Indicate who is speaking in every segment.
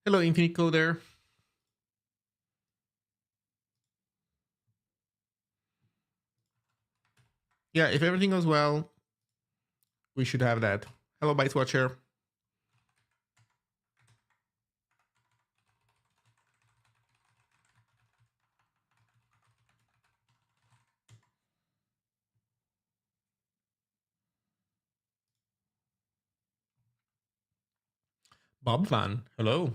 Speaker 1: Hello, Infinite Coder. Yeah, if everything goes well, we should have that. Hello, Bytes Watcher. Bob Van. Hello.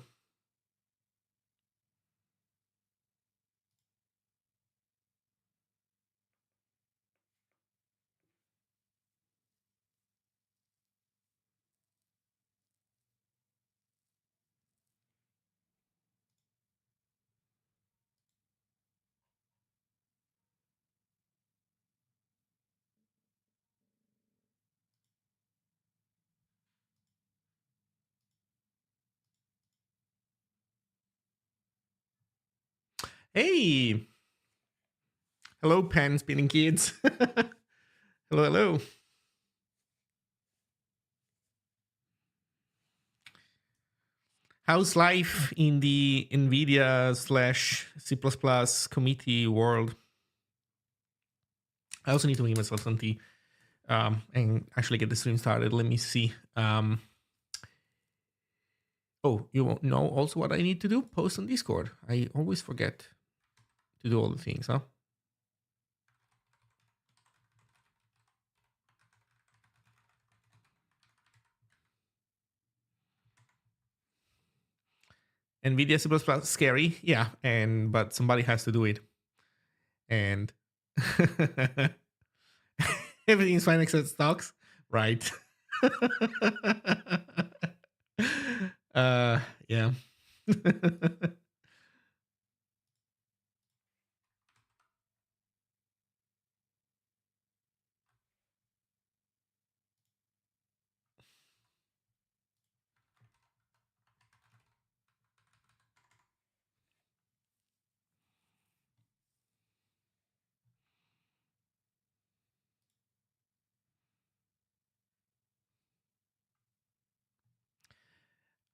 Speaker 1: Hey. Hello, pen spinning kids. Hello, hello. How's life in the NVIDIA slash C++ committee world? I also need to make myself some tea and actually get the stream started. Let me see. Oh, you know also what I need to do? Post on Discord. I always forget to do all the things, huh? NVIDIA C++ scary, yeah, but somebody has to do it, and everything's fine except stocks, right? Yeah.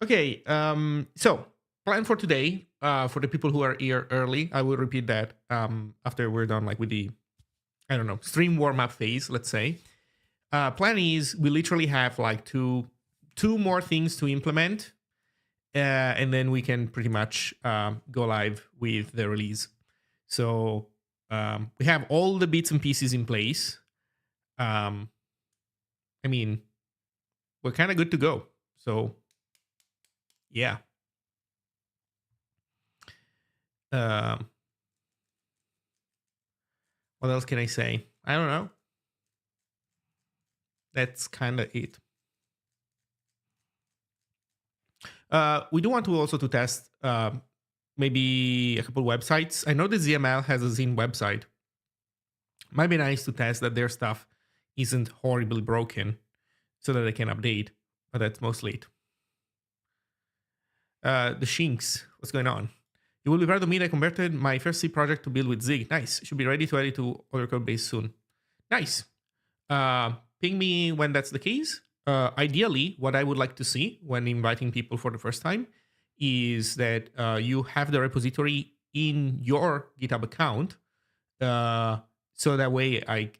Speaker 1: Okay, so plan for today, for the people who are here early, I will repeat that after we're done, like with the, I don't know, stream warm up phase, let's say. Plan is we literally have like two more things to implement, and then we can pretty much go live with the release. So we have all the bits and pieces in place. I mean, we're kind of good to go. So yeah. Um, what else can I say? I don't know. That's kind of it. We do want to also to test maybe a couple websites. I know the ZML has a Zine website. Might be nice to test that their stuff isn't horribly broken so that they can update, but that's mostly it. The Shinks, what's going on? You will be proud of me that I converted my first C project to build with Zig. Nice. Should be ready to add it to other code base soon. Nice. Ping me when that's the case. Ideally, what I would like to see when inviting people for the first time is that you have the repository in your GitHub account. So that way, I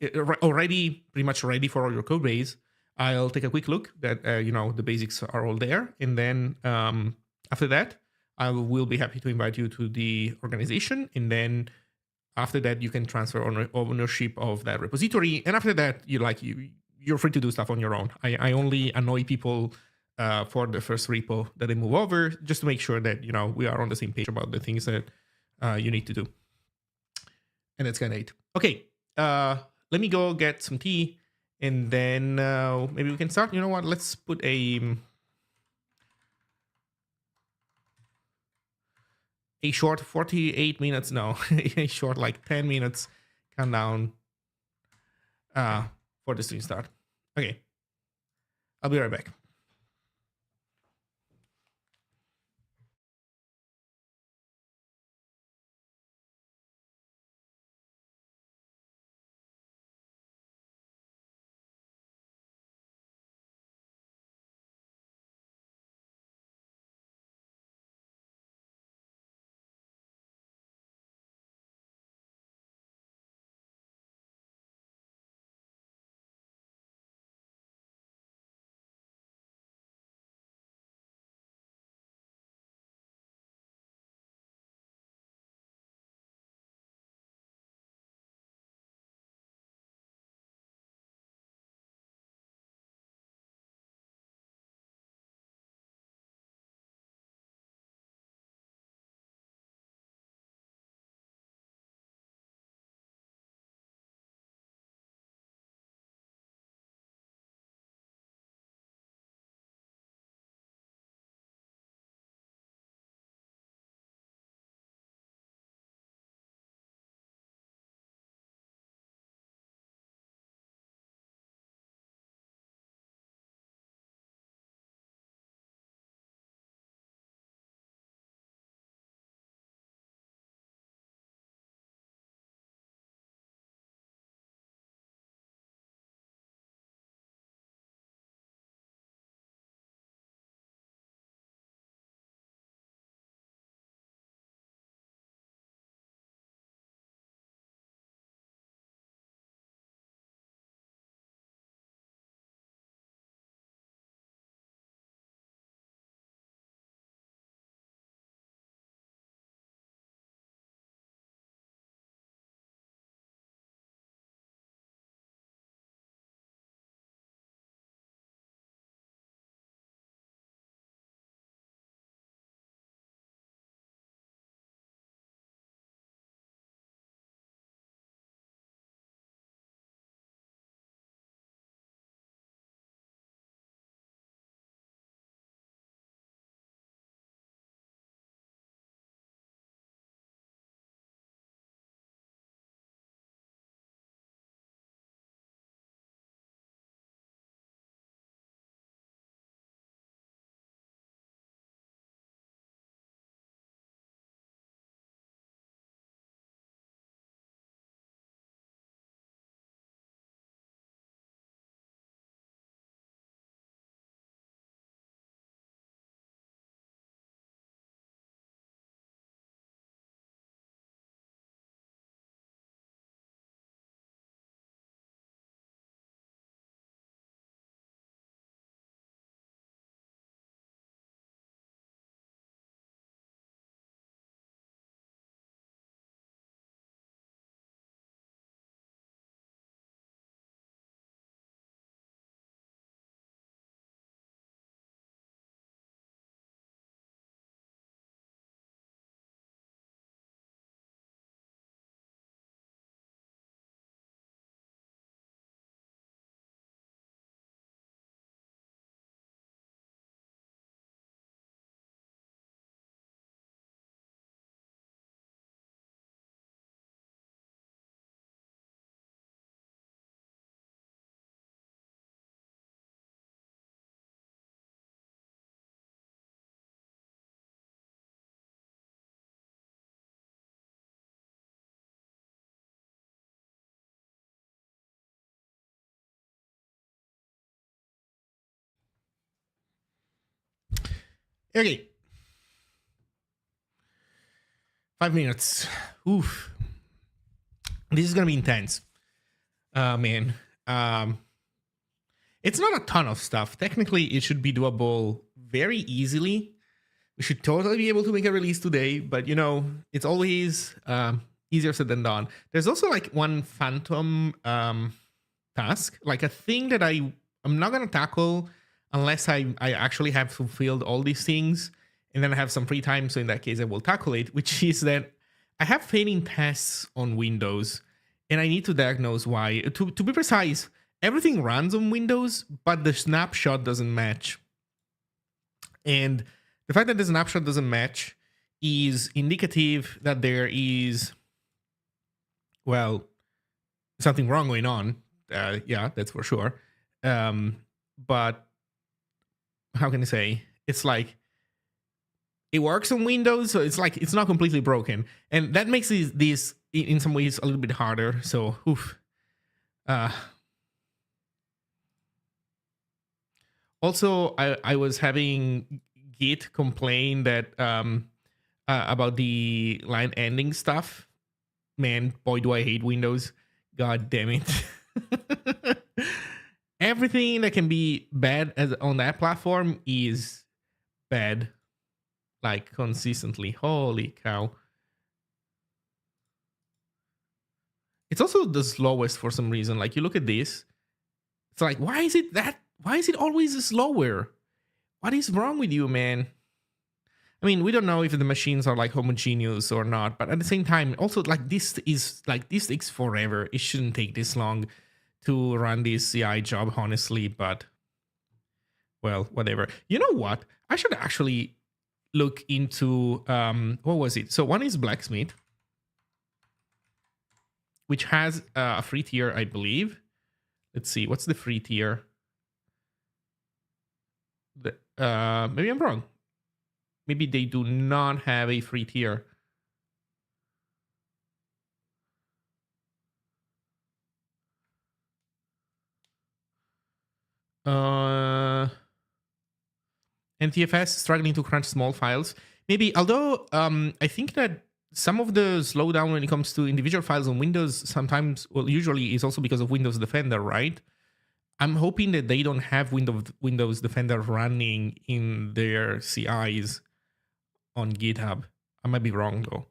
Speaker 1: already pretty much ready for all your code base. I'll take a quick look that the basics are all there, and then after that, I will be happy to invite you to the organization, and then after that, you can transfer ownership of that repository, and after that, you're free to do stuff on your own. I only annoy people for the first repo that they move over, just to make sure that we are on the same page about the things that you need to do. And that's kind of it. Okay, let me go get some tea, and then maybe we can start. You know what? Let's put a short 48 minutes. No, a short like 10 minutes countdown for the stream start. Okay, I'll be right back. Okay. 5 minutes. Oof. This is gonna be intense. Man. Um, it's not a ton of stuff. Technically, it should be doable very easily. We should totally be able to make a release today, but you know, it's always easier said than done. There's also like one phantom task, like a thing that I'm not gonna tackle unless I actually have fulfilled all these things, and then I have some free time. So in that case, I will tackle it, which is that I have failing tests on Windows, and I need to diagnose why. To be precise, everything runs on Windows, but the snapshot doesn't match. And the fact that the snapshot doesn't match is indicative that there is, well, something wrong going on. Yeah, that's for sure. But how can I say? It's like it works on Windows, so it's like it's not completely broken, and that makes these in some ways a little bit harder. So, oof. Also, I was having Git complain that about the line ending stuff. Man, boy, do I hate Windows. God damn it. Everything that can be bad as on that platform is bad, like consistently. Holy cow. It's also the slowest for some reason. Like you look at this, it's like, why is it always slower? What is wrong with you, man? I mean, we don't know if the machines are like homogeneous or not, but at the same time, also like this takes forever. It shouldn't take this long to run this CI job, honestly, but well, whatever. You know what? I should actually look into what was it? So one is Blacksmith, which has a free tier, I believe. Let's see, what's the free tier? Maybe I'm wrong. Maybe they do not have a free tier. NTFS struggling to crunch small files. Maybe, although I think that some of the slowdown when it comes to individual files on Windows sometimes, well, usually is also because of Windows Defender, right? I'm hoping that they don't have Windows Defender running in their CIs on GitHub. I might be wrong though.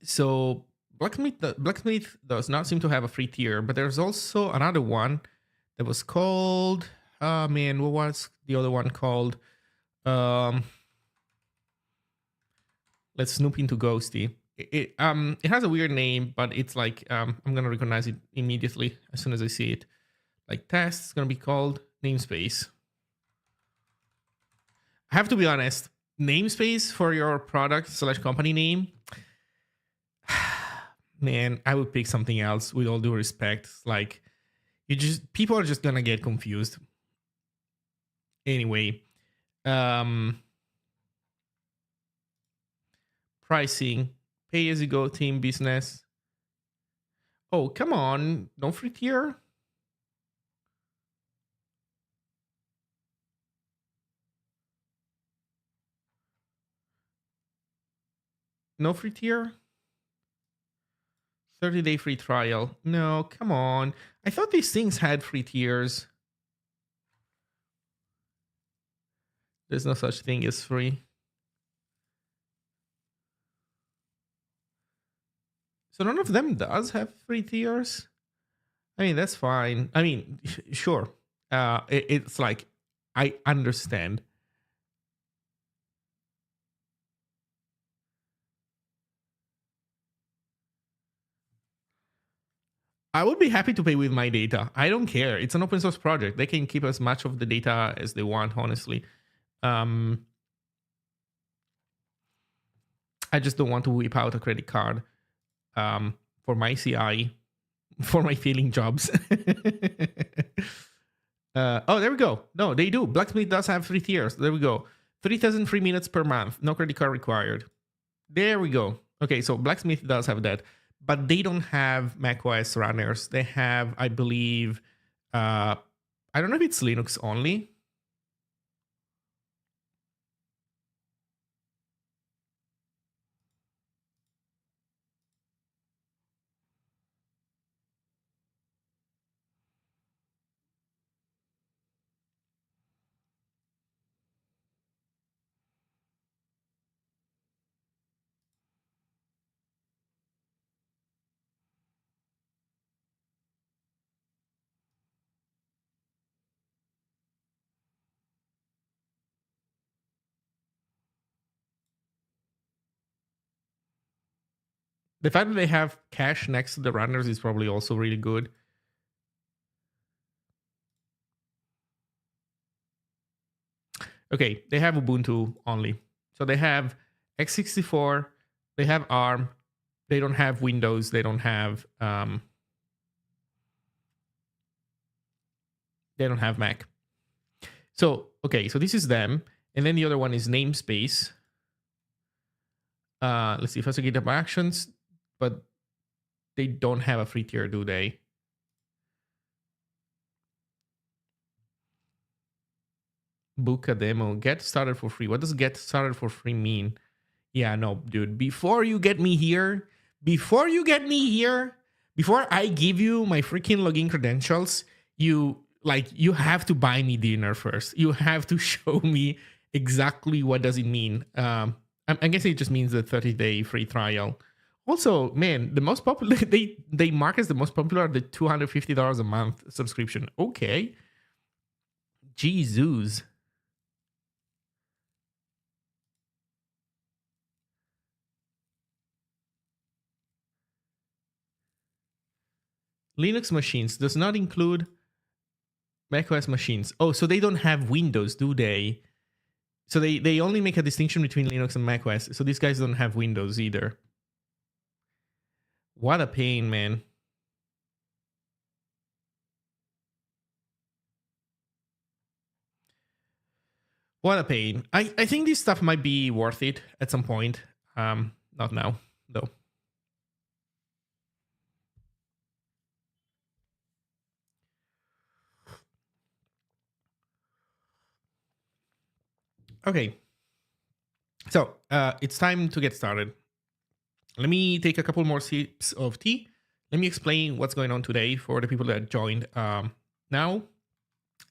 Speaker 1: So Blacksmith does not seem to have a free tier, but there's also another one that was called. Oh man, what was the other one called? Let's snoop into Ghosty. It has a weird name, but it's like I'm gonna recognize it immediately as soon as I see it. Like test, it's gonna be called namespace. I have to be honest, namespace for your product / company name. Man, I would pick something else with all due respect. Like people are just gonna get confused. Anyway, pricing, pay as you go, team business. Oh, come on, no free tier. No free tier. 30-day free trial. No, come on. I thought these things had free tiers. There's no such thing as free. So none of them does have free tiers. I mean, that's fine. I mean, sure. It's like, I understand. I would be happy to pay with my data. I don't care. It's an open source project. They can keep as much of the data as they want, honestly. I just don't want to whip out a credit card for my CI, for my failing jobs. Oh, there we go. No, they do. Blacksmith does have free tiers. There we go. 3,000 free minutes per month. No credit card required. There we go. Okay, so Blacksmith does have that, but they don't have macOS runners. They have, I believe, I don't know if it's Linux only. The fact that they have cache next to the runners is probably also really good. Okay, they have Ubuntu only. So they have x64, they have ARM, they don't have Windows, they don't have Mac. So, okay, so this is them. And then the other one is namespace. Let's see, if I get GitHub Actions, but they don't have a free tier, do they? Book a demo, get started for free. What does get started for free mean? Yeah, no, dude, before you get me here, before I give you my freaking login credentials, you have to buy me dinner first. You have to show me exactly what does it mean. I'm guessing it just means the 30-day free trial. Also, man, the most popular, they mark as the most popular the $250 a month subscription. Okay. Jesus. Linux machines does not include macOS machines. Oh, so they don't have Windows, do they? So they only make a distinction between Linux and macOS. So these guys don't have Windows either. What a pain, man. What a pain. I think this stuff might be worth it at some point. Not now, though. Okay. So it's time to get started. Let me take a couple more sips of tea. Let me explain what's going on today for the people that joined now.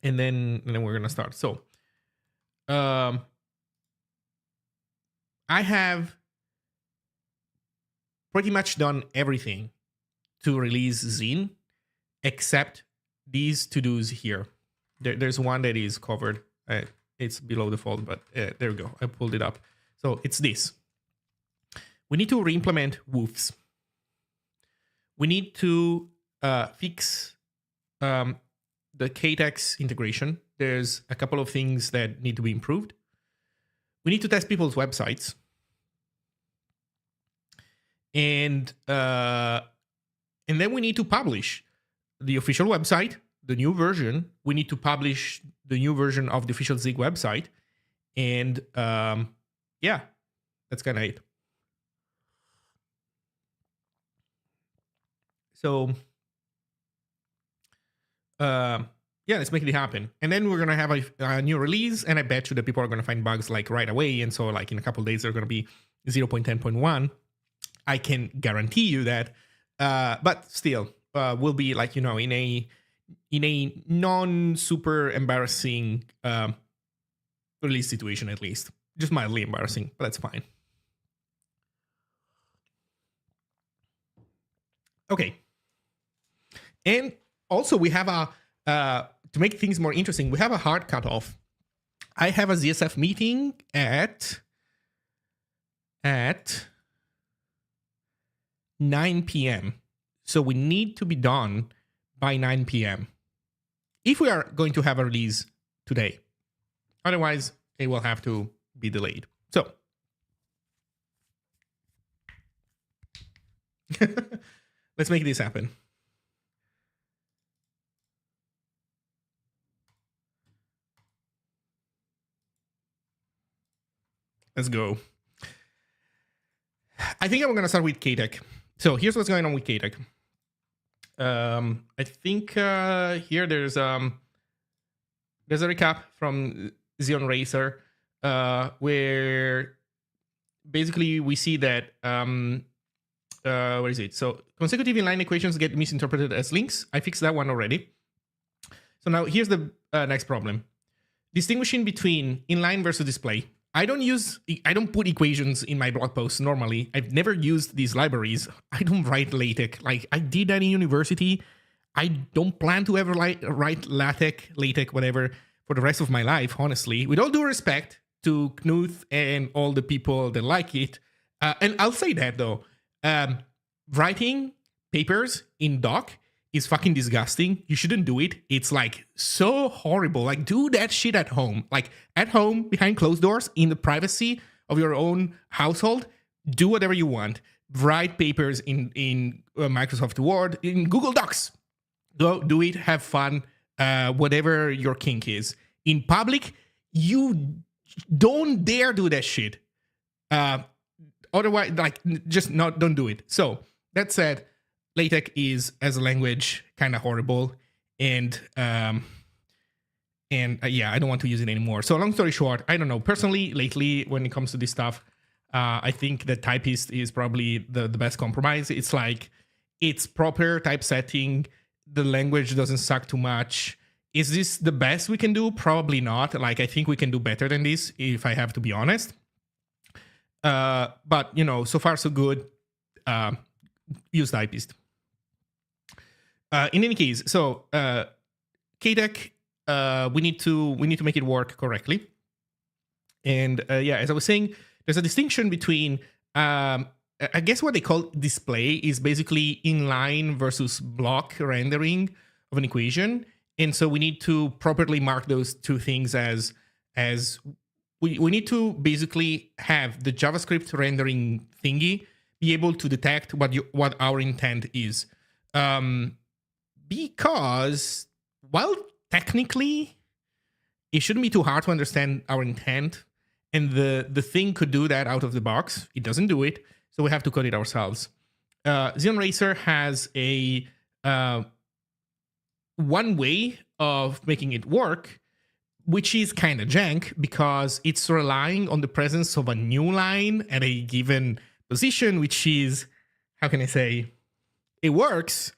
Speaker 1: And then we're going to start. So I have pretty much done everything to release Zine except these to-dos here. There's one that is covered. It's below the fold, but there we go. I pulled it up. So it's this. We need to re-implement woofs. We need to fix the KTeX integration. There's a couple of things that need to be improved. We need to test people's websites. And then we need to publish the official website, the new version. We need to publish the new version of the official Zig website. And yeah, that's kind of it. So yeah, let's make it happen. And then we're going to have a new release, and I bet you that people are going to find bugs like right away. And so like in a couple of days, they're going to be 0.10.1. I can guarantee you that. But still, we'll be like, in a non-super embarrassing release situation, at least. Just mildly embarrassing, but that's fine. Okay. And also we have to make things more interesting, we have a hard cutoff. I have a ZSF meeting at 9 p.m. So we need to be done by 9 p.m. if we are going to have a release today. Otherwise, it will have to be delayed. So let's make this happen. Let's go. I think I'm going to start with KTeX. So here's what's going on with KTeX. I think here there's a recap from Xeon Racer where basically we see that where is it? So consecutive inline equations get misinterpreted as links. I fixed that one already. So now here's the next problem. Distinguishing between inline versus display. I don't put equations in my blog posts normally. I've never used these libraries. I don't write LaTeX. Like I did that in university. I don't plan to ever write LaTeX, whatever, for the rest of my life, honestly. With all due respect to Knut and all the people that like it. And I'll say that though. writing papers in doc is fucking disgusting. You shouldn't do it. It's like so horrible. Like, do that shit at home. Like, at home, behind closed doors, in the privacy of your own household, do whatever you want. Write papers in Microsoft Word, in Google Docs. Go do it. Have fun. Whatever your kink is. In public, you don't dare do that shit. Otherwise, like, just don't do it. So that said, LaTeX is as a language kind of horrible, and yeah, I don't want to use it anymore. So long story short, I don't know. Personally, lately, when it comes to this stuff, I think that Typist is probably the best compromise. It's like, it's proper typesetting. The language doesn't suck too much. Is this the best we can do? Probably not. Like, I think we can do better than this, if I have to be honest. But, you know, so far so good. Use Typist. In any case, so KDEC, we need to make it work correctly. And yeah, as I was saying, there's a distinction between, I guess what they call display is basically inline versus block rendering of an equation. And so we need to properly mark those two things as we need to basically have the JavaScript rendering thingy be able to detect what our intent is. Because, well, technically, it shouldn't be too hard to understand our intent, and the thing could do that out of the box. It doesn't do it, so we have to code it ourselves. Xeon Racer has a one way of making it work, which is kind of jank because it's relying on the presence of a new line at a given position, which is, how can I say, it works,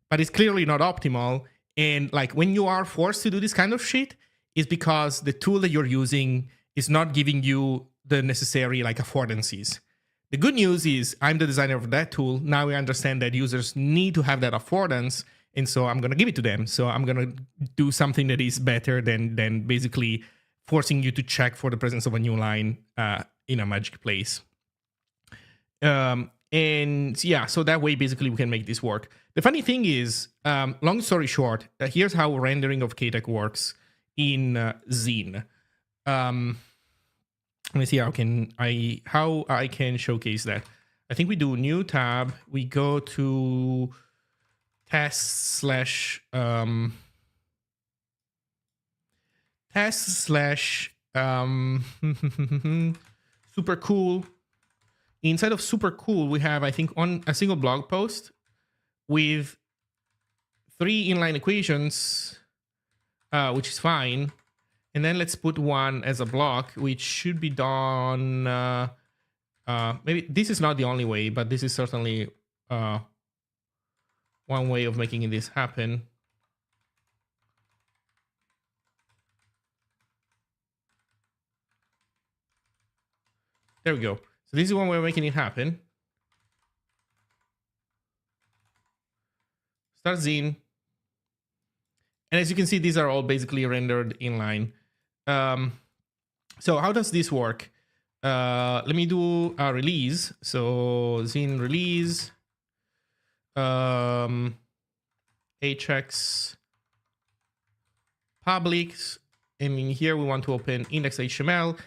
Speaker 1: but it's clearly not optimal. And like, when you are forced to do this kind of shit, it's because the tool that you're using is not giving you the necessary like affordances. The good news is I'm the designer of that tool. Now we understand that users need to have that affordance, and so I'm going to give it to them. So I'm going to do something that is better than basically forcing you to check for the presence of a new line in a magic place. And yeah, so that way basically we can make this work. The funny thing is, long story short, here's how rendering of KDEC works in Zine. Let me see how I can showcase that. I think we do new tab. We go to test slash super cool. Inside of super cool, we have, I think, on a single blog post with 3 inline equations, which is fine. And then let's put one as a block, which should be done. Maybe this is not the only way, but this is certainly one way of making this happen. There we go. So this is one way of making it happen. Start Zine. And as you can see, these are all basically rendered inline. So how does this work? Let me do a release. So Zine release. HX publics. And in here we want to open index.html.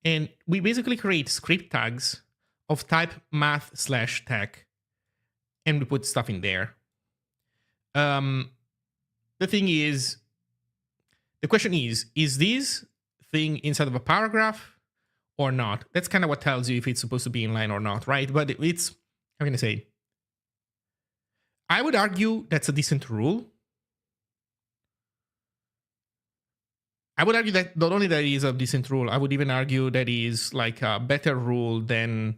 Speaker 1: And we basically create script tags of type math/tech, and we put stuff in there. The thing is, the question is this thing inside of a paragraph or not? That's kind of what tells you if it's supposed to be inline or not, right? But it's, how can I say? I would argue that's a decent rule. I would argue that not only that is a decent rule, I would even argue that is like a better rule than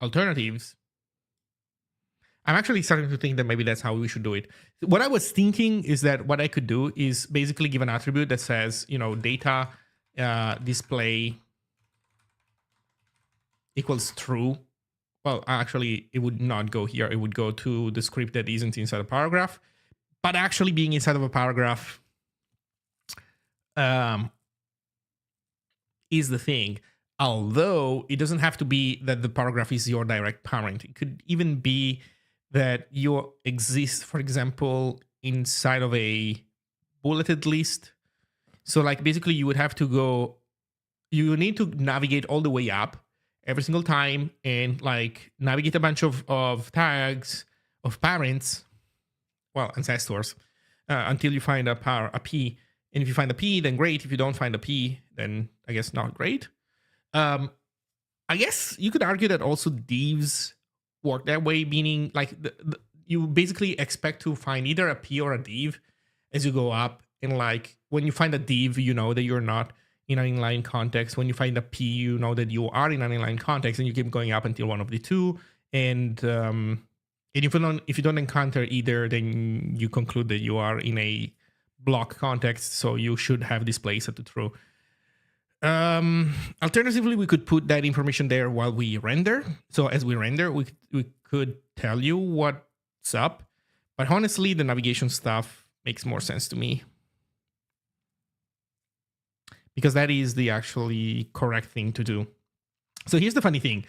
Speaker 1: alternatives. I'm actually starting to think that maybe that's how we should do it. What I was thinking is that what I could do is basically give an attribute that says, you know, data display equals true. Well, actually, it would not go here. It would go to the script that isn't inside a paragraph. But actually being inside of a paragraph is the thing. Although it doesn't have to be that the paragraph is your direct parent. It could even be that you exist, for example, inside of a bulleted list. So like basically you would have to go, you need to navigate all the way up every single time and like navigate a bunch of tags of parents, well, ancestors, until you find a P. And if you find a P, then great. If you don't find a P, then I guess not great. I guess you could argue that also divs work that way, meaning like you basically expect to find either a P or a div as you go up. And like when you find a div, you know that you're not in an inline context. When you find a P, you know that you are in an inline context, and you keep going up until one of the two. And if you don't encounter either, then you conclude that you are in a block context. So you should have display set to true. Alternatively, we could put that information there while we render. So as we render, we could tell you what's up. But honestly, the navigation stuff makes more sense to me, because that is the actually correct thing to do. So here's the funny thing.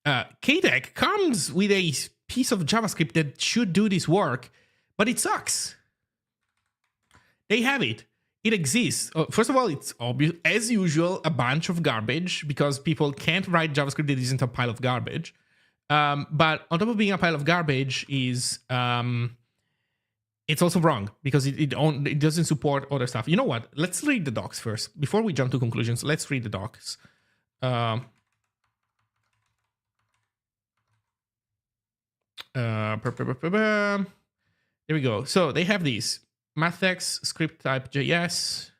Speaker 1: KTech comes with a piece of JavaScript that should do this work, but it sucks. They have it. It exists. First of all, it's obvious, as usual, a bunch of garbage, because people can't write JavaScript that isn't a pile of garbage. But on top of being a pile of garbage is it's also wrong, because it doesn't support other stuff. You know what? Let's read the docs first. Before we jump to conclusions, let's read the docs. There we go. So they have these. Mathx, script type JS,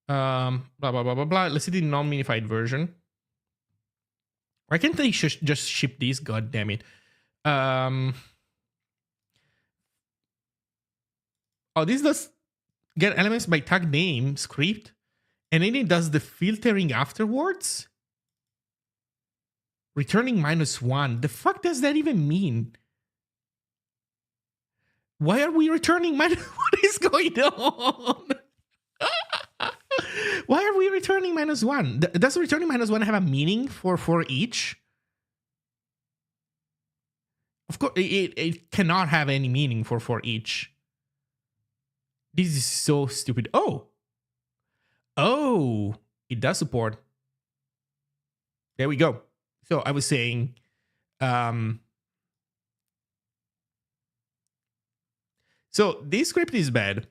Speaker 1: blah, blah, blah, blah, blah. Let's see the non-minified version. Why can't they just ship these? God damn it. Oh, this does get elements by tag name script, and then it does the filtering afterwards. Returning -1. The fuck does that even mean? Why are we returning minus? What is going on? Why are we returning -1? Does returning -1 have a meaning for each? Of course, it cannot have any meaning for each. This is so stupid. Oh, it does support. There we go. So I was saying, so this script is bad,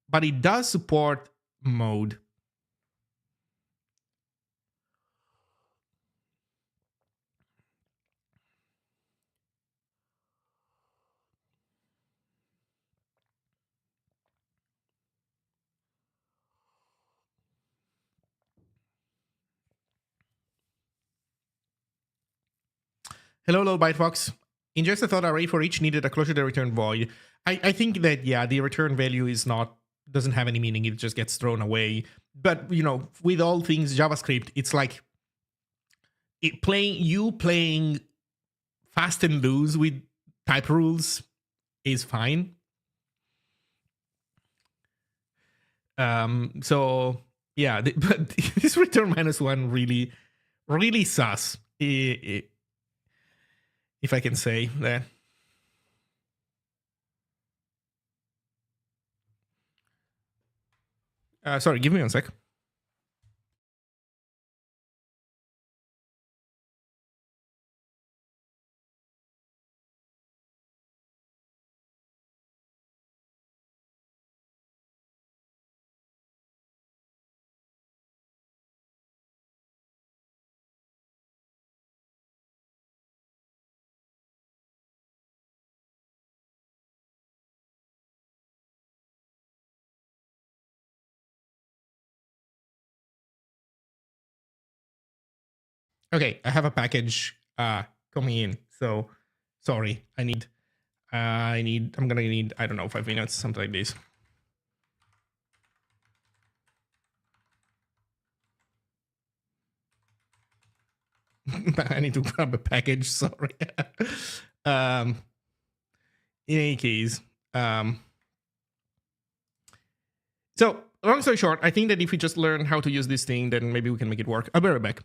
Speaker 1: but it does support mode. Hello, Bytefox. Ingest a thought array for each needed a closure that return void. I think that, yeah, the return value doesn't have any meaning. It just gets thrown away. But, you know, with all things JavaScript, it's like playing fast and loose with type rules is fine. So yeah, but this return -1 really sus. If I can say that. Sorry, give me 1 sec. Okay, I have a package coming in. So sorry, I'm gonna need, I don't know, 5 minutes, something like this. I need to grab a package, sorry. In any case, so long story short, I think that if we just learn how to use this thing, then maybe we can make it work. I'll be right back.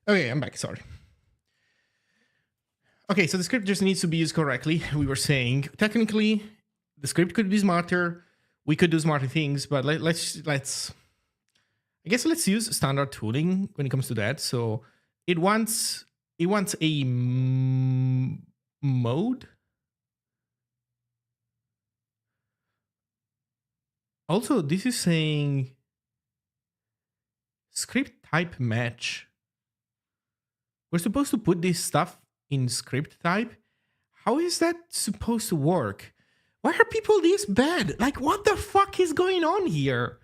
Speaker 1: Okay, I'm back. Sorry. Okay, so the script just needs to be used correctly. We were saying technically the script could be smarter. We could do smarter things, but let's I guess let's use standard tooling when it comes to that. So it wants a mode. Also, this is saying script type match. We're supposed to put this stuff in script type. How is that supposed to work? Why are people this bad? Like, what the fuck is going on here?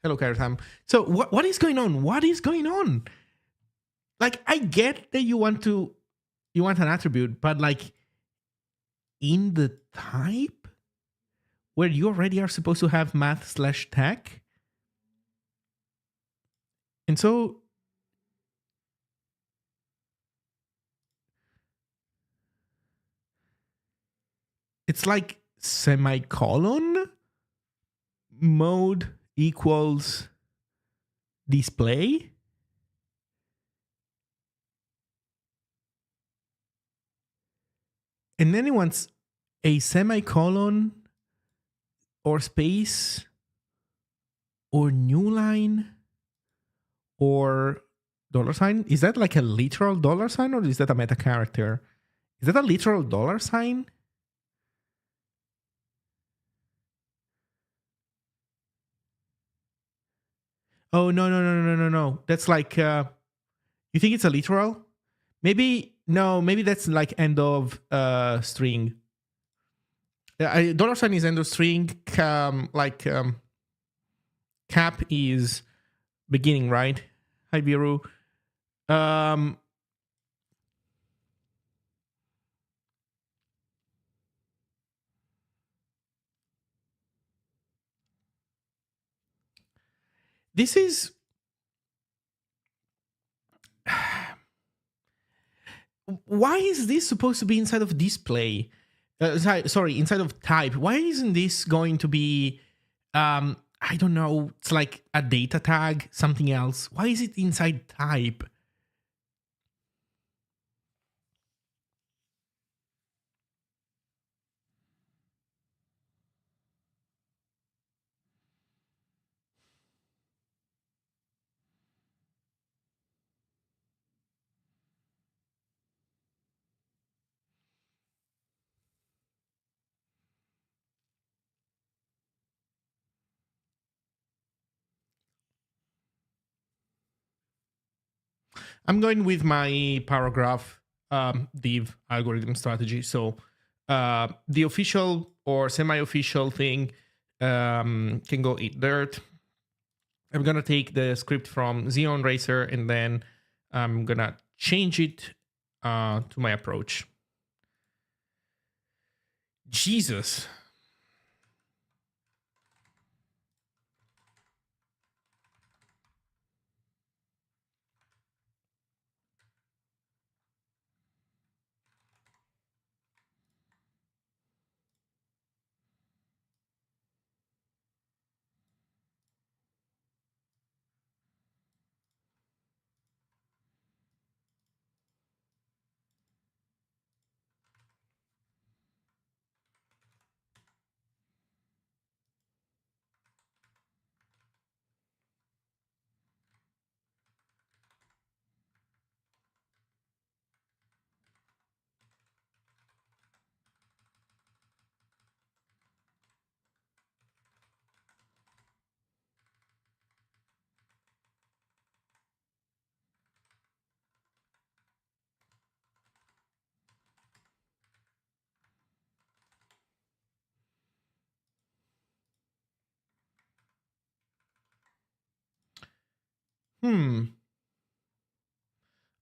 Speaker 1: Hello, Karatam. So what is going on? What is going on? Like, I get that you want an attribute, but like in the type where you already are supposed to have math/tech. And so it's like semicolon mode equals display. And then it wants a semicolon or space or new line or dollar sign. Is that like a literal dollar sign or is that a meta character? Is that a literal dollar sign? Oh, no. That's like, you think it's a literal? Maybe, no, maybe that's like end of string. Dollar sign is end of string. Cap is beginning, right? Hi, Viru. This is why is this supposed to be inside of display? Sorry, inside of type. Why isn't this going to be I don't know, it's like a data tag, something else? Why is it inside type? I'm going with my paragraph div algorithm strategy. So the official or semi-official thing can go eat dirt. I'm gonna take the script from Xeon Racer and then I'm gonna change it to my approach. Jesus.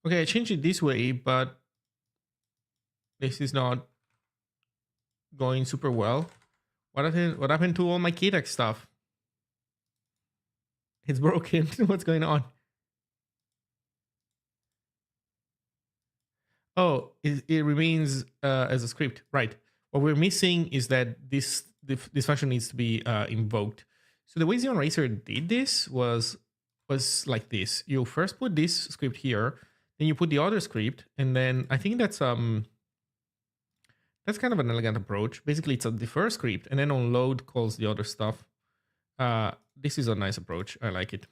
Speaker 1: Okay, I changed it this way, but this is not going super well. What happened to all my KDEX stuff? It's broken. What's going on? Oh, it remains as a script. Right. What we're missing is that this function needs to be invoked. So the way Xeon Racer did this was like this. You first put this script here, then you put the other script, and then I think that's kind of an elegant approach. Basically, it's a defer script, and then on load calls the other stuff. This is a nice approach. I like it.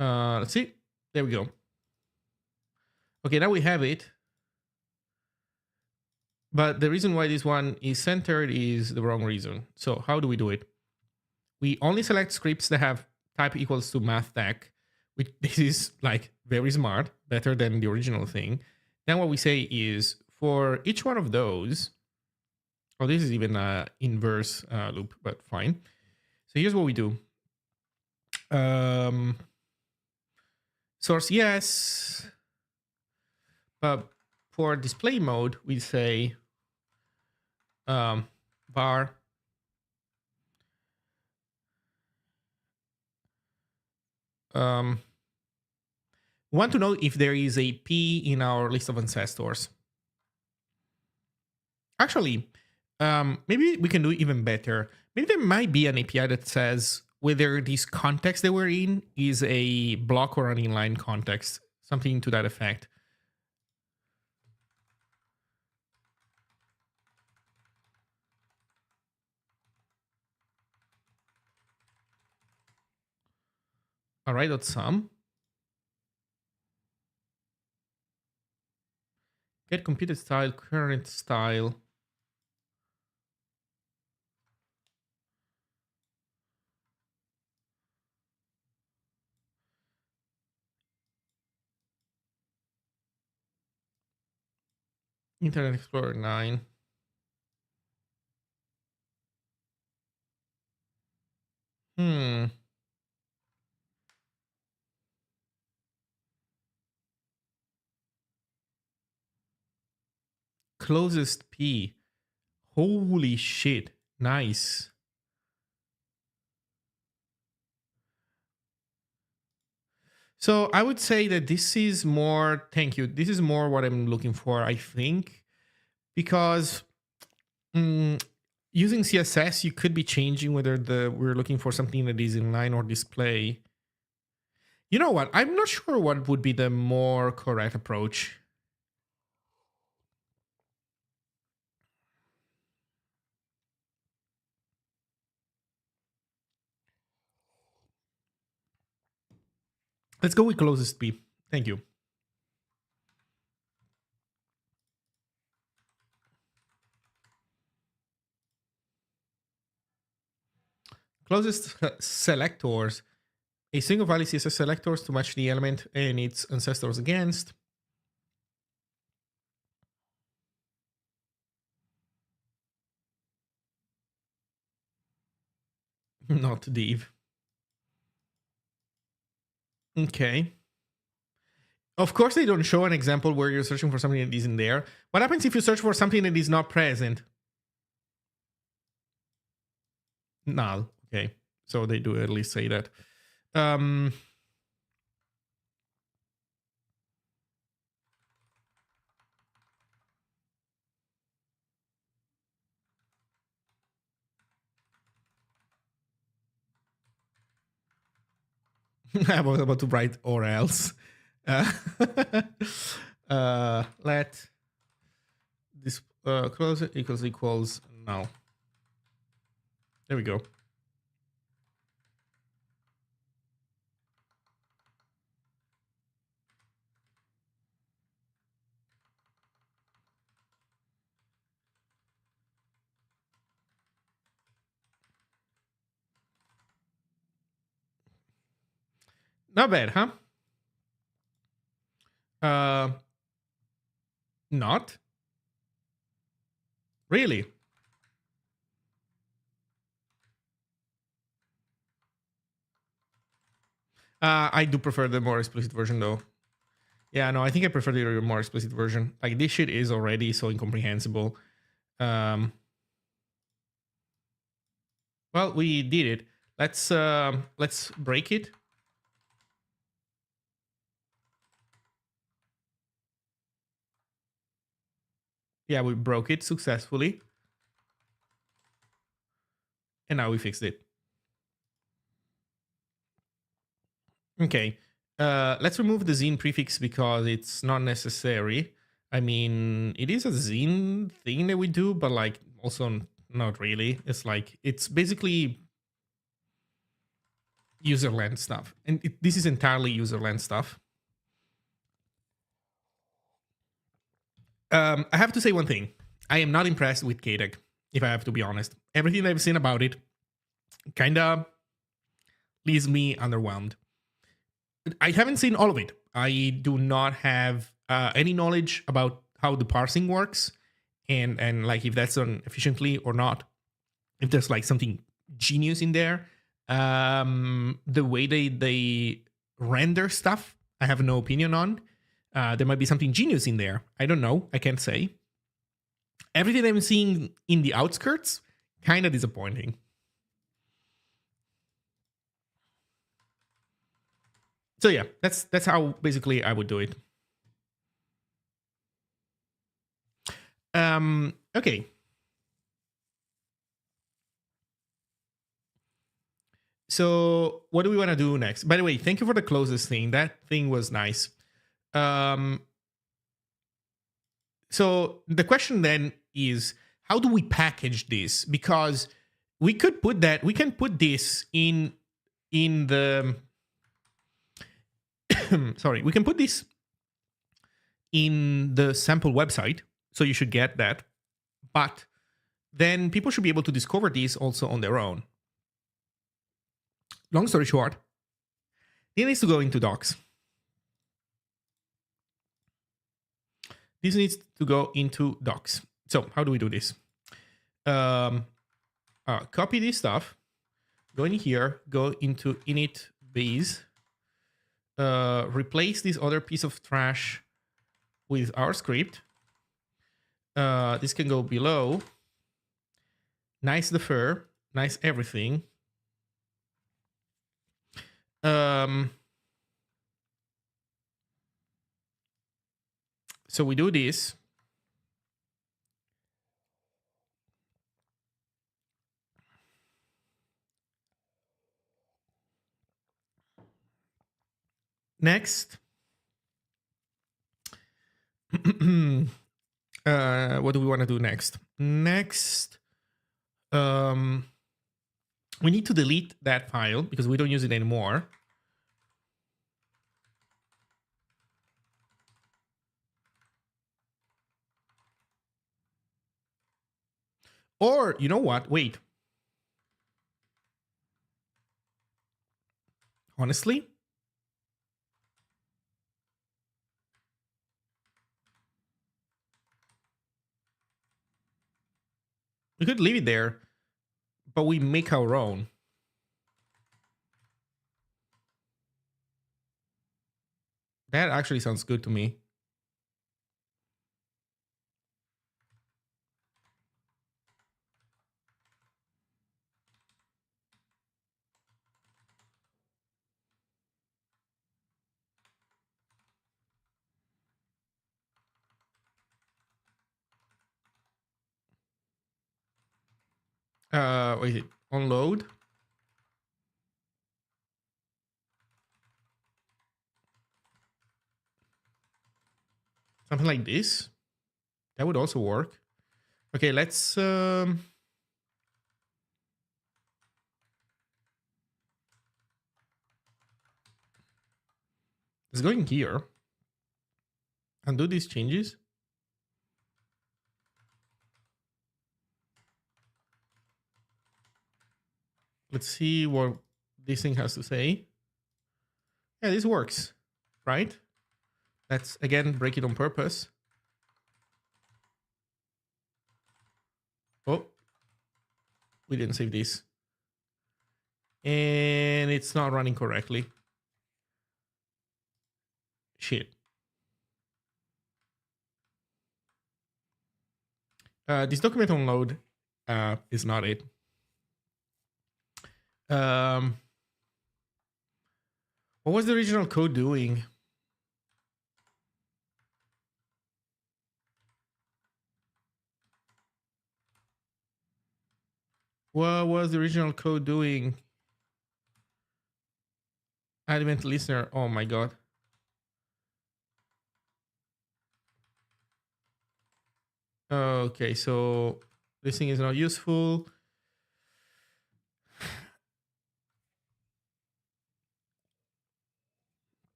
Speaker 1: Let's see. There we go. Okay, now we have it. But the reason why this one is centered is the wrong reason. So how do we do it? We only select scripts that have type equals to math tag, which this is like very smart, better than the original thing. Then what we say is for each one of those, oh, this is even an inverse loop, but fine. So here's what we do. Source yes, but for display mode, we say var want to know if there is a P in our list of ancestors. Actually, maybe we can do even better. Maybe there might be an API that says whether this context that we're in is a block or an inline context, something to that effect. Array.sum. Get computed style, current style. Internet Explorer 9. Closest P. Holy shit. Nice. So I would say that this is more, thank you. This is more what I'm looking for, I think, because using CSS, you could be changing whether we're looking for something that is inline or display. You know what? I'm not sure what would be the more correct approach. Let's go with closest P. Thank you. Closest selectors. A single value CSS selectors to match the element and its ancestors against. Not div. Okay. Of course, they don't show an example where you're searching for something that isn't there. What happens if you search for something that is not present? Null. Okay. So they do at least say that. I was about to write or else. Let this close it equals null. There we go. Not bad, huh? Not really. I do prefer the more explicit version, though. Yeah, no, I think I prefer the more explicit version. Like, this shit is already so incomprehensible. Well, we did it. let's break it. Yeah, we broke it successfully. And now we fixed it. Okay. Let's remove the Zine prefix because it's not necessary. I mean, it is a Zine thing that we do, but like also not really. It's like, it's basically userland stuff. And this is entirely userland stuff. I have to say one thing. I am not impressed with KDEC, if I have to be honest. Everything I've seen about it kind of leaves me underwhelmed. I haven't seen all of it. I do not have any knowledge about how the parsing works and like if that's done efficiently or not. If there's like something genius in there. The way they render stuff, I have no opinion on. There might be something genius in there. I don't know. I can't say. Everything I'm seeing in the outskirts, kind of disappointing. So yeah, that's how basically I would do it. Okay. So what do we want to do next? By the way, thank you for the closest thing. That thing was nice. So the question then is, how do we package this? Because we can put this in the sorry, we can put this in the sample website. So you should get that. But then people should be able to discover these also on their own. Long story short, it needs to go into docs. This needs to go into docs. So how do we do this? Copy this stuff, go in here, go into init base, replace this other piece of trash with our script. This can go below. Nice defer, nice everything. So we do this. Next. What do we want to do next? Next, we need to delete that file because we don't use it anymore. Or, you know what? Wait. Honestly, we could leave it there, but we make our own. That actually sounds good to me. Wait, unload. Something like this. That would also work. Okay, let's let's go in here and do these changes. Let's see what this thing has to say. Yeah, this works, right? Let's again break it on purpose. Oh, we didn't save this. And it's not running correctly. Shit. This document unload is not it. Um, what was the original code doing? What was the original code doing? Advent listener. Oh my god. Okay, so this thing is not useful.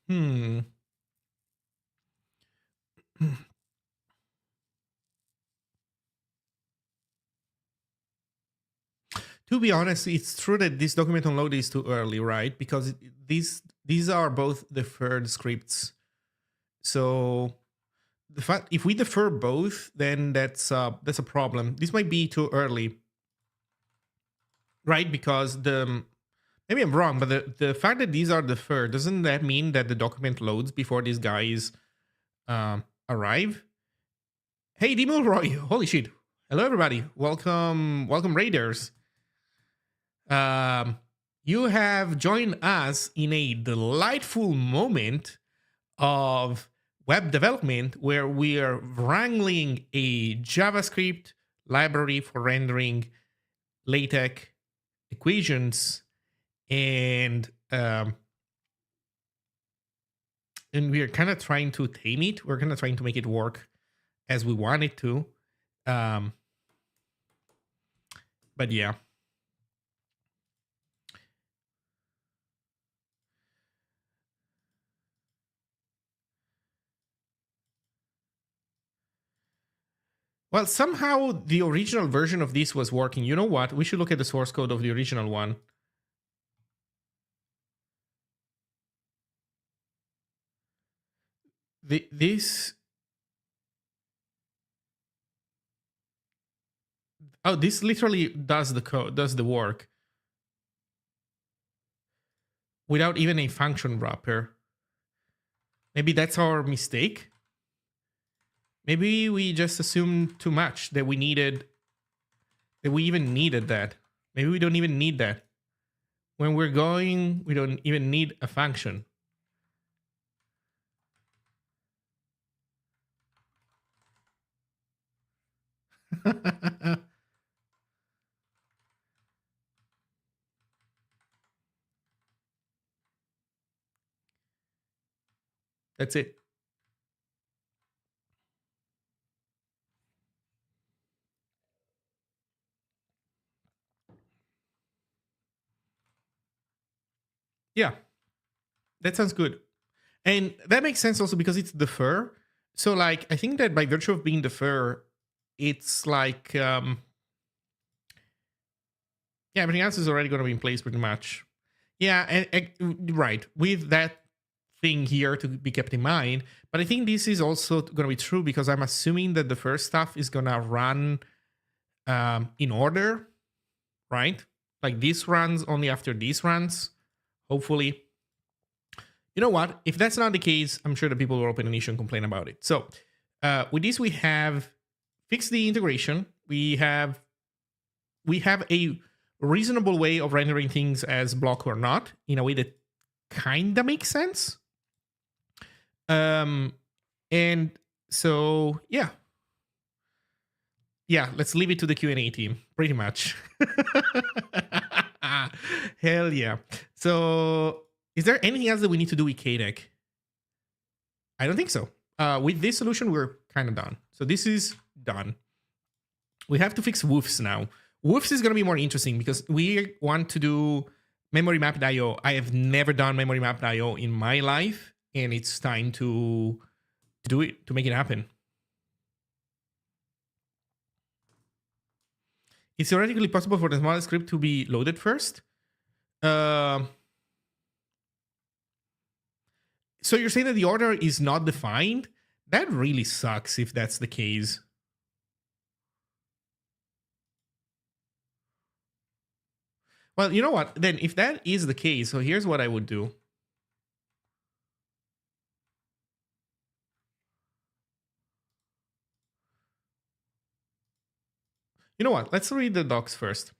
Speaker 1: Hmm. To be honest, it's true that this document unload is too early, right? Because these are both deferred scripts. So the fact if we defer both, then that's a problem. This might be too early, right? Because maybe I'm wrong, but the fact that these are deferred, doesn't that mean that the document loads before these guys arrive? Hey, Demon Roy! Holy shit! Hello, everybody. Welcome, Raiders. You have joined us in a delightful moment of web development where we are wrangling a JavaScript library for rendering LaTeX equations, and we are kind of trying to tame it. We're kind of trying to make it work as we want it to. But yeah. Well, somehow the original version of this was working. You know what? We should look at the source code of the original one. This this literally does the code, does the work without even a function wrapper. Maybe that's our mistake. Maybe we just assumed too much that we even needed that. Maybe we don't even need that. When we're going, we don't even need a function. That's it. Yeah, that sounds good. And that makes sense also because it's defer. So like I think that by virtue of being defer, it's like yeah, everything else is already going to be in place pretty much. Yeah, and right. With that thing here to be kept in mind, but I think this is also going to be true because I'm assuming that the first stuff is going to run in order, right? Like this runs only after these runs, hopefully. You know what? If that's not the case, I'm sure that people will open an issue and complain about it. So with this, we have fixed the integration. We have a reasonable way of rendering things as block or not in a way that kind of makes sense. And so yeah, let's leave it to the Q&A team, pretty much. Hell yeah. So is there anything else that we need to do with KDEC? I don't think so. With this solution, we're kind of done. So this is done. We have to fix woofs now. Woofs is going to be more interesting because we want to do memory mapped IO. I have never done memory mapped IO in my life, and it's time to do it, to make it happen. It's theoretically possible for the small script to be loaded first. So you're saying that the order is not defined? That really sucks if that's the case. Well, you know what? Then if that is the case, so here's what I would do. You know what? Let's read the docs first.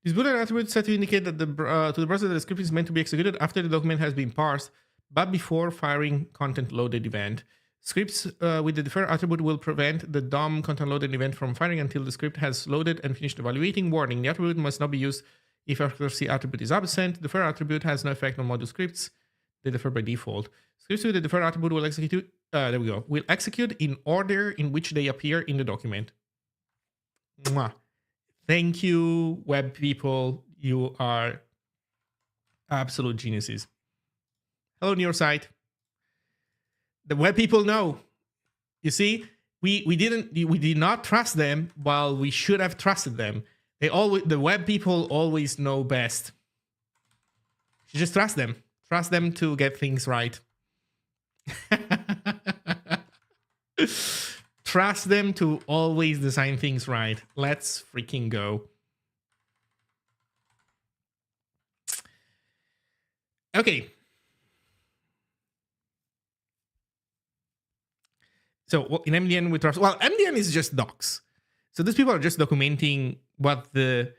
Speaker 1: This Boolean attribute is set to indicate that to the browser that the script is meant to be executed after the document has been parsed, but before firing content loaded event. Scripts with the defer attribute will prevent the DOM content loaded event from firing until the script has loaded and finished evaluating. Warning: the attribute must not be used if accuracy attribute is absent. Defer attribute has no effect on module scripts. They defer by default. Scripts with the defer attribute will execute. There we go. Will execute in order in which they appear in the document. Mwah. Thank you, web people. You are absolute geniuses. Hello, New York site. The web people know. You see, we did not trust them while we should have trusted them. The web people always know best. You just trust them. Trust them to get things right. Trust them to always design things right. Let's freaking go. Okay. So in MDN we trust. Well, MDN is just docs. So these people are just documenting what the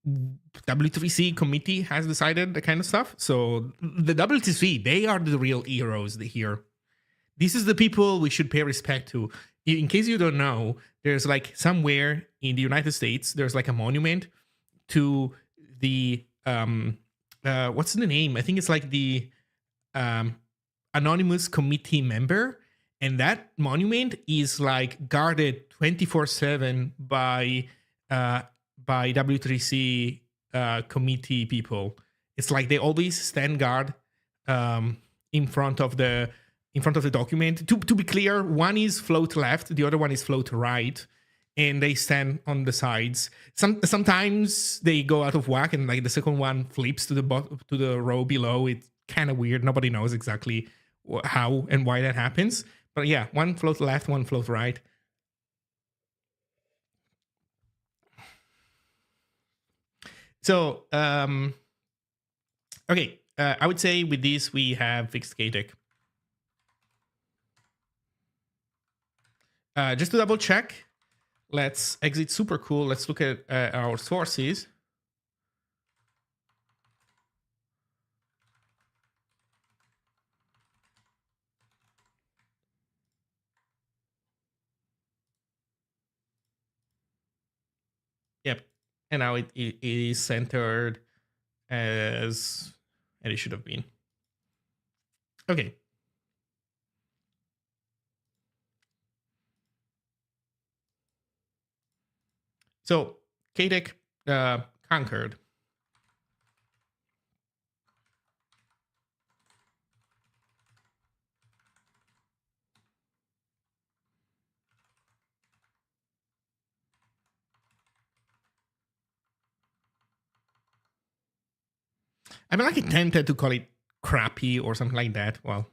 Speaker 1: W3C committee has decided, the kind of stuff. So the W3C, they are the real heroes here. This is the people we should pay respect to. In case you don't know, there's like somewhere in the United States, there's like a monument to the what's the name? I think it's like the anonymous committee member, and that monument is like guarded 24/7 by W3C committee people. It's like they always stand guard in front of the document. To be clear, one is float left, the other one is float right, and they stand on the sides. Sometimes they go out of whack, and like the second one flips to the row below. It's kind of weird. Nobody knows exactly how and why that happens. But yeah, one float left, one float right. So okay, I would say with this we have fixed KTech. Just to double check, let's exit super cool. Let's look at our sources. Yep. And now it is centered as it should have been. Okay. So KTech conquered. I mean, like tempted to call it crappy or something like that. Well,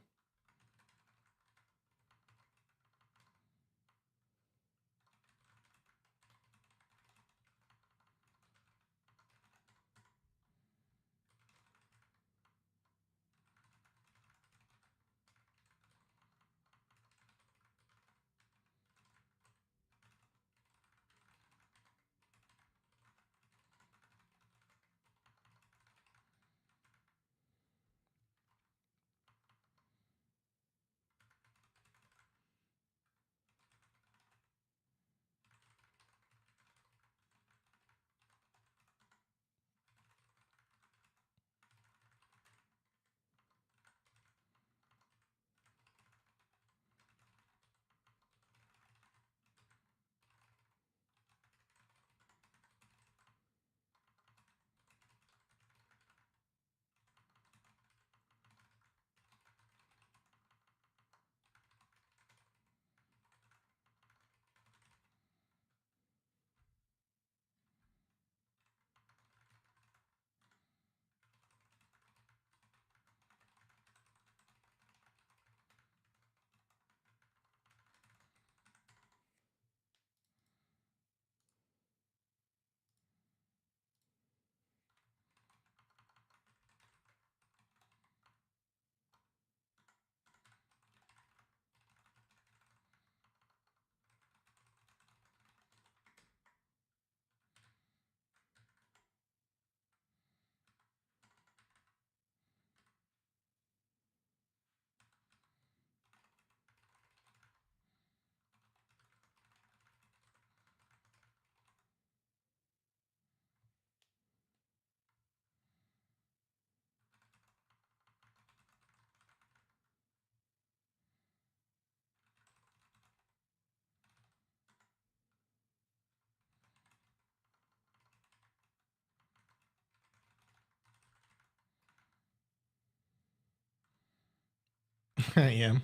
Speaker 1: I am.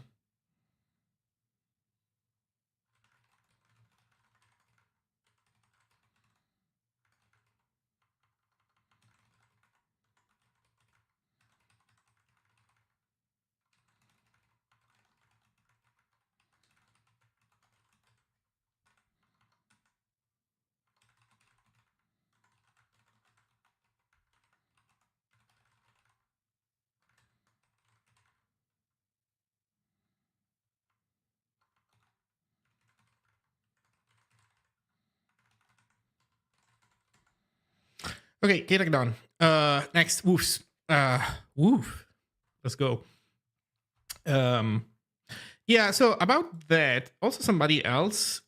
Speaker 1: Okay, Katak done. Next, woofs. Woof. Let's go. Yeah, so about that, also somebody else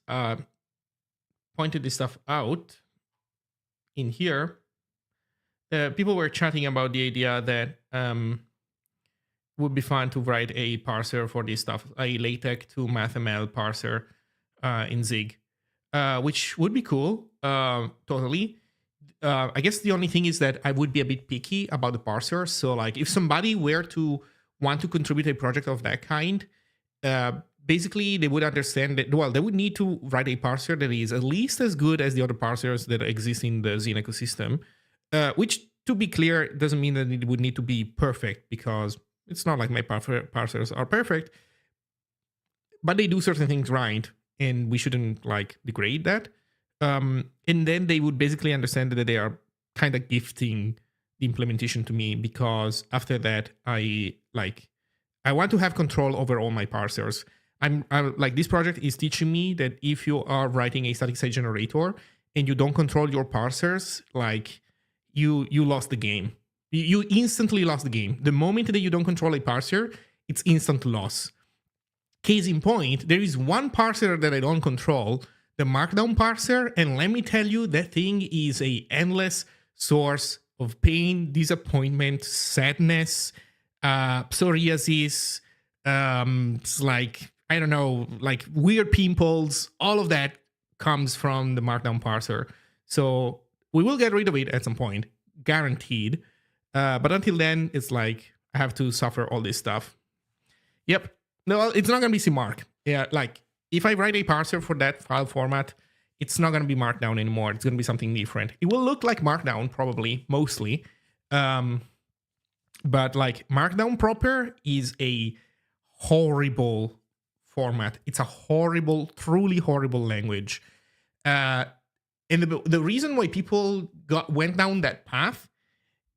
Speaker 1: pointed this stuff out in here. People were chatting about the idea that would be fun to write a parser for this stuff, a LaTeX to MathML parser in Zig, which would be cool, totally. I guess the only thing is that I would be a bit picky about the parser. So, like, if somebody were to want to contribute a project of that kind, basically they would understand that, well, they would need to write a parser that is at least as good as the other parsers that exist in the Zine ecosystem, which, to be clear, doesn't mean that it would need to be perfect, because it's not like my parsers are perfect, but they do certain things right, and we shouldn't like degrade that. And then they would basically understand that they are kind of gifting the implementation to me, because after that I want to have control over all my parsers. I'm like, this project is teaching me that if you are writing a static site generator and you don't control your parsers, like, you lost the game. You instantly lost the game. The moment that you don't control a parser, it's instant loss. Case in point, there is one parser that I don't control, the Markdown parser, and let me tell you, that thing is a endless source of pain, disappointment, sadness, psoriasis, it's like, I don't know, like weird pimples. All of that comes from the Markdown parser. So we will get rid of it at some point, guaranteed. But until then, it's like I have to suffer all this stuff. Yep. No, it's not going to be CMark. Yeah, like, if I write a parser for that file format, it's not going to be Markdown anymore. It's going to be something different. It will look like Markdown, probably, mostly. But like, Markdown proper is a horrible format. It's a horrible, truly horrible language. And the reason why people went down that path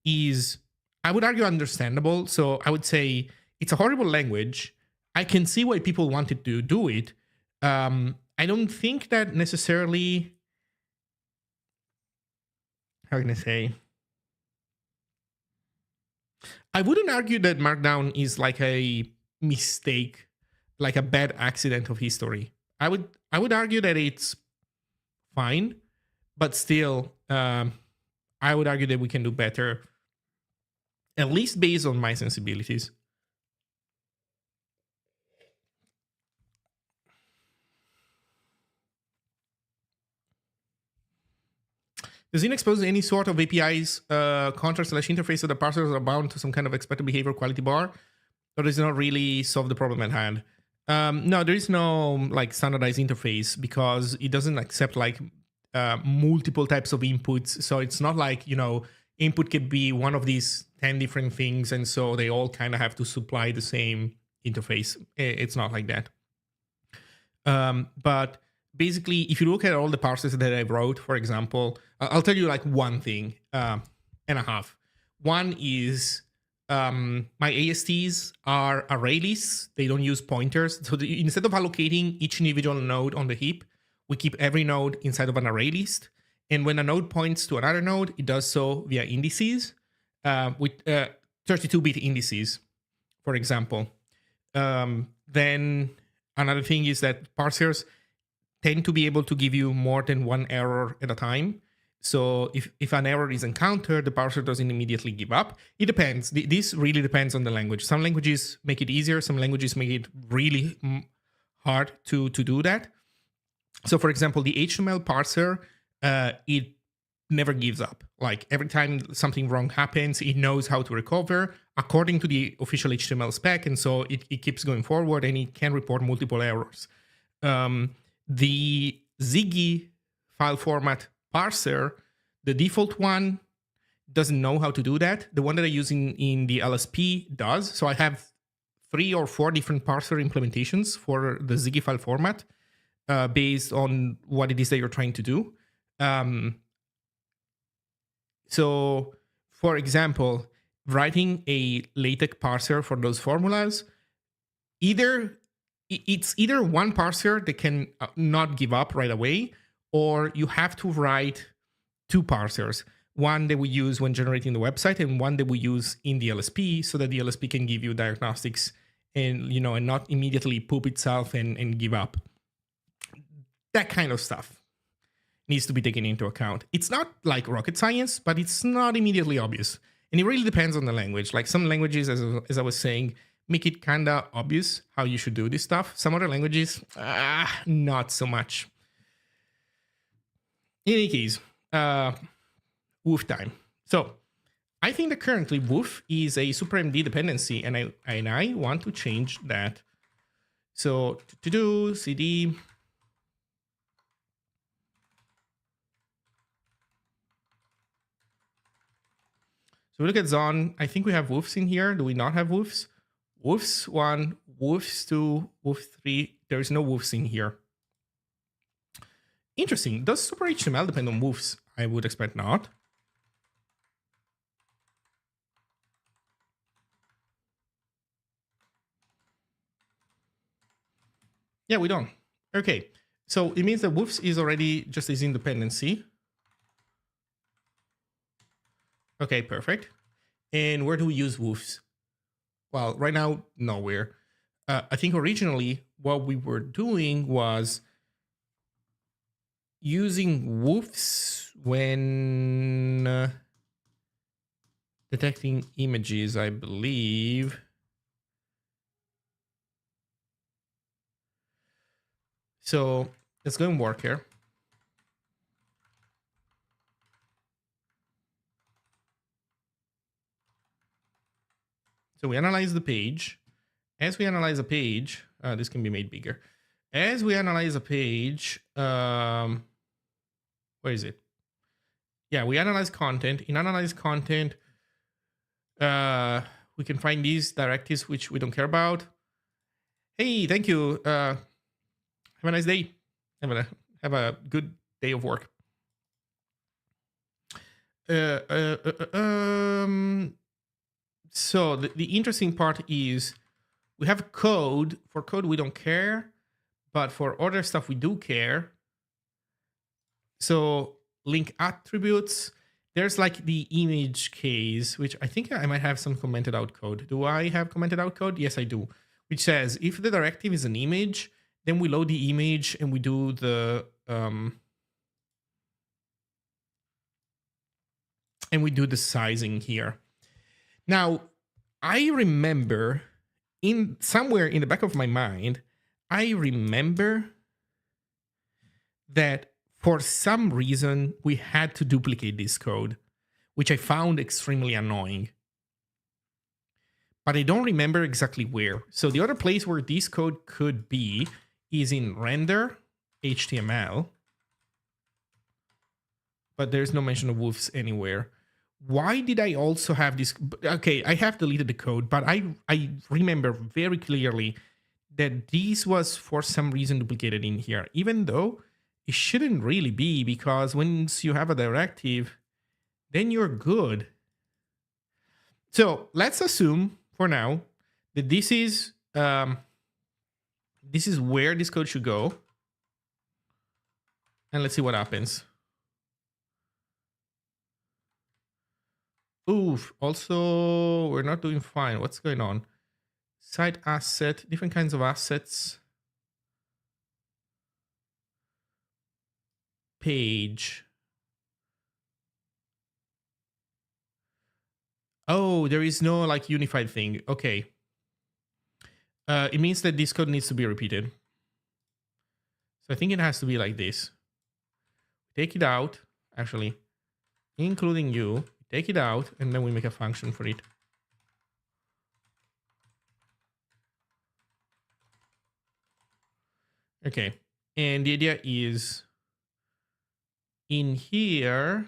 Speaker 1: is, I would argue, understandable. So I would say it's a horrible language. I can see why people wanted to do it. I don't think that necessarily, how can I say? I wouldn't argue that Markdown is like a mistake, like a bad accident of history. I would argue that it's fine, but still, I would argue that we can do better, at least based on my sensibilities. Does it expose any sort of API's contract/interface so the parsers are bound to some kind of expected behavior quality bar, or does it not really solve the problem at hand? No, there is no like standardized interface, because it doesn't accept like multiple types of inputs. So it's not like, input could be one of these 10 different things, and so they all kind of have to supply the same interface. It's not like that. But basically, if you look at all the parsers that I wrote, for example, I'll tell you like one thing and a half. One is my ASTs are array lists. They don't use pointers. So instead of allocating each individual node on the heap, we keep every node inside of an array list. And when a node points to another node, it does so via indices with 32-bit indices, for example. Then another thing is that parsers tend to be able to give you more than one error at a time. So if an error is encountered, the parser doesn't immediately give up. It depends. This really depends on the language. Some languages make it easier. Some languages make it really hard to do that. So for example, the HTML parser, it never gives up. Like every time something wrong happens, it knows how to recover according to the official HTML spec, and so it keeps going forward, and it can report multiple errors. The Ziggy file format parser, the default one, doesn't know how to do that. The one that I use in the LSP does. So I have 3 or 4 different parser implementations for the Ziggy file format based on what it is that you're trying to do. So, for example, writing a LaTeX parser for those formulas, it's either one parser that can not give up right away, or you have to write 2 parsers. One that we use when generating the website, and one that we use in the LSP, so that the LSP can give you diagnostics and and not immediately poop itself and give up. That kind of stuff needs to be taken into account. It's not like rocket science, but it's not immediately obvious. And it really depends on the language. Like some languages, as I was saying, make it kind of obvious how you should do this stuff. Some other languages, not so much. In any case, woof time. So I think that currently woof is a SuperMD dependency, and I want to change that. So to do cd we look at Zone. I think we have woofs in here. Do we not have woofs? Woofs 1, woofs 2, woof 3. There's no woofs in here. Interesting. Does Super HTML depend on woofs? I would expect not. Yeah, we don't. Okay. So it means that woofs is already just a Zine dependency. Okay, perfect. And where do we use woofs? Well, right now, nowhere. I think originally what we were doing was using woofs when detecting images, I believe. So let's go and work here. So we analyze the page. As we analyze a page, this can be made bigger. As we analyze a page, where is it? Yeah, we analyze content. In analyze content, we can find these directives which we don't care about. Hey, thank you. Have a nice day. Have a good day of work. So the interesting part is we have code. For code, we don't care. But for other stuff, we do care. So link attributes. There's like the image case, which I think I might have some commented out code. Do I have commented out code? Yes, I do. Which says if the directive is an image, then we load the image and we do the sizing here. Now, I remember somewhere in the back of my mind, I remember that for some reason we had to duplicate this code, which I found extremely annoying. But I don't remember exactly where. So the other place where this code could be is in render HTML. But there's no mention of woofs anywhere. Why did I also have this? Okay, I have deleted the code, but I remember very clearly that this was for some reason duplicated in here, even though it shouldn't really be, because once you have a directive, then you're good. So let's assume for now that this is where this code should go. And let's see what happens. Oof, also, we're not doing fine. What's going on? Site asset, different kinds of assets. Page. Oh, there is no like unified thing. Okay. It means that this code needs to be repeated. So I think it has to be like this. Take it out, actually. including you. Take it out, and then we make a function for it. Okay, and the idea is in here.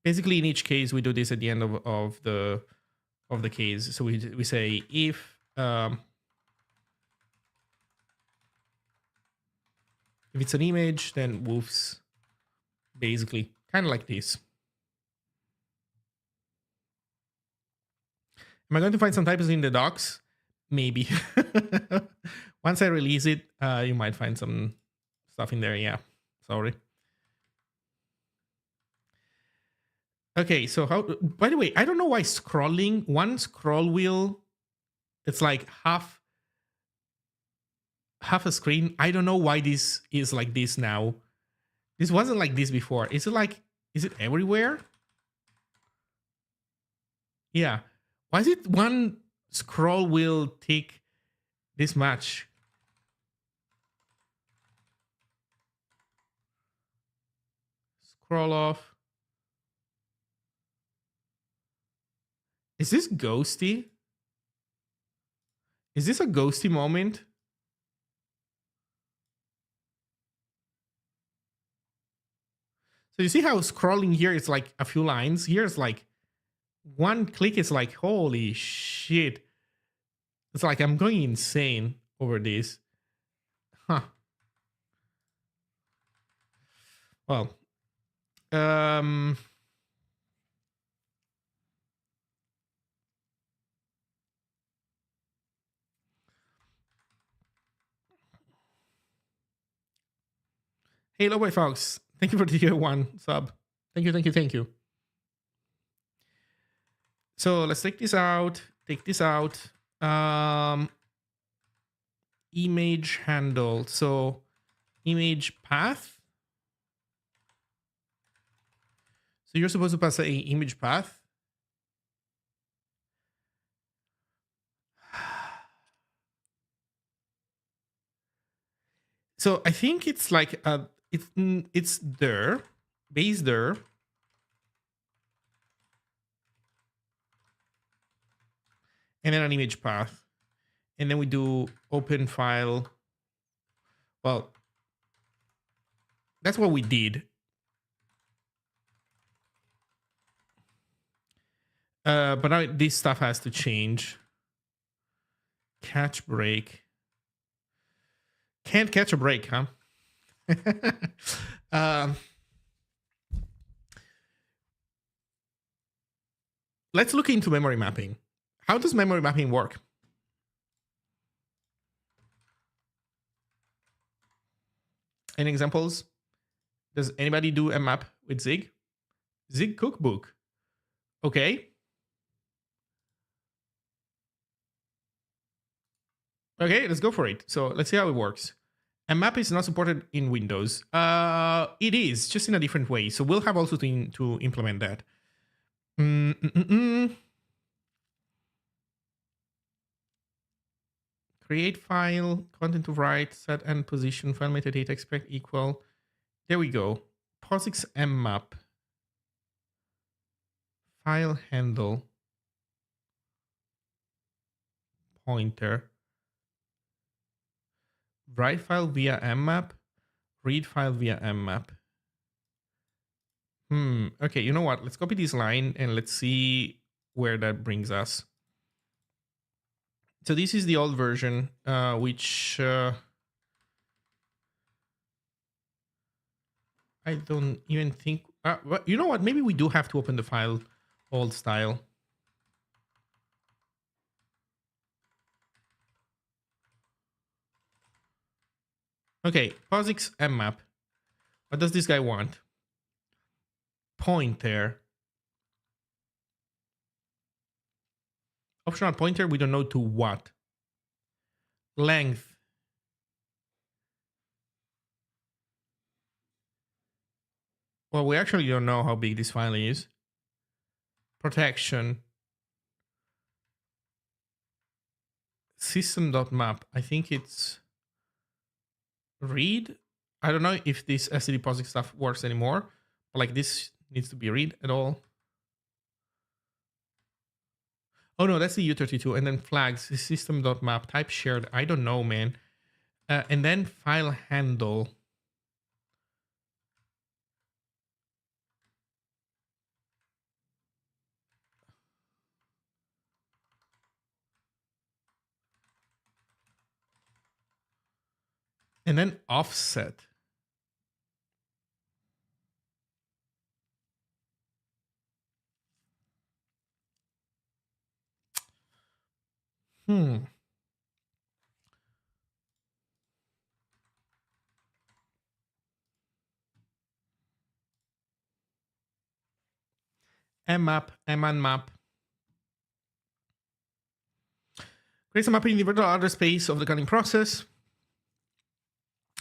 Speaker 1: Basically, in each case, we do this at the end of the case. So we say if it's an image, then woofs, basically, kind of like this. Am I going to find some typos in the docs? Maybe. Once I release it, you might find some stuff in there. Yeah, sorry. Okay, so how? By the way, I don't know why scrolling one scroll wheel, it's like half a screen. I don't know why this is like this now. This wasn't like this before. Is it everywhere? Yeah. Why is it one scroll wheel take this much? Scroll off. Is this ghosty? Is this a ghosty moment? So you see how scrolling here is like a few lines? Here it's like one click is like, holy shit. It's like I'm going insane over this. Huh. Well, hey, Lowboy folks. Thank you for the tier 1 sub. Thank you. So let's take this out. Take this out. Image handle. So image path. So you're supposed to pass a image path. So I think it's like it's there, base there. And then an image path. And then we do open file. Well, that's what we did. But now this stuff has to change. Catch break. Can't catch a break, huh? Let's look into memory mapping. How does memory mapping work? Any examples? Does anybody do a map with Zig? Zig cookbook. Okay. Okay, let's go for it. So let's see how it works. A map is not supported in Windows. It is, just in a different way. So we'll have also to implement that. Create file, content to write, set and position, file metadata, expect equal. There we go. POSIX mmap. File handle. Pointer. Write file via mmap. Read file via mmap. Okay, you know what? Let's copy this line and let's see where that brings us. So this is the old version, which I don't even think. You know what? Maybe we do have to open the file old style. Okay, POSIX mmap. What does this guy want? Pointer. Optional pointer, we don't know to what. Length. Well, we actually don't know how big this file is. Protection. system.map. I think it's read. I don't know if this SCD POSIX stuff works anymore, but like this needs to be read at all. Oh no, that's the U32. And then flags, system.map, type shared. I don't know, man. And then file handle. And then offset. Mmap map. Creates a mapping in the virtual address space of the coding process.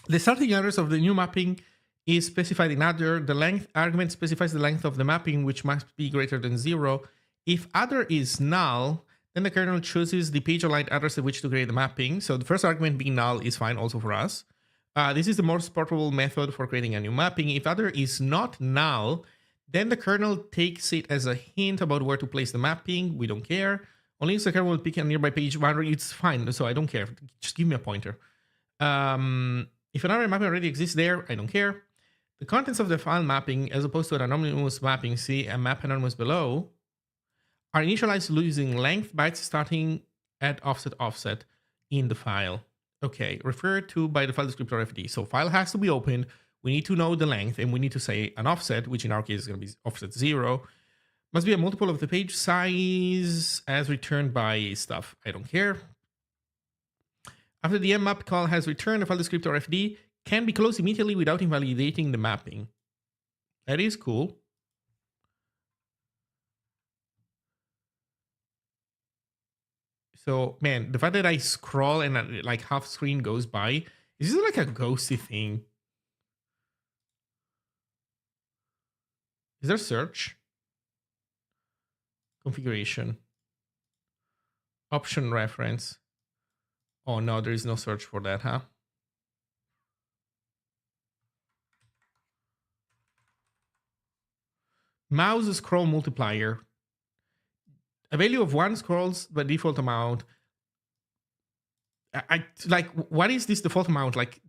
Speaker 1: The starting address of the new mapping is specified in other. The length argument specifies the length of the mapping, which must be greater than 0. If other is null, then the kernel chooses the page aligned address at which to create the mapping. So the first argument being null is fine also for us. This is the most portable method for creating a new mapping. If other is not null, then the kernel takes it as a hint about where to place the mapping. We don't care. Only if the kernel will pick a nearby page boundary, it's fine. So I don't care. Just give me a pointer. If another mapping already exists there, I don't care. The contents of the file mapping, as opposed to an anonymous mapping, see a map anonymous below, are initialized using length bytes starting at offset in the file. Okay, referred to by the file descriptor FD. So file has to be opened. We need to know the length, and we need to say an offset, which in our case is going to be offset 0. Must be a multiple of the page size as returned by stuff. I don't care. After the mmap call has returned, the file descriptor FD can be closed immediately without invalidating the mapping. That is cool. So, man, the fact that I scroll and like half screen goes by, is this like a ghosty thing? Is there search? Configuration. Option reference. Oh no, there is no search for that, huh? Mouse scroll multiplier. A value of 1 scrolls by default amount. I like, what is this default amount? Like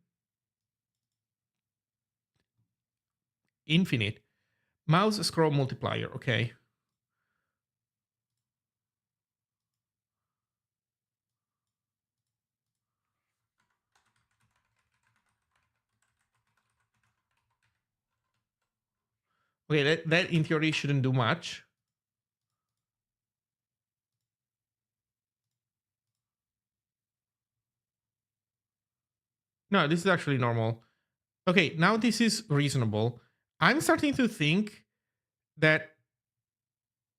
Speaker 1: infinite. Mouse scroll multiplier, okay. Okay, that in theory shouldn't do much. No, this is actually normal. Okay, now this is reasonable. I'm starting to think that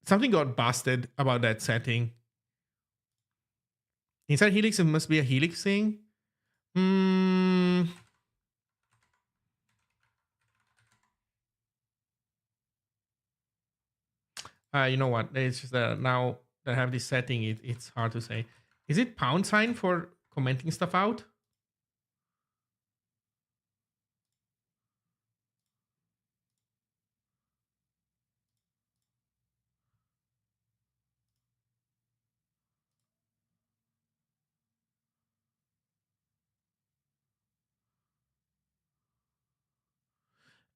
Speaker 1: something got busted about that setting. Inside Helix, it must be a Helix thing. You know what? It's just that now that I have this setting, it's hard to say. Is it # for commenting stuff out?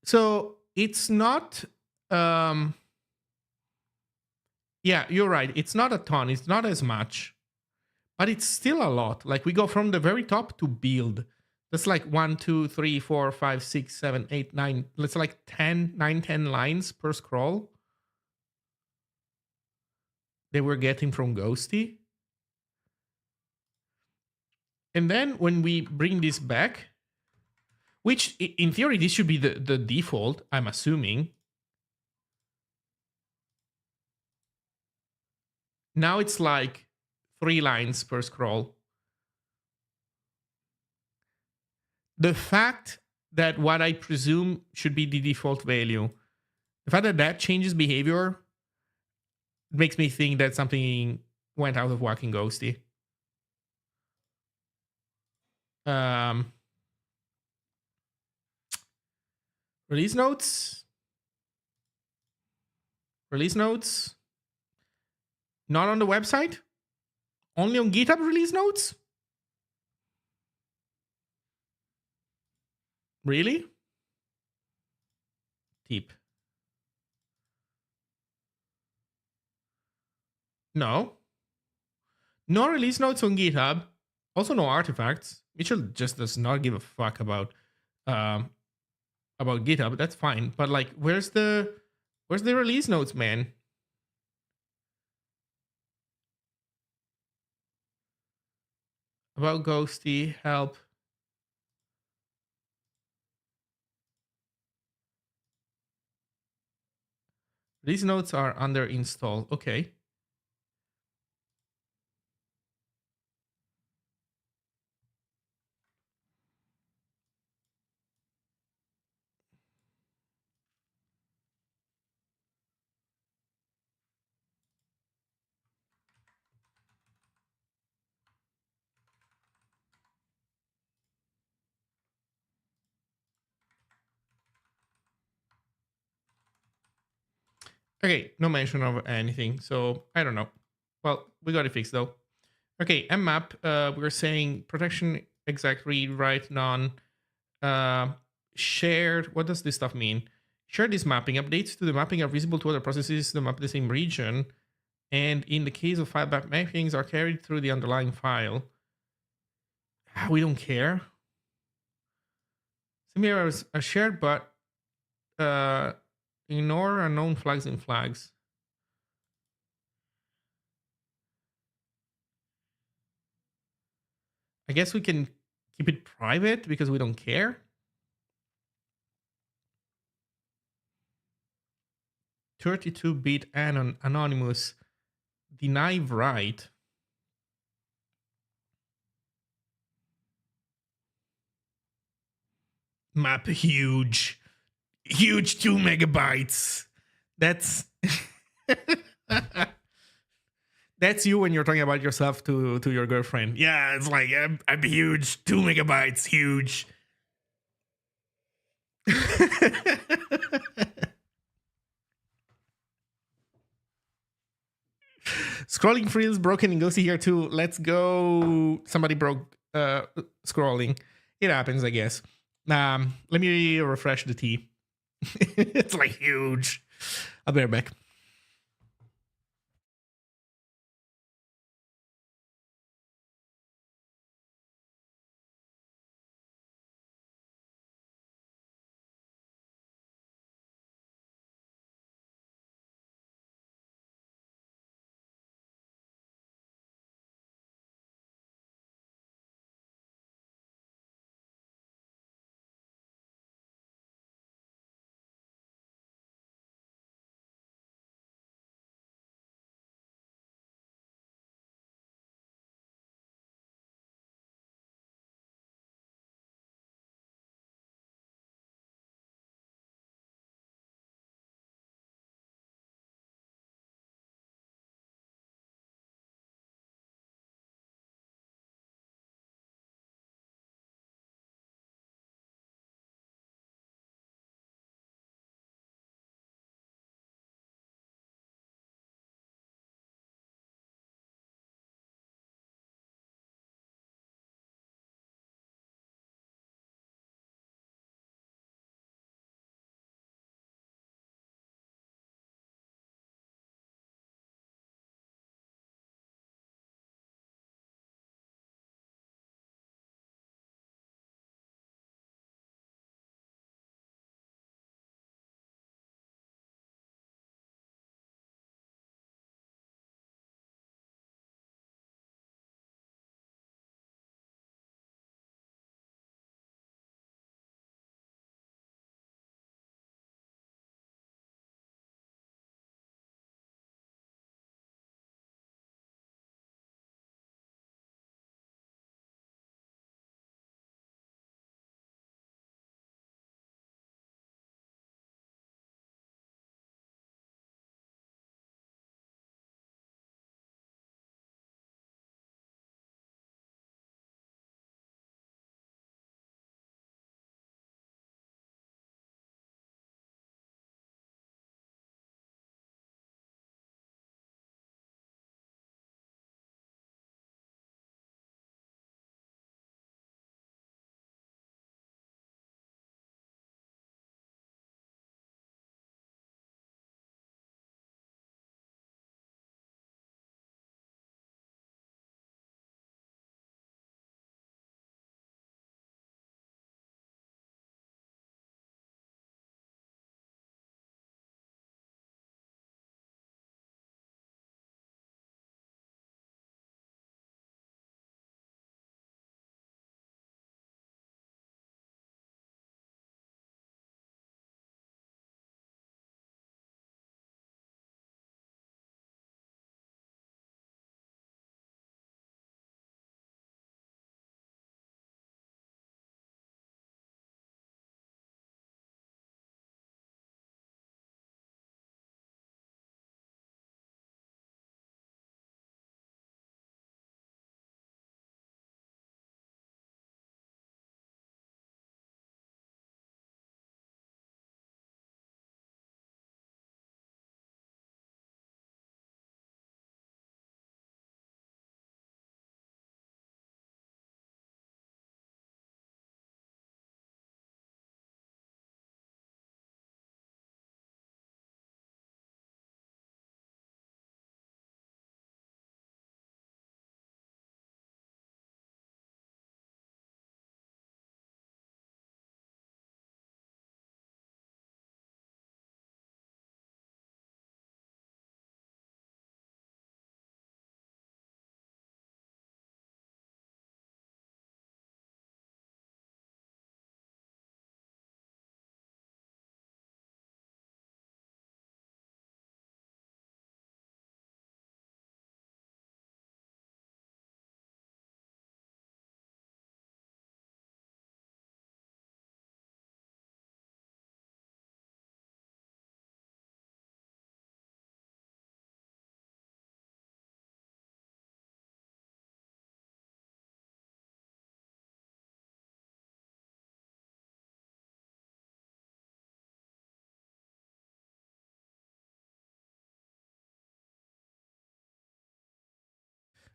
Speaker 1: So it's not. Yeah, you're right. It's not a ton. It's not as much, but it's still a lot. Like we go from the very top to build. That's like 1, 2, 3, 4, 5, 6, 7, 8, 9. Let's like 10 lines per scroll that we're getting from Ghosty. And then when we bring this back, which in theory, this should be the default, I'm assuming. Now it's like 3 lines per scroll. The fact that what I presume should be the default value, the fact that that changes behavior makes me think that something went out of whack in Ghosty. Um, release notes. Release notes. Not on the website. Only on GitHub release notes. Really? Tip. No. No release notes on GitHub. Also no artifacts. Mitchell just does not give a fuck um about GitHub. That's fine. But like where's the release notes, man? About Ghosty, help. These notes are under install. Okay. Okay, no mention of anything. So I don't know. Well, we got it fixed though. Okay, mmap. We're saying protection exact read write none. Shared. What does this stuff mean? Share this mapping. Updates to the mapping are visible to other processes that map the same region. And in the case of file mappings, are carried through the underlying file. We don't care. Some errors are shared, but ignore unknown flags and flags. I guess we can keep it private because we don't care. 32-bit anonymous deny write. Map huge 2 megabytes. That's that's you when you're talking about yourself to your girlfriend. Yeah, it's like I'm huge, 2 megabytes, huge. Scrolling freeze broken in Ghosty here too. Let's go. Somebody broke scrolling. It happens, I guess. Let me refresh the tea. It's like huge. I'll be right back.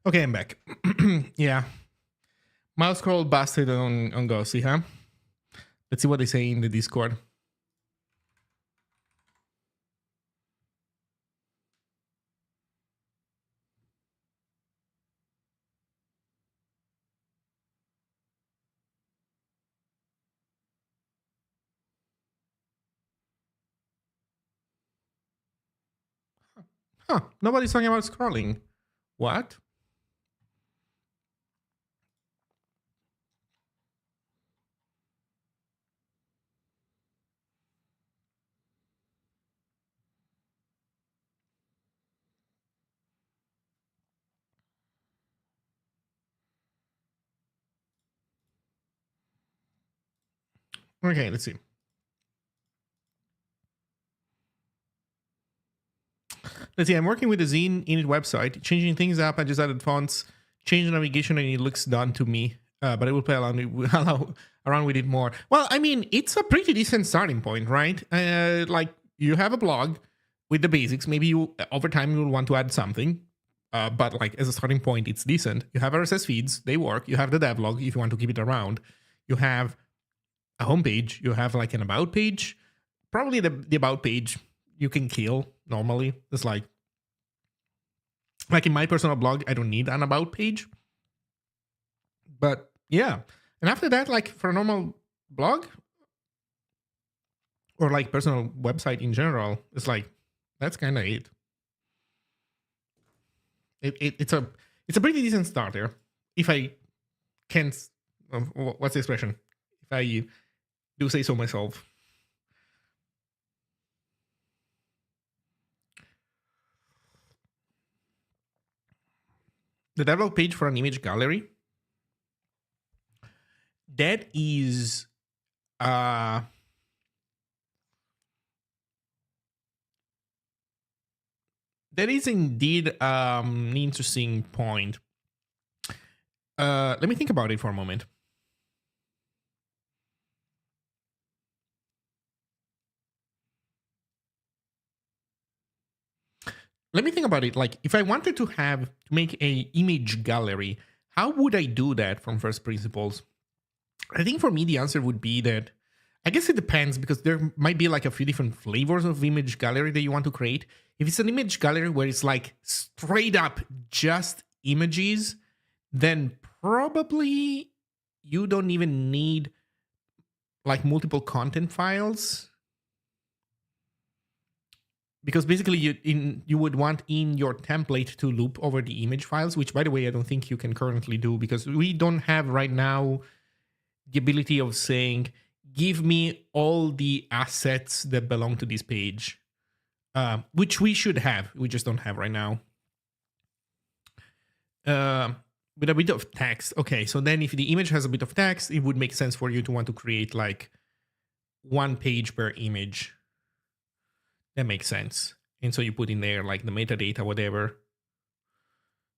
Speaker 1: Okay, I'm back. Yeah. Mouse scroll busted on Ghosty, huh? Let's see what they say in the Discord. Huh, nobody's talking about scrolling. What? Okay, let's see. Let's see, I'm working with the Zine init website, changing things up. I just added fonts, changed navigation, and it looks done to me. But I will play around with it more. Well, I mean, it's a pretty decent starting point, right? Like, you have a blog with the basics. Maybe you, over time, you'll want to add something. But like as a starting point, it's decent. You have RSS feeds, they work. You have the devlog if you want to keep it around. You have a homepage. You have like an about page. Probably the about page you can kill normally. It's like in my personal blog, I don't need an about page. But yeah. And after that, like for a normal blog or like personal website in general, it's like that's kind of it. It's a pretty decent starter. If I can, what's the expression? If I do say so myself. The devlog page for an image gallery, that is uh that is indeed an interesting point. Let me think about it for a moment. Let me think about it. Like, if I wanted to make a image gallery, how would I do that from first principles? I think for me, the answer would be that I guess it depends because there might be like a few different flavors of image gallery that you want to create. If it's an image gallery where it's like straight up just images, then probably you don't even need like multiple content files, because basically you would want in your template to loop over the image files, which by the way I don't think you can currently do because we don't have right now the ability of saying give me all the assets that belong to this page, which we should have, we just don't have right now. With a bit of text. Okay, so then if the image has a bit of text, it would make sense for you to want to create like one page per image. That makes sense. And so you put in there like the metadata, whatever.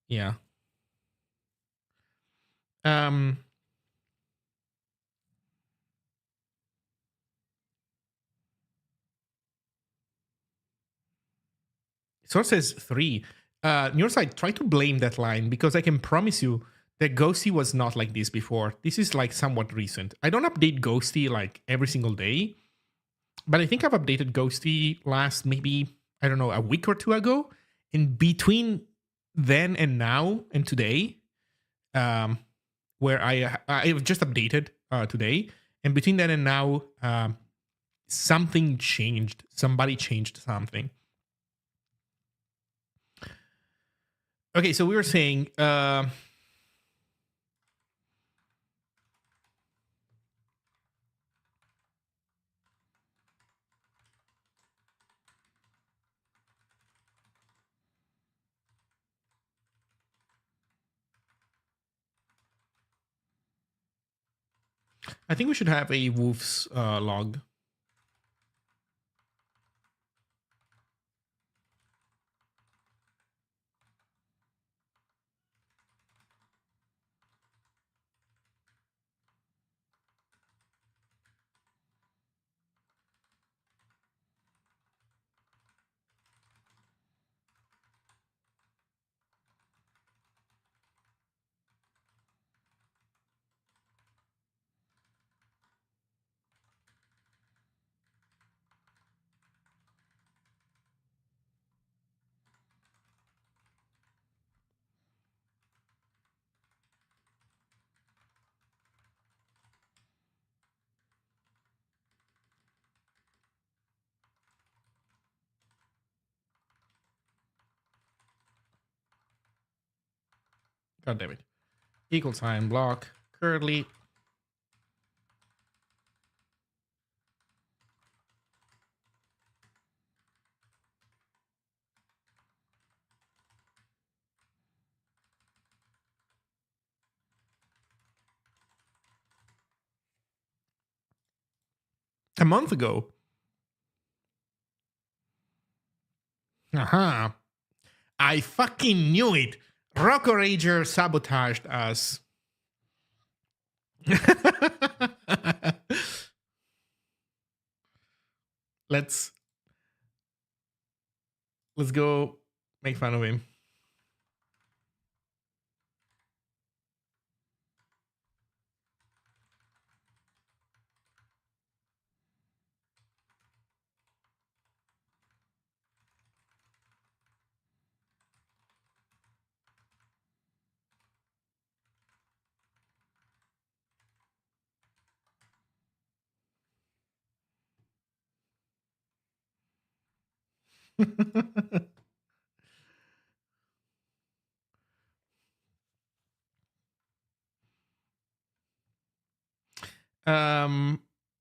Speaker 1: Yeah. Um, Source says 3. On your side, try to blame that line because I can promise you that Ghosty was not like this before. This is like somewhat recent. I don't update Ghosty like every single day, but I think I've updated Ghosty last maybe, I don't know, a week or two ago. And between then and now and today, where I've just updated today, and between then and now, something changed. Somebody changed something. Okay, so we were saying I think we should have a wolf's log. God damn it. Equal sign block curly. A month ago. Aha. I fucking knew it. Rocco Rager sabotaged us. let's go make fun of him.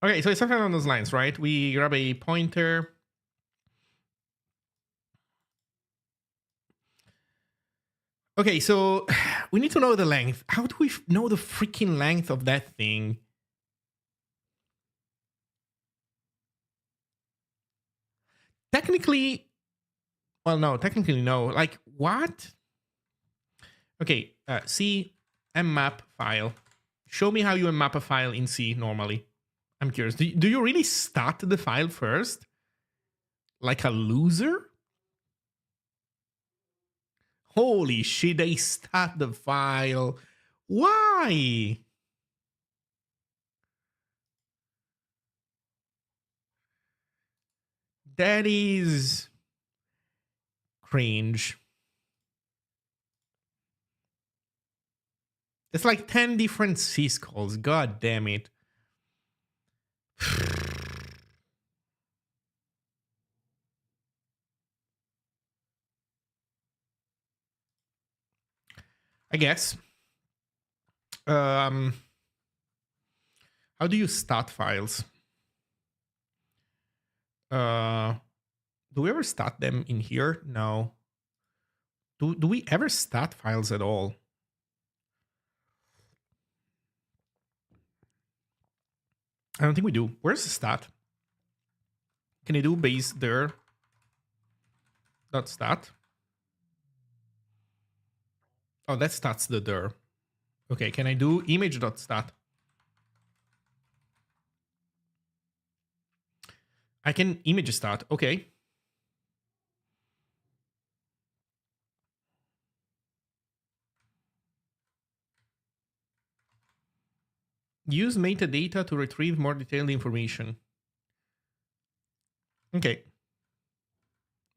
Speaker 1: Okay, so it's something along those lines, right? We grab a pointer. Okay, so we need to know the length. How do we know the freaking length of that thing? Technically, well, no, technically no. Like, what? Okay, C, mmap file. Show me how you mmap a file in C normally. I'm curious. Do you really start the file first? Like a loser? Holy shit, they start the file. Why? That is cringe. It's like 10 different syscalls. God damn it. I guess. How do you start files? Do we ever start them in here? No. Do we ever start files at all? I don't think we do. Where's the stat? Can I do base there? Dot stat. Oh, that starts the dir. Okay, can I do image dot stat? I can image stat. Okay. Use metadata to retrieve more detailed information. Okay.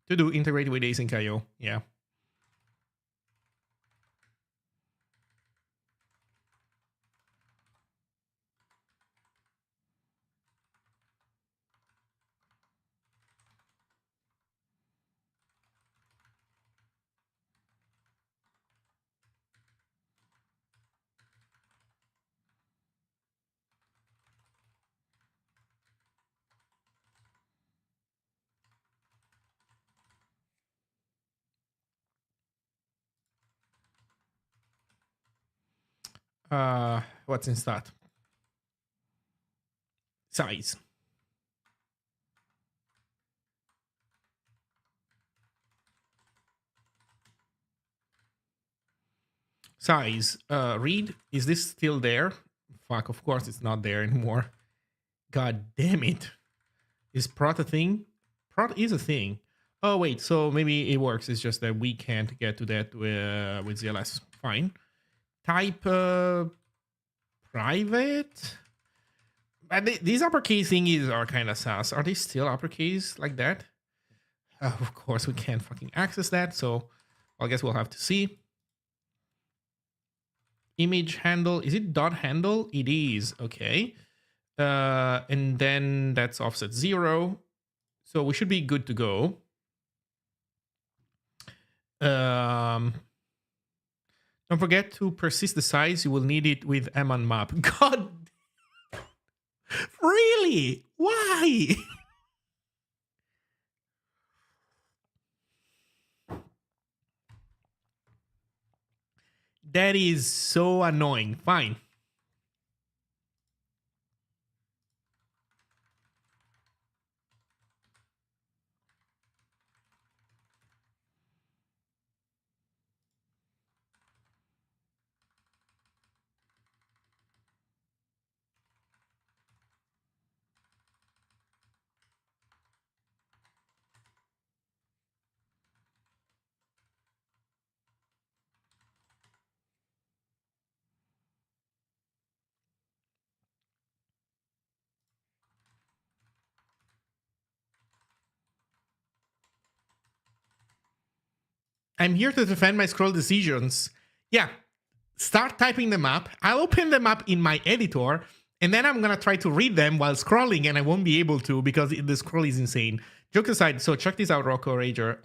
Speaker 1: To do integrate with async IO. Yeah. What's in stat? Size. Size. Read. Is this still there? Fuck, of course it's not there anymore. God damn it. Is prot a thing? Prot is a thing. Oh, wait. So maybe it works. It's just that we can't get to that with ZLS. Fine. Type private. But these uppercase thingies are kind of sus. Are they still uppercase like that? Of course, we can't fucking access that. So I guess we'll have to see. Image handle. Is it dot handle? It is. Okay. And then that's offset 0. So we should be good to go. Don't forget to persist the size. You will need it with Eman map. God, really? Why? That is so annoying. Fine. I'm here to defend my scroll decisions. Yeah, start typing them up. I'll open them up in my editor, and then I'm gonna try to read them while scrolling, and I won't be able to because the scroll is insane. Jokes aside, so check this out, Rocco Rager.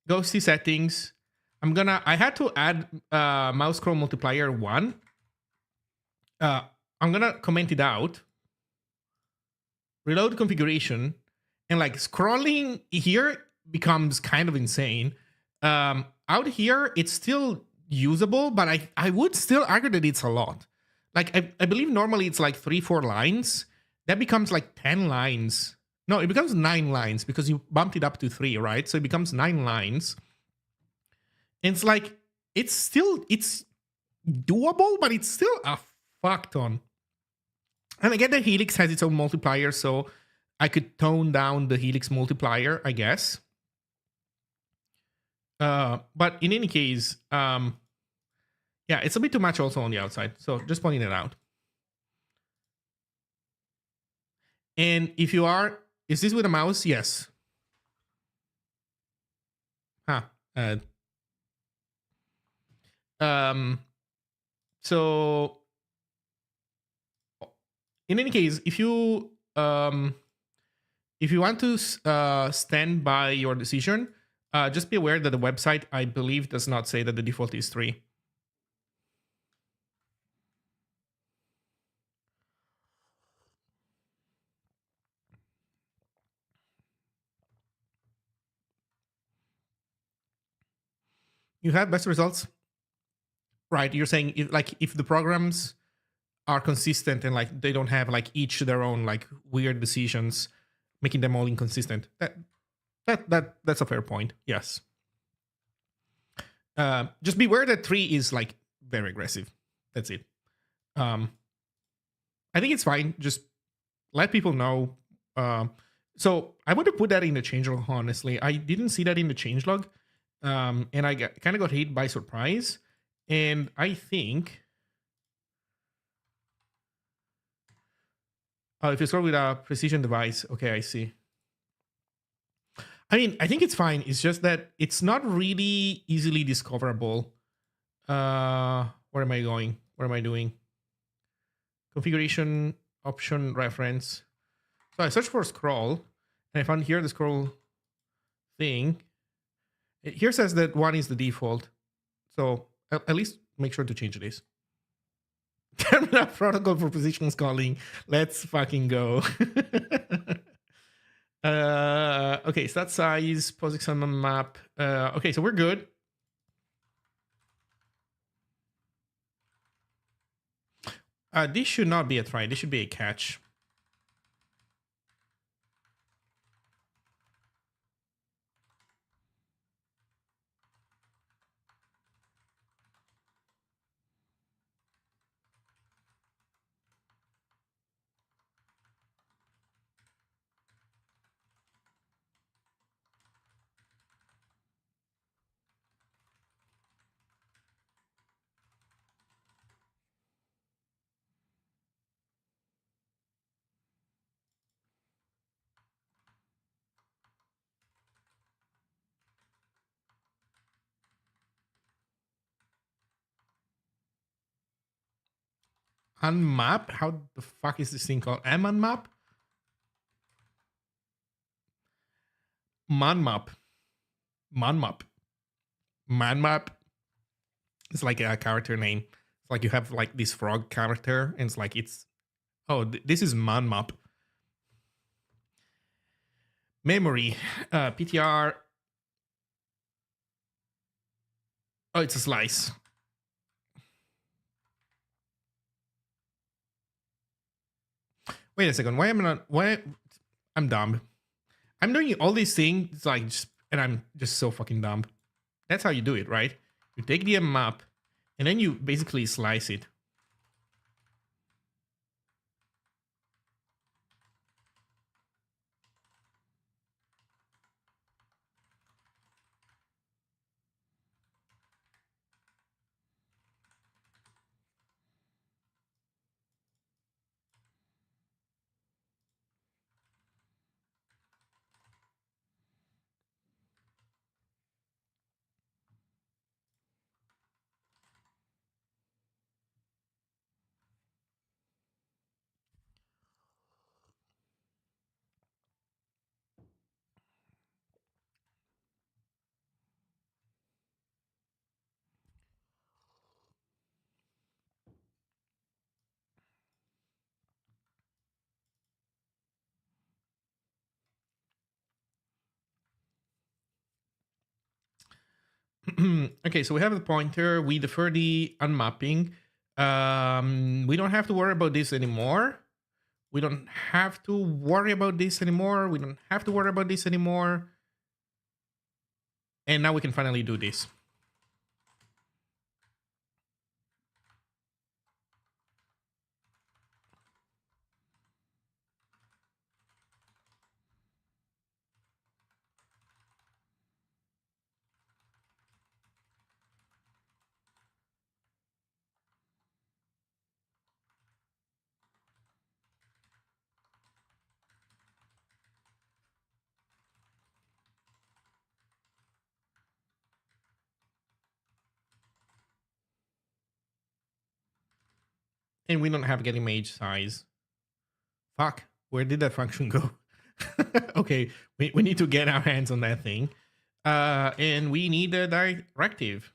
Speaker 1: Ghosty settings. I had to add mouse scroll multiplier 1. I'm gonna comment it out. Reload configuration, and like scrolling here becomes kind of insane. Out here, it's still usable, but I would still argue that it's a lot. Like I believe normally it's like 3-4 lines. That becomes like 10 lines. No, it becomes 9 lines because you bumped it up to 3, right? So it becomes 9 lines. And it's like it's doable, but it's still a fuck ton. And I get that Helix has its own multiplier, so I could tone down the Helix multiplier, I guess. But in any case, yeah, it's a bit too much also on the outside. So just pointing it out. And if you are, is this with a mouse? Yes. Huh. So in any case, if you want to stand by your decision, just be aware that the website, I believe, does not say that the default is 3. You have best results, right? You're saying if the programs are consistent and like they don't have like each their own like weird decisions, making them all inconsistent. That's a fair point. Yes. Just beware that 3 is like very aggressive. That's it. I think it's fine. Just let people know. So I would have put that in the changelog, honestly. I didn't see that in the changelog. And I kind of got hit by surprise. And I think if you scroll with a precision device, okay, I see. I mean, I think it's fine. It's just that it's not really easily discoverable. Where am I going? What am I doing? Configuration, option, reference. So I searched for scroll, and I found here the scroll thing. Here says that 1 is the default. So at least make sure to change this. Terminal protocol for position scrolling. Let's fucking go. Okay, stat size, POSIX on the map. Okay, so we're good. This should not be a try. This should be a catch. Unmap? How the fuck is this thing called? Unmap? Manmap. Manmap. man map. It's like a character name. It's like you have like this frog character, and it's like this is man map. Memory, PTR. Oh, it's a slice. Wait a second. Why am I not? Why? I'm dumb. I'm doing all these things like, and I'm just so fucking dumb. That's how you do it, right? You take the map, and then you basically slice it. Okay, so we have the pointer. We defer the unmapping. We don't have to worry about this anymore. We don't have to worry about this anymore. We don't have to worry about this anymore. And now we can finally do this. And we don't have get image size. Fuck, where did that function go? Okay, we need to get our hands on that thing. And we need a directive.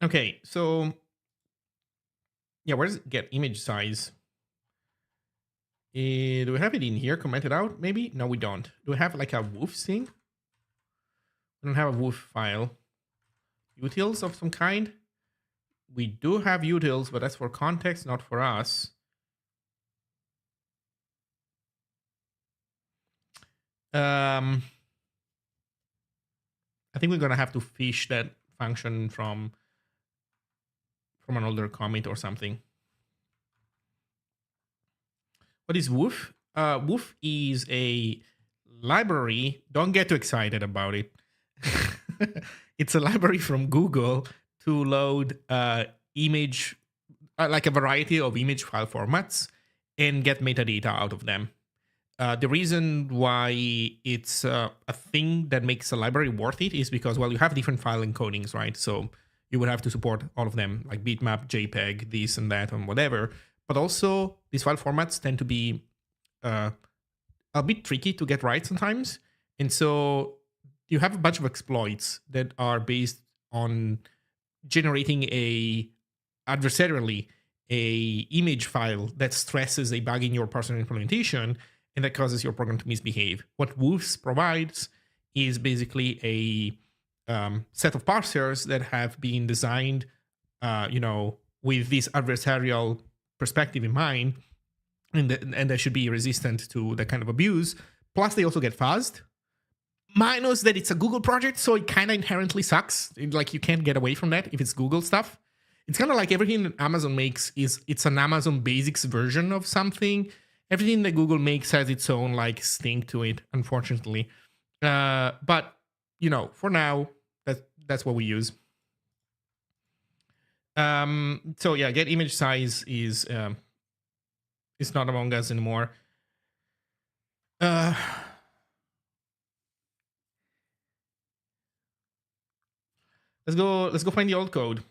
Speaker 1: Okay, so yeah, where's get image size? Do we have it in here commented out? Maybe? No, we don't. Do we have like a woof thing? We don't have a woof file. Utils of some kind? We do have utils, but that's for context, not for us. I think we're gonna have to fish that function from an older commit or something. What is Woof? Woof is a library. Don't get too excited about it. It's a library from Google to load image, like a variety of image file formats, and get metadata out of them. The reason why it's a thing that makes a library worth it is because, well, you have different file encodings, right? So you would have to support all of them, like bitmap, JPEG, this and that, and whatever. But also, these file formats tend to be a bit tricky to get right sometimes. And so you have a bunch of exploits that are based on generating adversarially a image file that stresses a bug in your personal implementation, and that causes your program to misbehave. What Woofs provides is basically a set of parsers that have been designed, with this adversarial perspective in mind, and that should be resistant to that kind of abuse. Plus, they also get fuzzed. Minus that it's a Google project, so it kind of inherently sucks. Like, you can't get away from that if it's Google stuff. It's kind of like everything that Amazon makes it's an Amazon Basics version of something. Everything that Google makes has its own like stink to it, unfortunately. But for now, that's what we use. So yeah, get image size is not Among Us anymore. Let's go find the old code.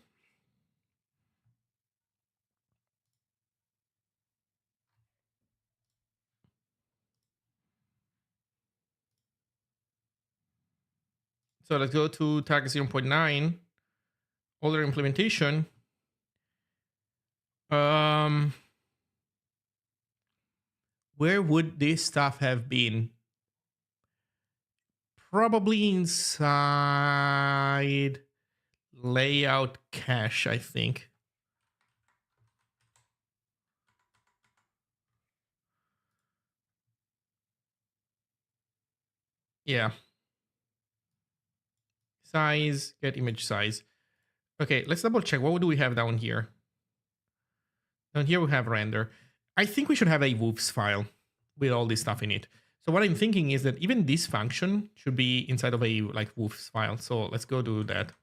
Speaker 1: So let's go to tag 0.9, older implementation. Where would this stuff have been? Probably inside layout cache, I think. Yeah. Size, get image size. Okay, let's double check. What do we have down here? Down here we have render. I think we should have a woofs file with all this stuff in it. So what I'm thinking is that even this function should be inside of a like woofs file. So let's go do that.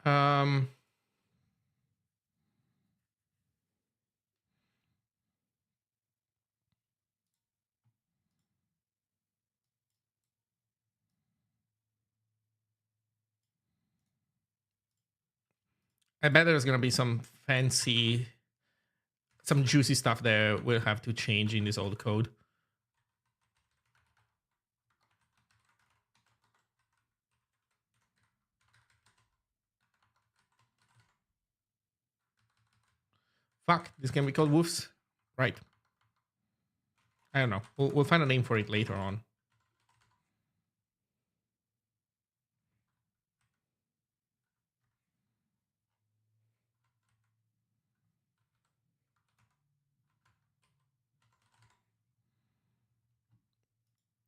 Speaker 1: Um, I bet there's gonna be some fancy, some juicy stuff there we'll have to change in this old code. Fuck, this can be called woofs, right? I don't know. We'll find a name for it later on.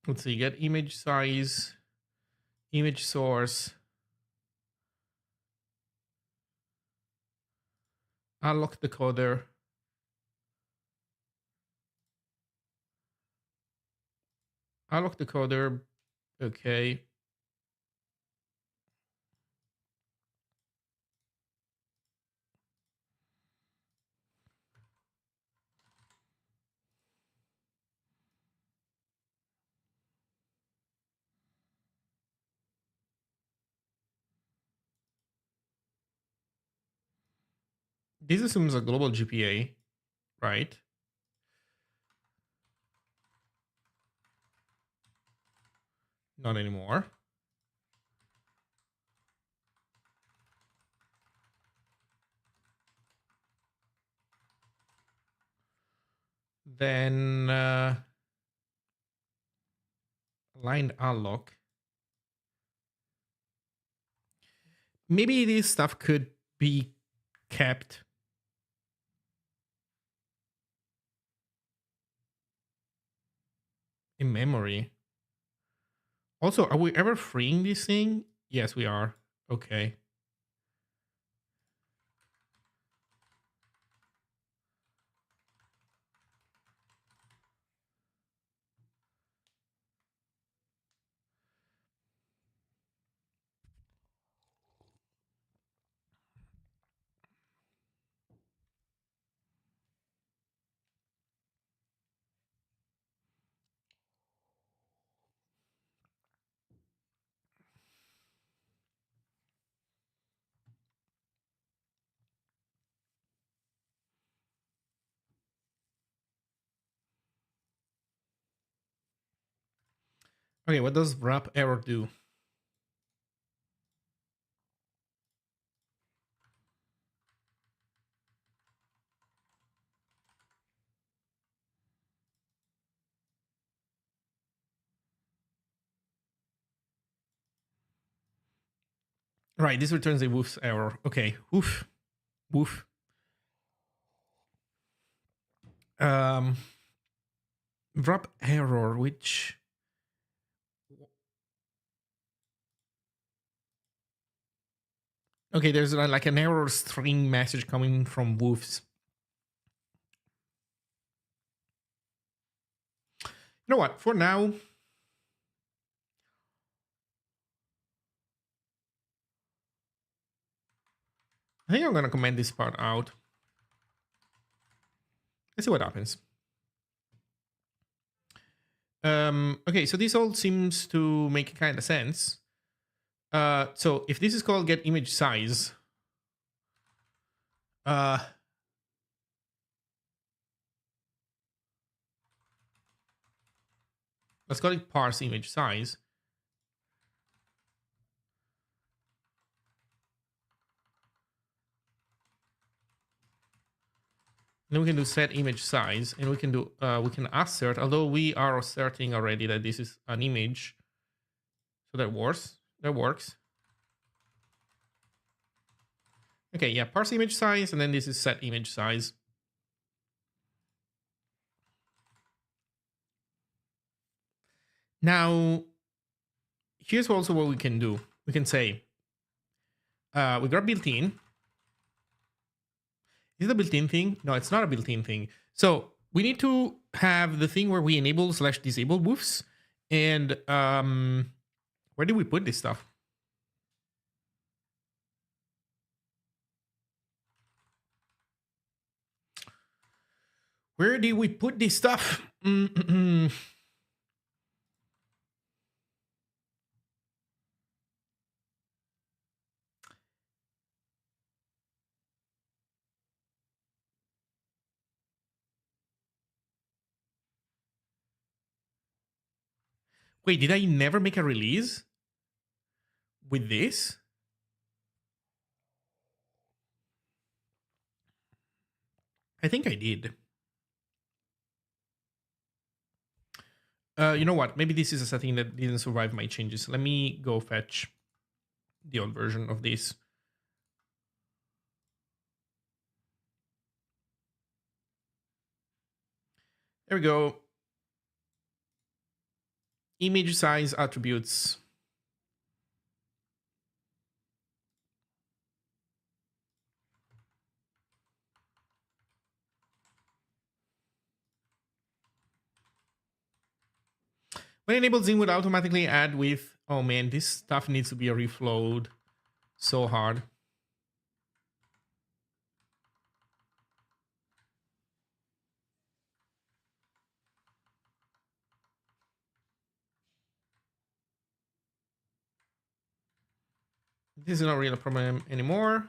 Speaker 1: Let's see. Get image size, image source. Unlock decoder. Unlock decoder. Okay. This assumes a global GPA, right? Not anymore. Then aligned unlock. Maybe this stuff could be kept in memory. Also, are we ever freeing this thing? Yes, we are. Okay. Okay, what does wrap error do? Right, this returns a woof's error. Okay, woof, woof. Um, Drop error, which... Okay, there's like an error string message coming from woofs. You know what? For now, I think I'm gonna comment this part out. Let's see what happens. Okay, so this all seems to make kind of sense. So if this is called get image size, uh, let's call it parse image size. Then we can do set image size, and we can do we can assert. Although we are asserting already that this is an image, so that works. That works. Okay, yeah, parse image size, and then this is set image size. Now, here's also what we can do. We can say we grab built-in. Is it a built-in thing? No, it's not a built-in thing. So we need to have the thing where we enable / disable woofs. And where did we put this stuff? Where did we put this stuff? Wait, did I never make a release with this? I think I did. You know what? Maybe this is a setting that didn't survive my changes. Let me go fetch the old version of this. There we go. Image size attributes. When enabled, Zine would automatically add with... Oh man, this stuff needs to be a reflowed so hard. This is not really a problem anymore.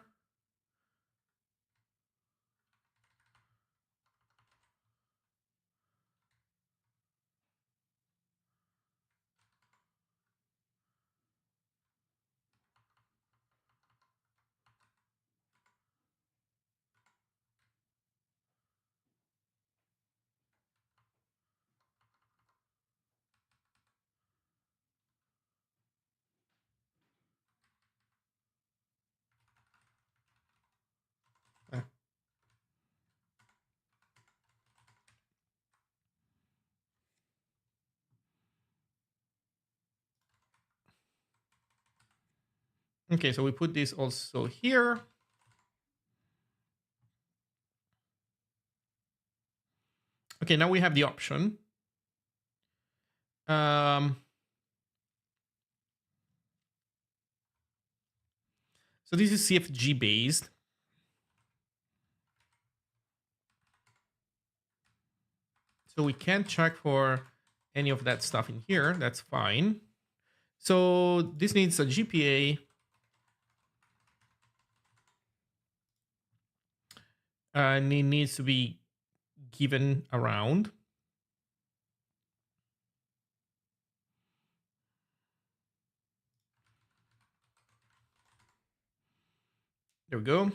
Speaker 1: Okay, so we put this also here. Okay, now we have the option. So this is CFG based. So we can't check for any of that stuff in here. That's fine. So this needs a GPA. And it needs to be given around. There we go.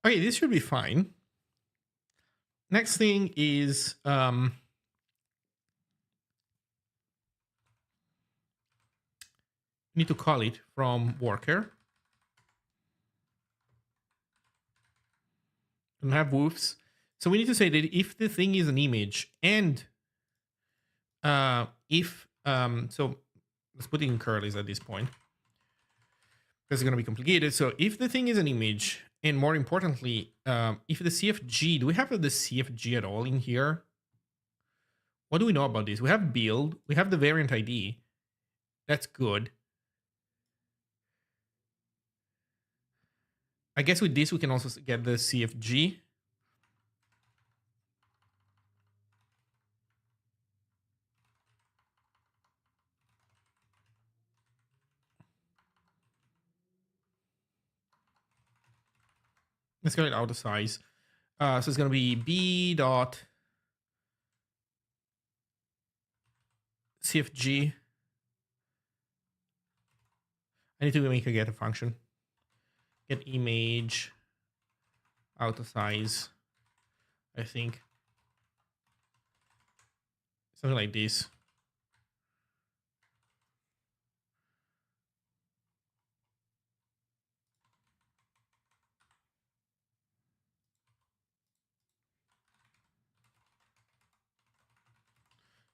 Speaker 1: Okay, this should be fine. Next thing is need to call it from worker. And have woofs. So we need to say that if the thing is an image and if so let's put it in curlies at this point because it's going to be complicated. So if the thing is an image, and more importantly, if the CFG, do we have the CFG at all in here? What do we know about this? We have build, we have the variant ID. That's good. I guess with this we can also get the CFG. Let's get it out of size. So it's going to be b dot CFG. I need to make a getter function. Get image out of size. I think something like this.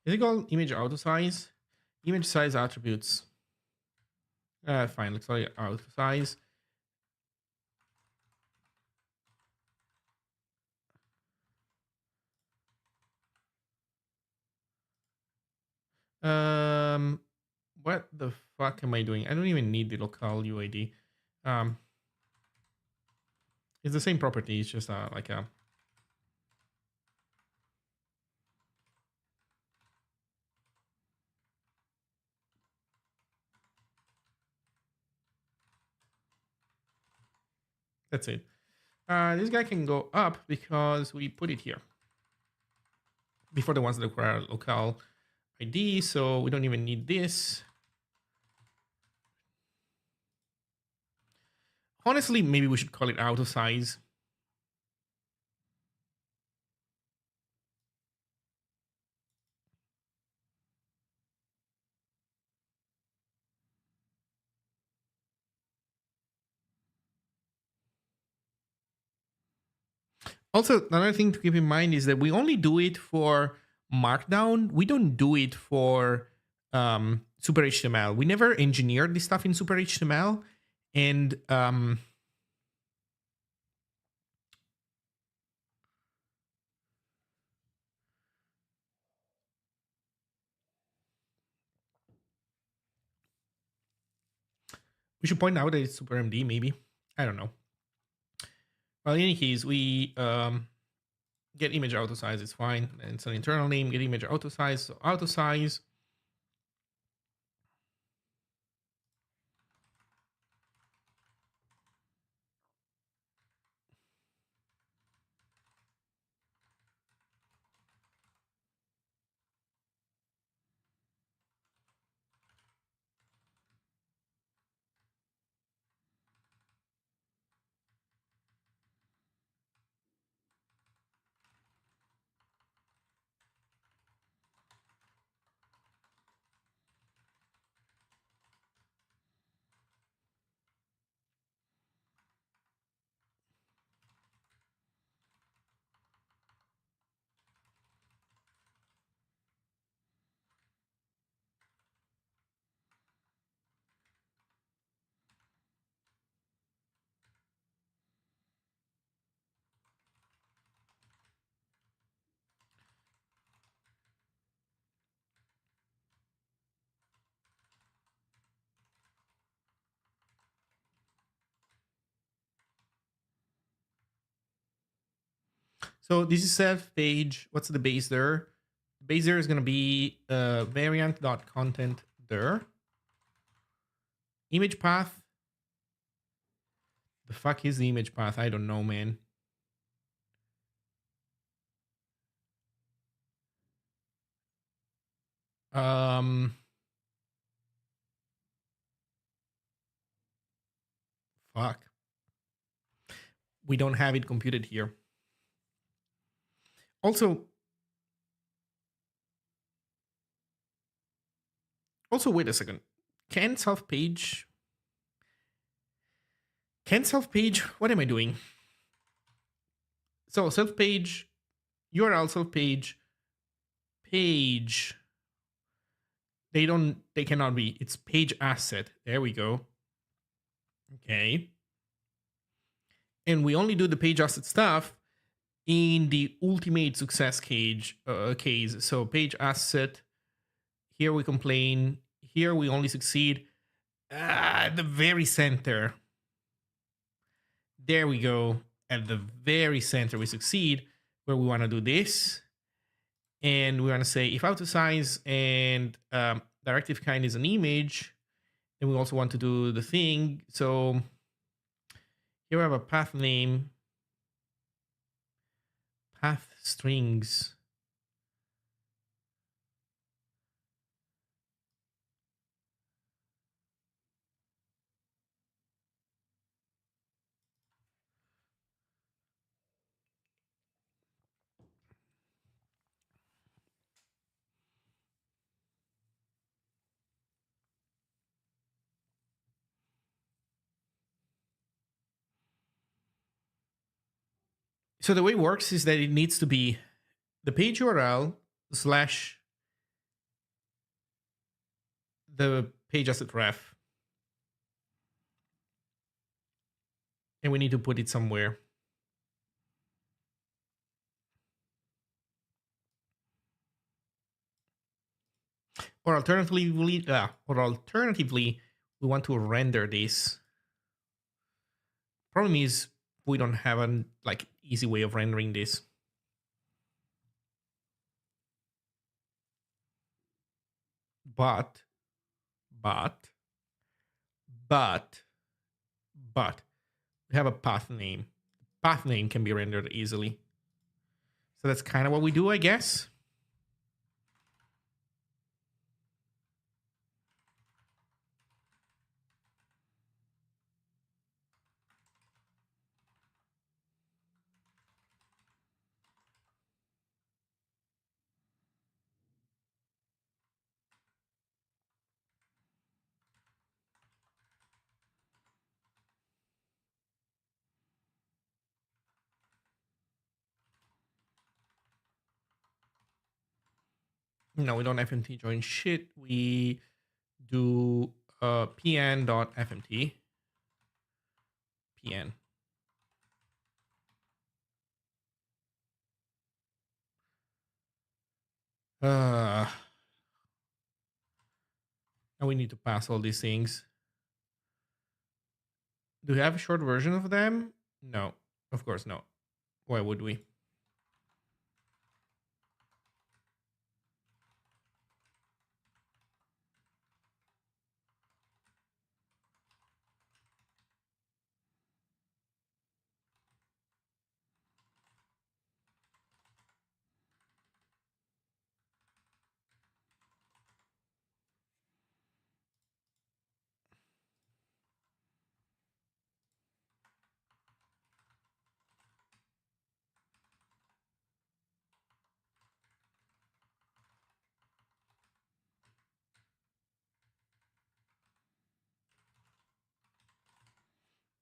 Speaker 1: Is it called image auto size? Image size attributes. Fine, let's call it auto size. What the fuck am I doing? I don't even need the local UID. It's the same property. It's just like a. That's it. This guy can go up because we put it here before the ones that require local ID. So we don't even need this. Honestly, maybe we should call it auto size. Also, another thing to keep in mind is that we only do it for Markdown. We don't do it for Super HTML. We never engineered this stuff in Super HTML, and we should point out that it's Super MD. Maybe, I don't know. Well, in any case, we get image auto size. It's fine. And it's an internal name. Get image auto size. So auto size. So this is self page. What's the base there? The base there is going to be variant.content there. Image path. The fuck is the image path? I don't know, man. Fuck. we don't have it computed here. Also, wait a second. Can self-page, what am I doing? So self-page, URL self-page, page, they cannot be. It's page asset. There we go. Okay. And we only do the page asset stuff in the ultimate success case. So page asset, here we complain, here we only succeed at the very center. There we go. At the very center we succeed, where we want to do this. And we want to say if auto size and directive kind is an image, and we also want to do the thing. So here we have a path name, path strings. So the way it works is that it needs to be the page URL slash the page asset ref. And we need to put it somewhere. Or alternatively, we want to render this. Problem is we don't have an easy way of rendering this. But we have a path name. Path name can be rendered easily. So that's kind of what we do, I guess. No, we don't fmt join shit. We do pn.fmt. pn. Now we need to pass all these things. Do we have a short version of them? No, of course not. Why would we?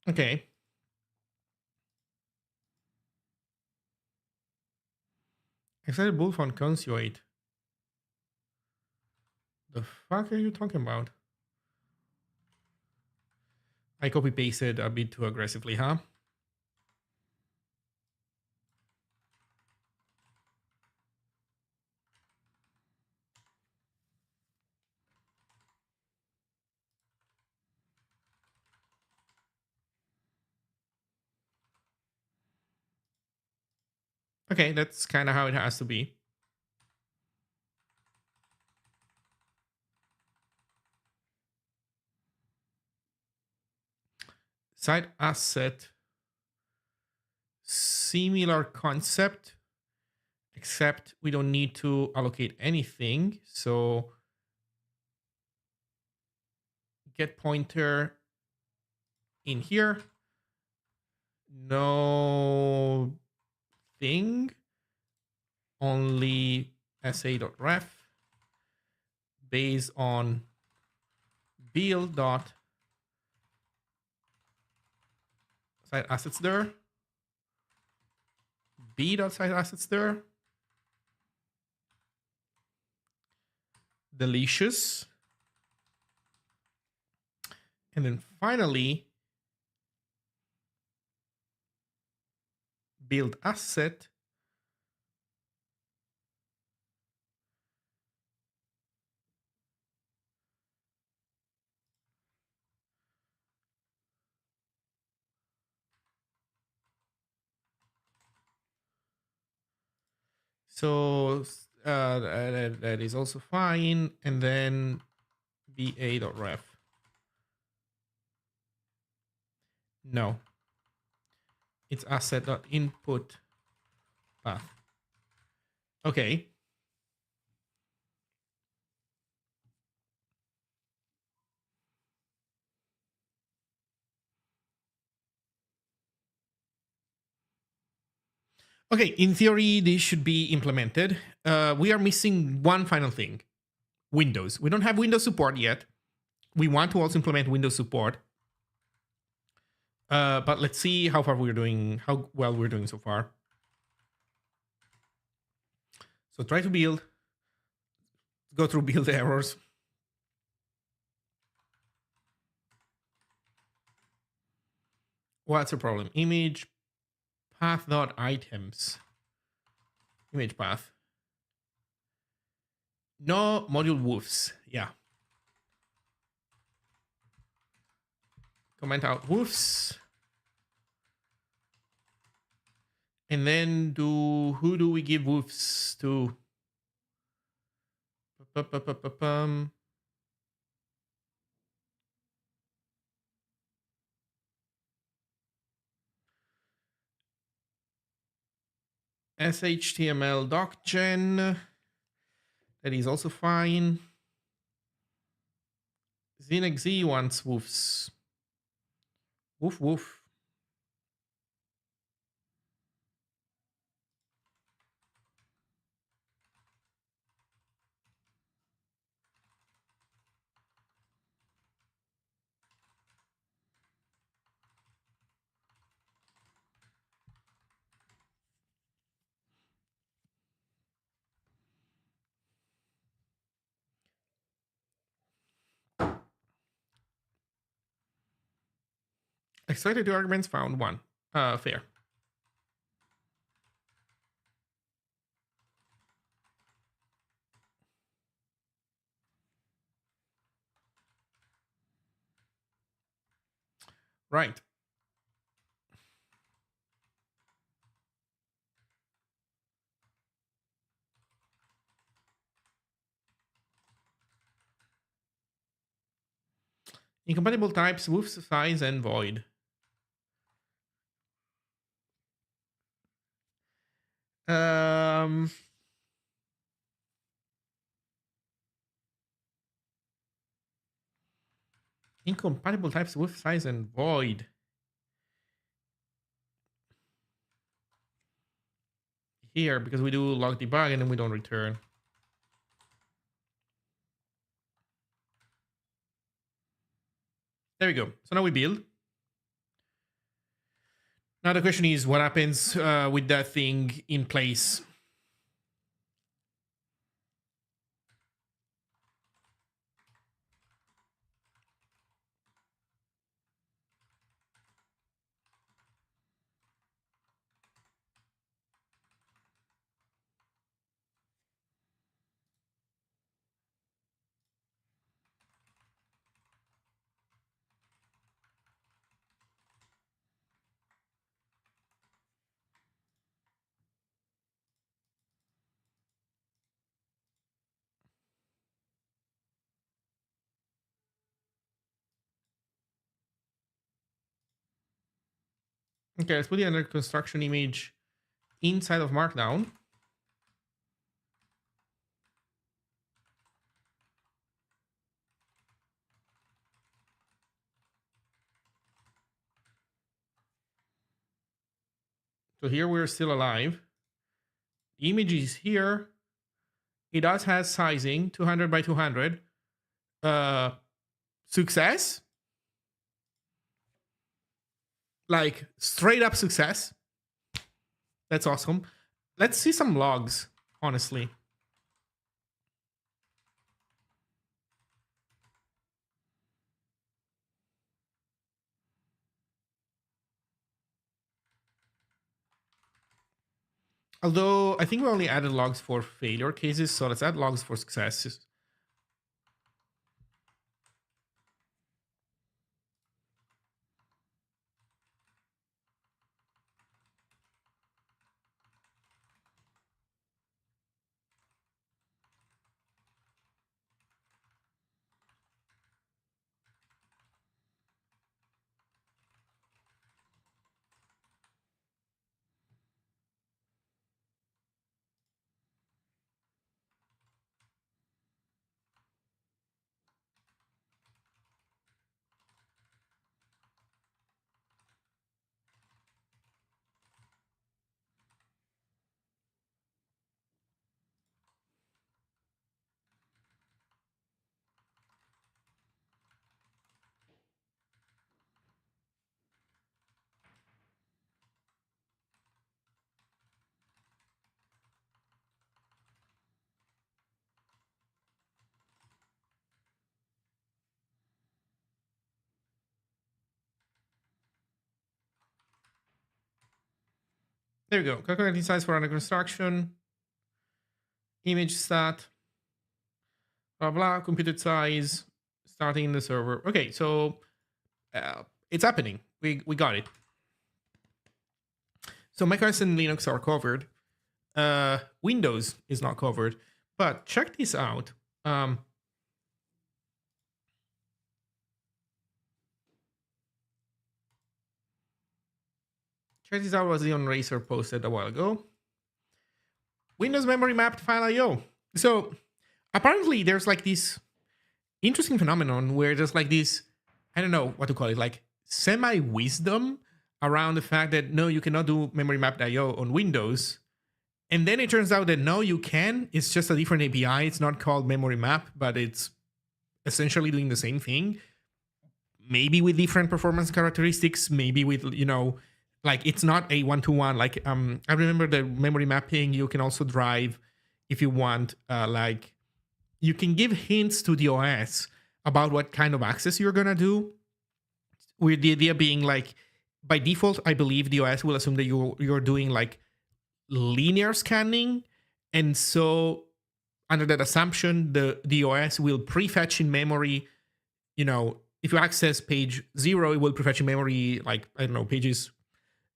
Speaker 1: Okay. Excited both on consuate. The fuck are you talking about? I copy pasted a bit too aggressively, huh? Okay, that's kind of how it has to be. Site asset, similar concept, except we don't need to allocate anything. So get pointer in here, no thing, only sa.ref based on build dot site assets there, b dot site assets there, delicious, and then finally build asset so that is also fine, and then ba.ref. No, it's asset.input path. Okay. Okay, in theory, this should be implemented. We are missing one final thing, Windows. We don't have Windows support yet. We want to also implement Windows support. But let's see how well we're doing so far. So try to build, go through build errors. What's the problem? Image path.items. Image path. No module woofs. Yeah. Comment out woofs. And then who do we give woofs to? SHTML docgen. That is also fine. ZineXZ wants woofs. Woof woof. Extracted two arguments, found one. Fair. Right. Incompatible types, woof size, and void. Incompatible types, woof size, and void. Here, because we do log debug and then we don't return. There we go. So now we build. Now the question is, what happens with that thing in place? Okay, let's put the under construction image inside of Markdown. So here we're still alive. The image is here. It does have sizing, 200 by 200. Success. Like straight up success. That's awesome. Let's see some logs, honestly. Although I think we only added logs for failure cases, so let's add logs for successes. There we go. Calculating size for under construction. Image stat. Blah, blah. Computed size. Starting in the server. Okay, so it's happening. We got it. So macOS and Linux are covered. Windows is not covered. But check this out. Check this out was Leon Racer posted a while ago. Windows memory mapped file IO. So apparently there's like this interesting phenomenon where there's like this, I don't know what to call it, like semi-wisdom around the fact that no, you cannot do memory mapped IO on Windows. And then it turns out that no, you can. It's just a different API. It's not called memory map, but it's essentially doing the same thing. Maybe with different performance characteristics, maybe with, you know, like it's not a one-to-one. Like I remember the memory mapping you can also drive if you want, like you can give hints to the OS about what kind of access you're gonna do. With the idea being like by default, I believe the OS will assume that you're doing like linear scanning, and so under that assumption, the OS will prefetch in memory. You know, if you access page 0, it will prefetch in memory like I don't know pages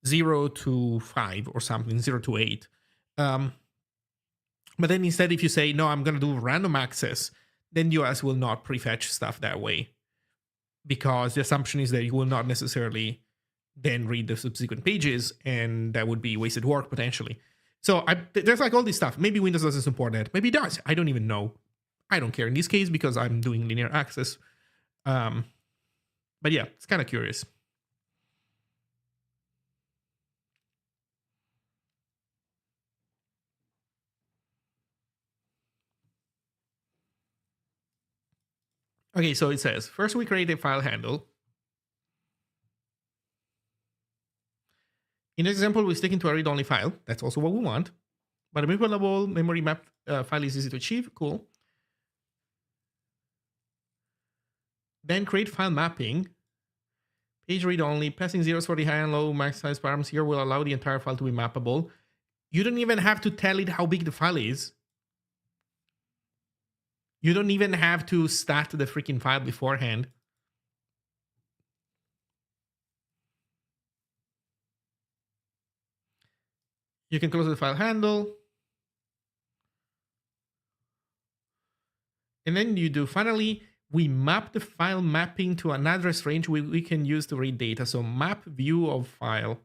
Speaker 1: 0 to 5 or something, 0 to 8. But then instead, if you say, no, I'm going to do random access, then the OS will not prefetch stuff that way. Because the assumption is that you will not necessarily then read the subsequent pages, and that would be wasted work potentially. So there's like all this stuff. Maybe Windows doesn't support that. Maybe it does. I don't even know. I don't care in this case because I'm doing linear access. But yeah, it's kind of curious. Okay, so it says, first we create a file handle. In this example, we stick into a read-only file. That's also what we want. But a manipulable memory map file is easy to achieve. Cool. Then create file mapping. Page read-only. Passing zeros for the high and low max size params here will allow the entire file to be mappable. You don't even have to tell it how big the file is. You don't even have to stat the freaking file beforehand. You can close the file handle. And then you do, finally, we map the file mapping to an address range we can use to read data. So map view of file.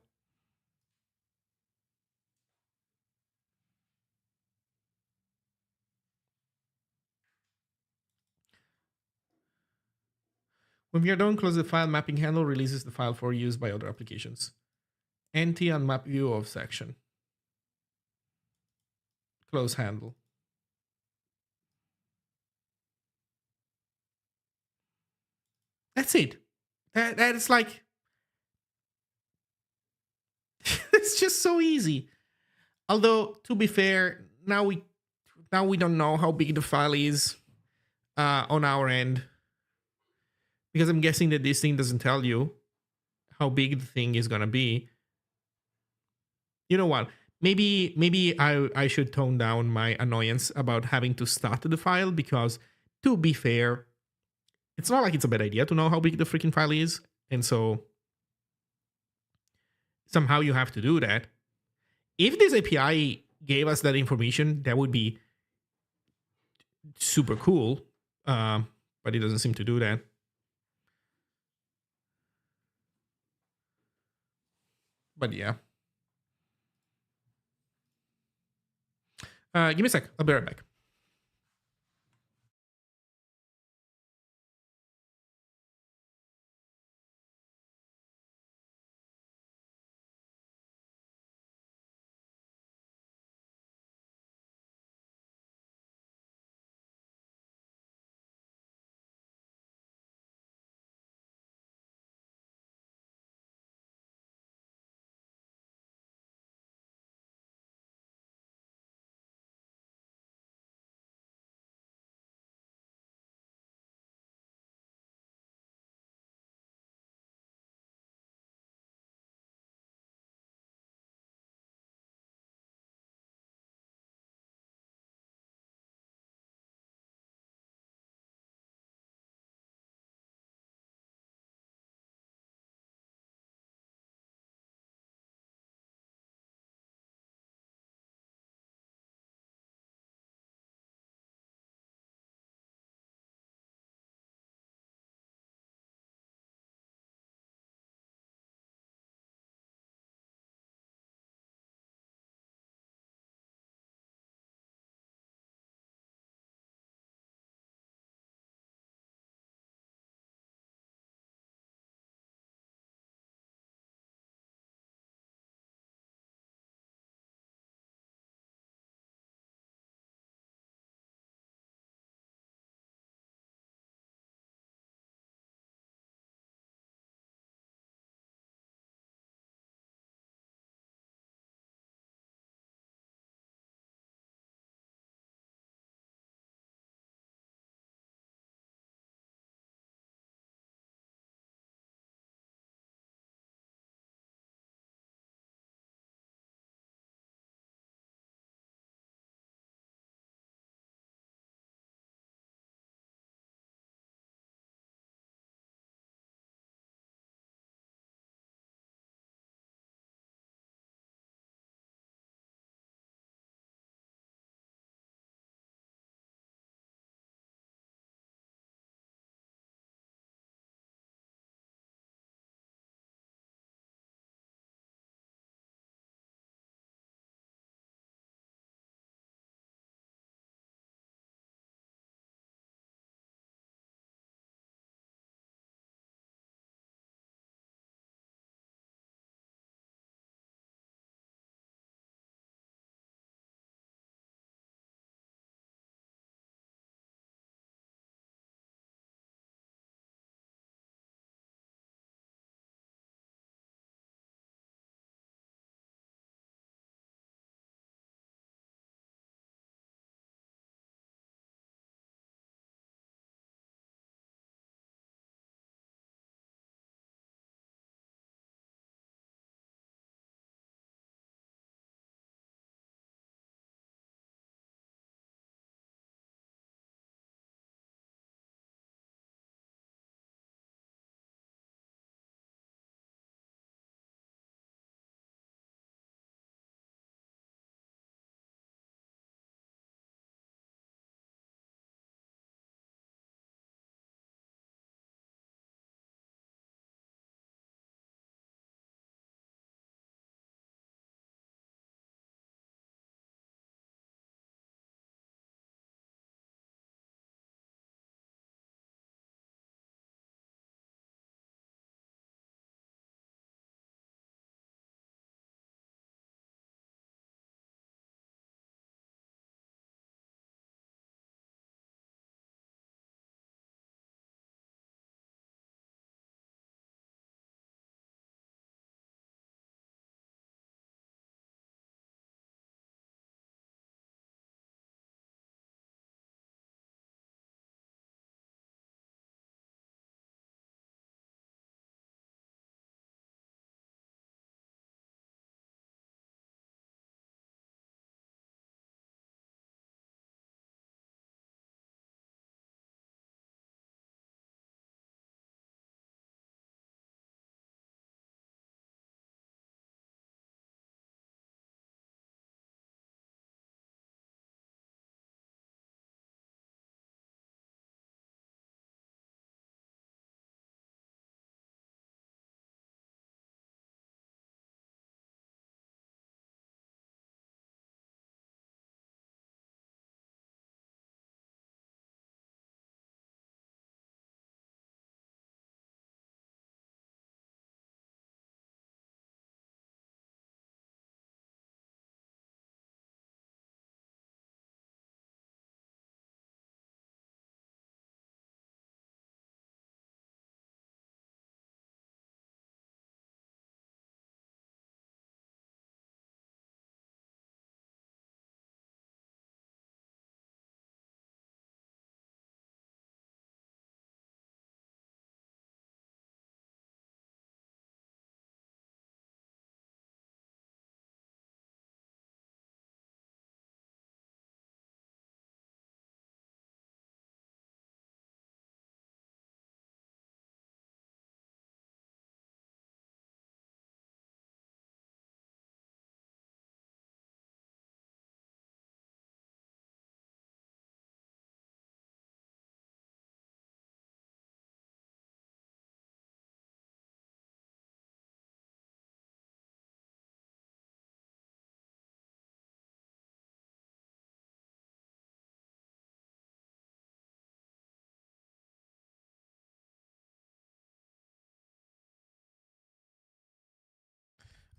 Speaker 1: When we are done, close the file mapping handle, releases the file for use by other applications. Empty on map view of section. Close handle. That's it. That is like it's just so easy. Although to be fair, now we don't know how big the file is on our end, because I'm guessing that this thing doesn't tell you how big the thing is gonna be. You know what? Maybe I should tone down my annoyance about having to start the file, because to be fair, it's not like it's a bad idea to know how big the freaking file is, and so somehow you have to do that. If this API gave us that information, that would be super cool. But it doesn't seem to do that. But yeah. Give me a sec. I'll be right back.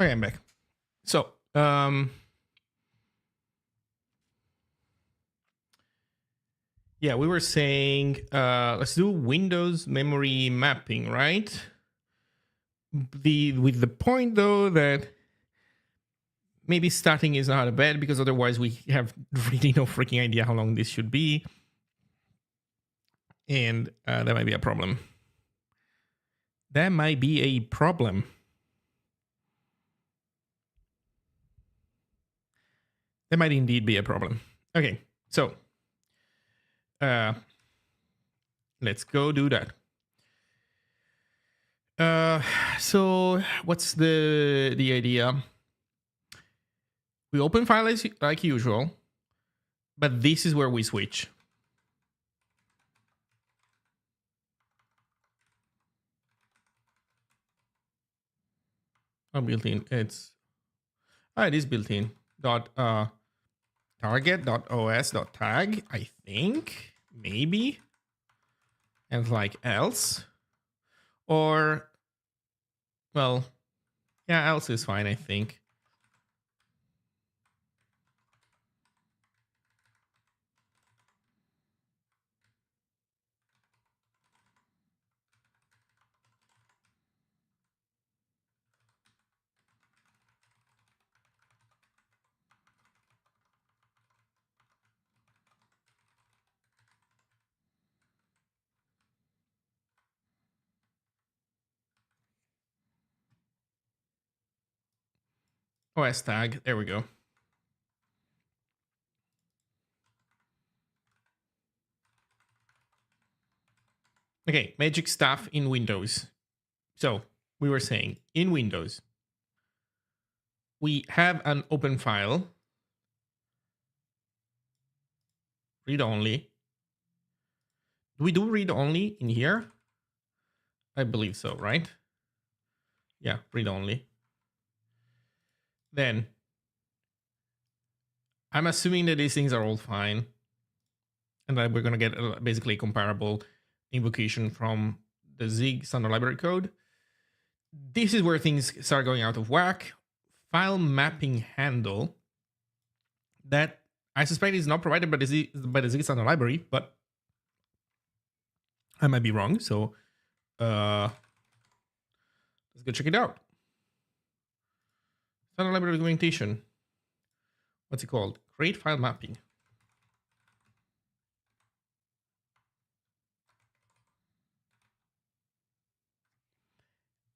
Speaker 1: Okay, I'm back. So, yeah, we were saying, let's do Windows memory mapping, right? With the point though that maybe starting is not bad because otherwise we have really no freaking idea how long this should be, and that might be a problem. That might be a problem. That might indeed be a problem. Okay, so let's go do that. So what's the idea? We open file as like usual, but this is where we switch. Oh, built-in. It is built-in. Dot target.os.tag, I think, maybe, and like else, or well, yeah, else is fine, I think. OS tag, there we go. Okay, magic stuff in Windows. So we were saying in Windows, we have an open file, read only. Do we do read only in here? I believe so, right? Yeah, read only. Then I'm assuming that these things are all fine, and that we're going to get basically a comparable invocation from the Zig standard library code. This is where things start going out of whack. File mapping handle that I suspect is not provided by the Zig standard library, but I might be wrong. So let's go check it out. Standard library documentation. What's it called? Create file mapping.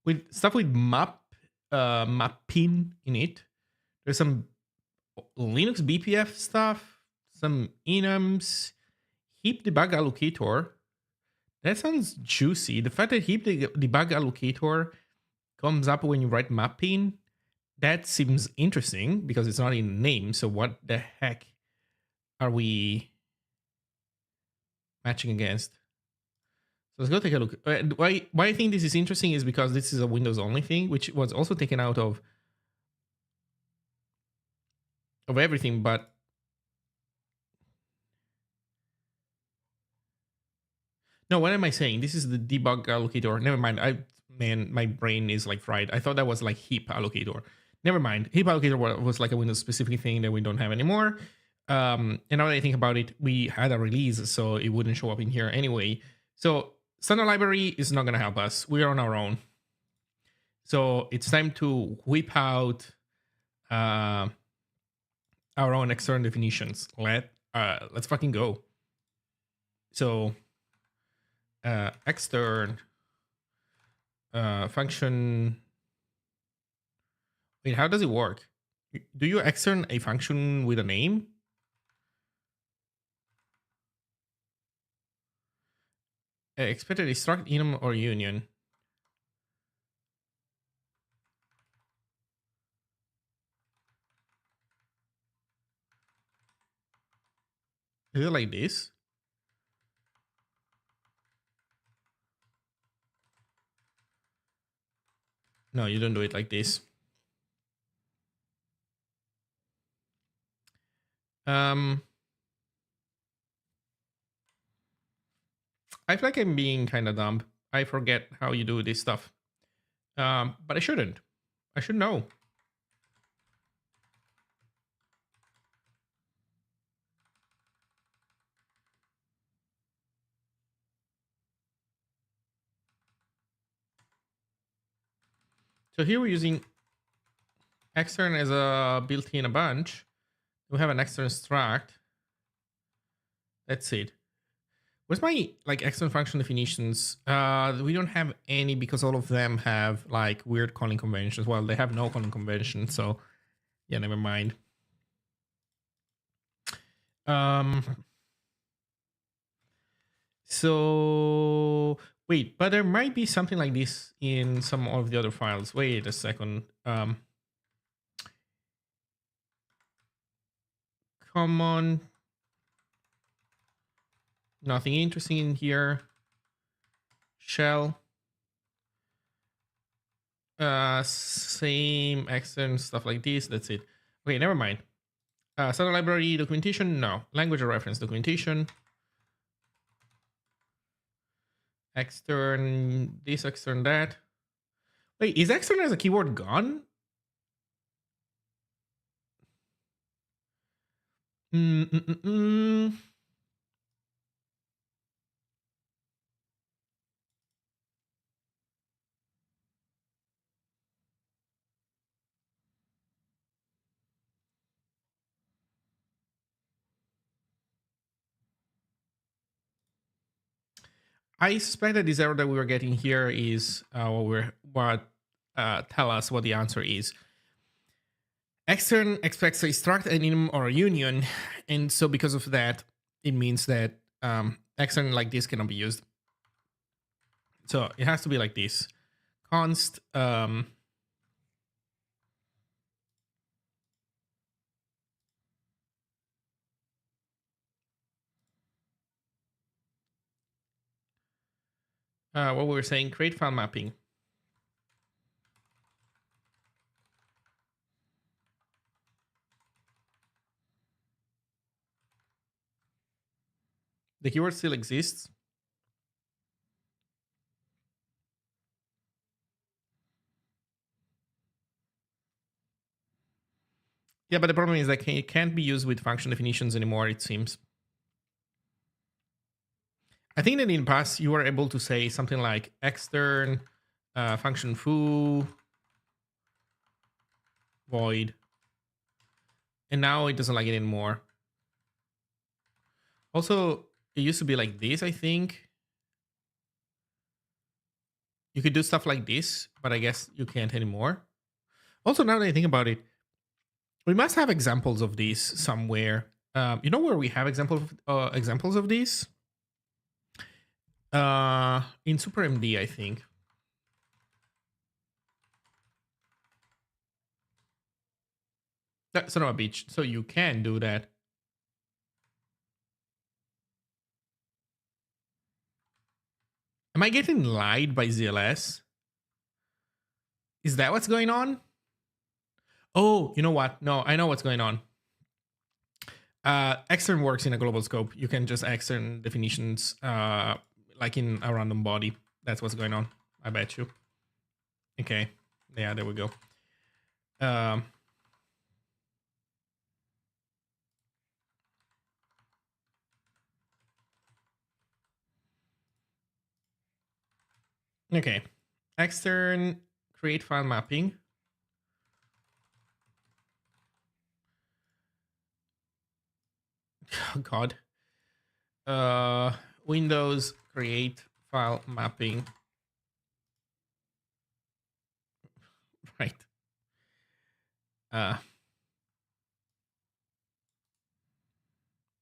Speaker 1: With stuff with mapping in it. There's some Linux BPF stuff, some enums, heap debug allocator. That sounds juicy. The fact that heap debug allocator comes up when you write mapping, that seems interesting because it's not in the name. So what the heck are we matching against? So let's go take a look. Why I think this is interesting is because this is a Windows only thing, which was also taken out of everything, but no, what am I saying? This is the debug allocator. Never mind. Man, my brain is like fried. I thought that was like heap allocator. Never mind. Heap allocator was like a Windows specific thing that we don't have anymore. And now that I think about it, we had a release, so it wouldn't show up in here anyway. So standard library is not going to help us. We are on our own. So it's time to whip out our own external definitions. Let's fucking go. So extern function. Wait, how does it work? Do you extern a function with a name? Expected a struct, enum, or union. Is it like this? No, you don't do it like this. I feel like I'm being kind of dumb. I forget how you do this stuff. But I shouldn't. I should know. So here we're using extern as a built-in a bunch. We have an extern struct. That's it. Where's my like extern function definitions? We don't have any because all of them have like weird calling conventions. Well, they have no calling convention, so yeah, never mind. So wait, but there might be something like this in some of the other files. Wait a second. Come on. Nothing interesting in here. Shell. Same extern stuff like this. That's it. Okay, never mind. Standard library documentation. No. Language or reference documentation. Extern this, extern that. Wait, is extern as a keyword gone? I suspect that this error that we were getting here is tell us what the answer is. Extern expects a struct, an enum, or a union, and so because of that, it means that extern like this cannot be used. So it has to be like this: const. What we were saying, create file mapping. The keyword still exists. Yeah, but the problem is that it can't be used with function definitions anymore, it seems. I think that in the past you were able to say something like extern function foo void, and now it doesn't like it anymore. Also, it used to be like this, I think. You could do stuff like this, but I guess you can't anymore. Also, now that I think about it, we must have examples of these somewhere. You know where we have examples of these? In SuperMD, I think. That's not a bitch. So you can do that. Am I getting lied by ZLS? Is that what's going on? Oh, you know what? No, I know what's going on. Extern works in a global scope. You can just extern definitions like in a random body. That's what's going on. I bet you. Okay. Yeah, there we go. Okay. Extern create file mapping. Oh, God. Windows create file mapping. Right.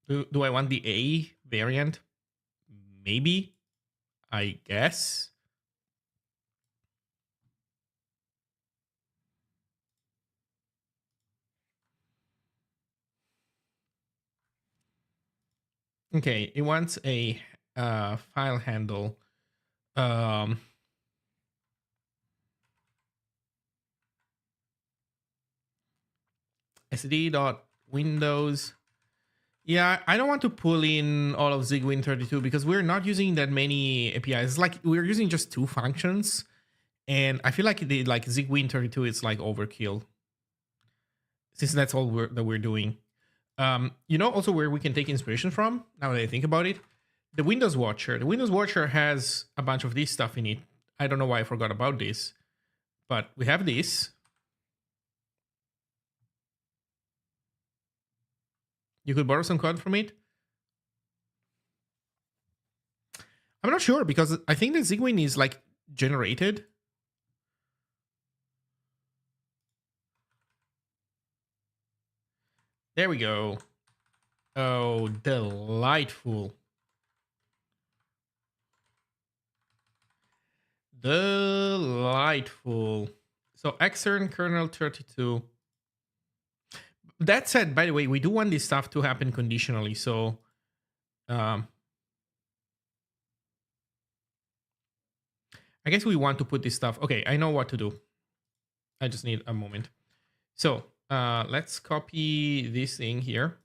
Speaker 1: Do I want the A variant? Maybe. I guess. Okay, it wants a file handle. sd.windows. Yeah, I don't want to pull in all of ZigWin32 because we're not using that many APIs. It's like we're using just 2 functions, and I feel like ZigWin32 is like overkill since that's all we're doing. You know, also where we can take inspiration from. Now that I think about it, the Windows Watcher. The Windows Watcher has a bunch of this stuff in it. I don't know why I forgot about this. But we have this. You could borrow some code from it. I'm not sure because I think the Zigwin is like generated. There we go. Oh, delightful. Delightful. So extern kernel 32. That said, by the way, we do want this stuff to happen conditionally. So I guess we want to put this stuff. Okay, I know what to do. I just need a moment. So let's copy this thing here.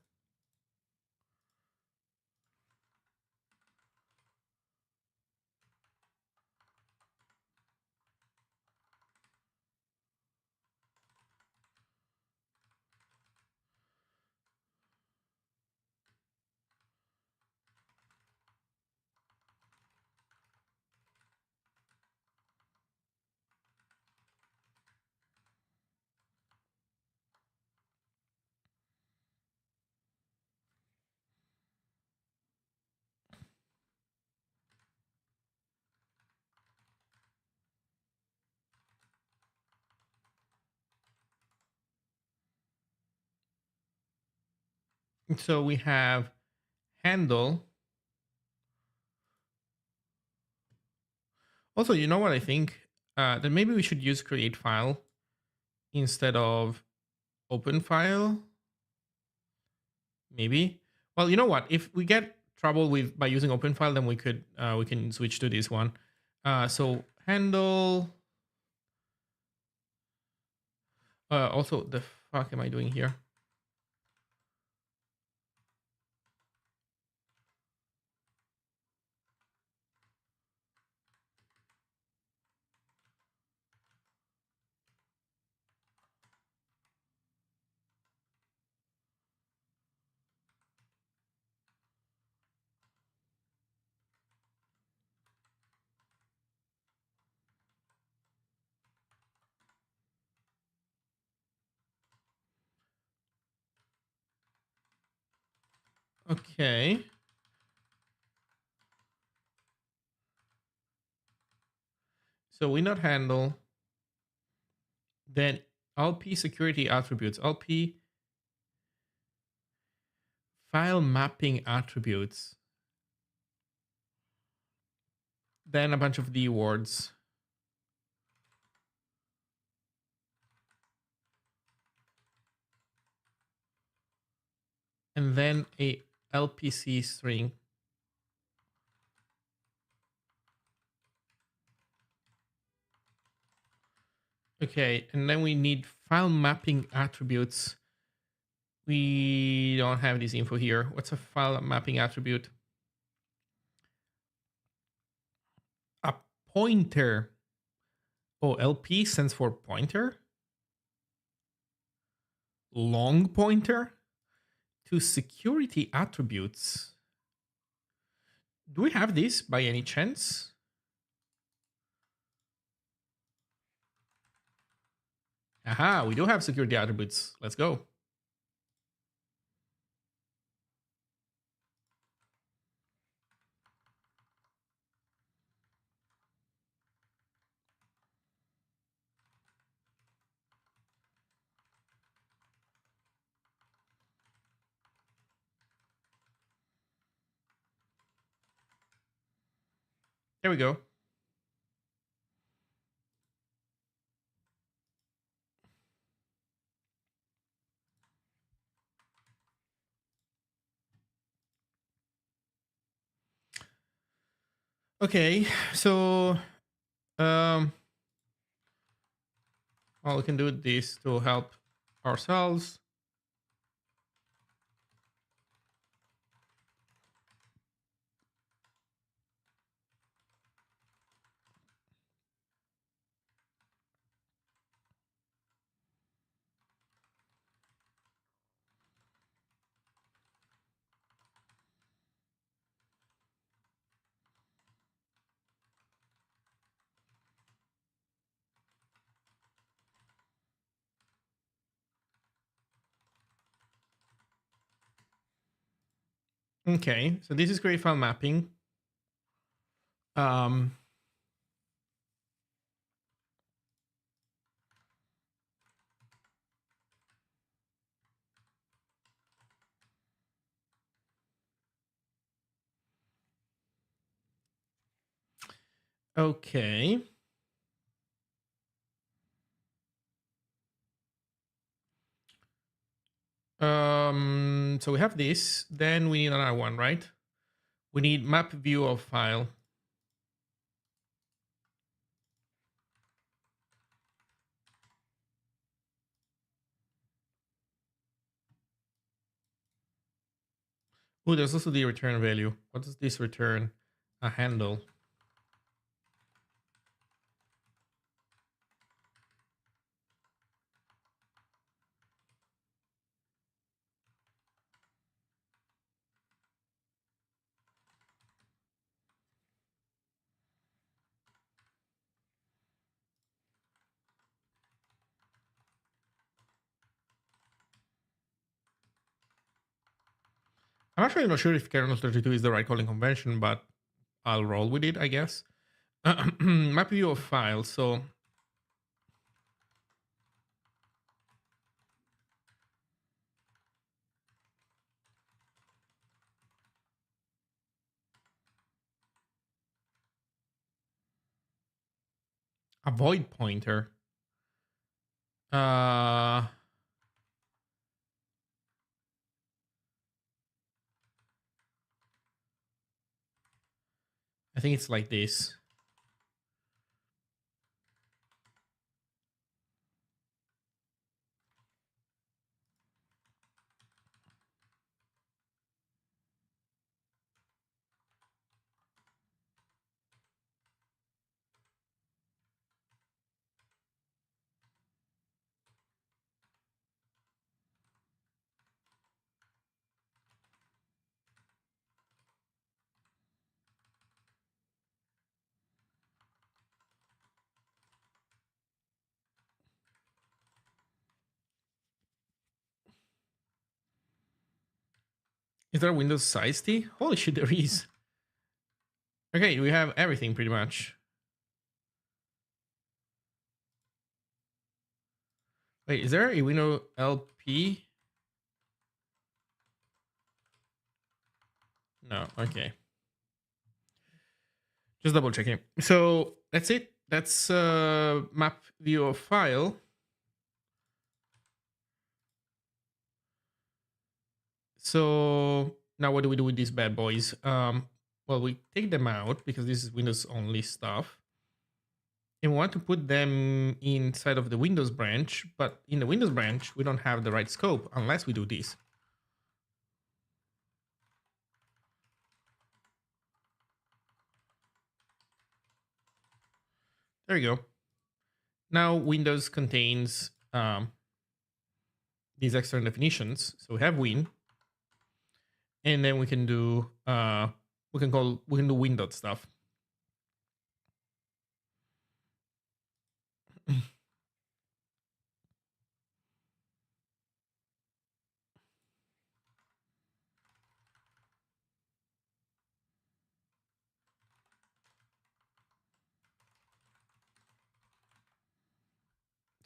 Speaker 1: So we have handle. Also, you know what I think? That maybe we should use create file instead of open file. Maybe. Well, you know what? If we get trouble with by using open file, then we can switch to this one. So handle. Also, the fuck am I doing here? Okay. So we not handle. Then LP security attributes. LP file mapping attributes. Then a bunch of D words. And then a LPC string. Okay, and then we need file mapping attributes. We don't have this info here. What's a file mapping attribute? A pointer. Oh, LP stands for pointer. Long pointer to security attributes. Do we have this by any chance? Aha, we do have security attributes. Let's go. There we go. Okay, so well, we can do this to help ourselves. Okay, so this is create file mapping. Um, okay. So we have this. Then we need another one, right? We need map view of file. Oh, there's also the return value. What does this return? A handle. I'm actually not sure if kernel 32 is the right calling convention, but I'll roll with it, I guess. Map view of file. So a void pointer. I think it's like this. Is there a Windows size T? Holy shit, there is. Okay, we have everything pretty much. Wait, is there a Windows LP? No, okay. Just double checking. So that's it. That's map view of file. So now what do we do with these bad boys? Well, we take them out because this is Windows only stuff. And we want to put them inside of the Windows branch, but in the Windows branch, we don't have the right scope unless we do this. There you go. Now Windows contains these external definitions. So we have Win, and then we can do we can do Windows stuff.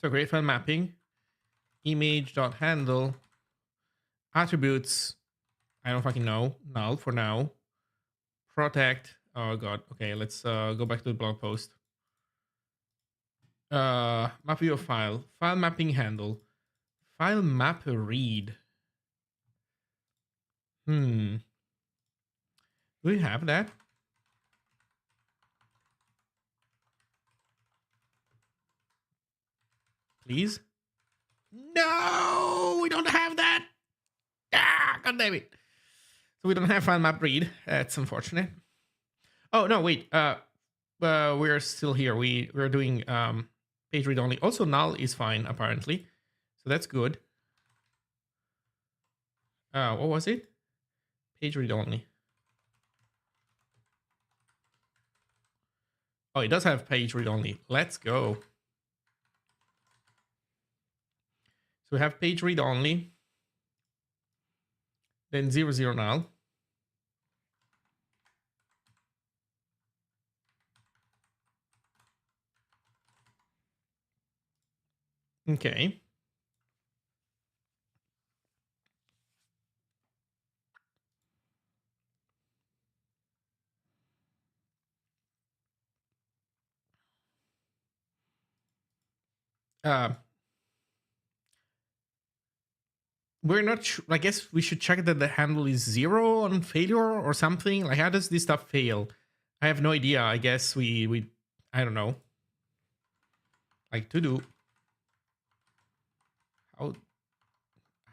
Speaker 1: So create file mapping, image.handle, attributes, I don't fucking know, null for now, protect, oh god, okay, let's go back to the blog post. Map view of file, file mapping handle, file map read. Do we have that? Please? No, we don't have that. Ah, god damn it. So we don't have file map read. That's unfortunate. Oh no, wait. We're still here. We're doing page read only. Also, null is fine apparently, so that's good. What was it? Page read only. Oh, it does have page read only. Let's go. So we have page read only. Then 00 null. Okay. Uh, we're not sure. I guess we should check that the handle is 0 on failure or something. Like, how does this stuff fail? I have no idea. I guess we I don't know. Like, to do.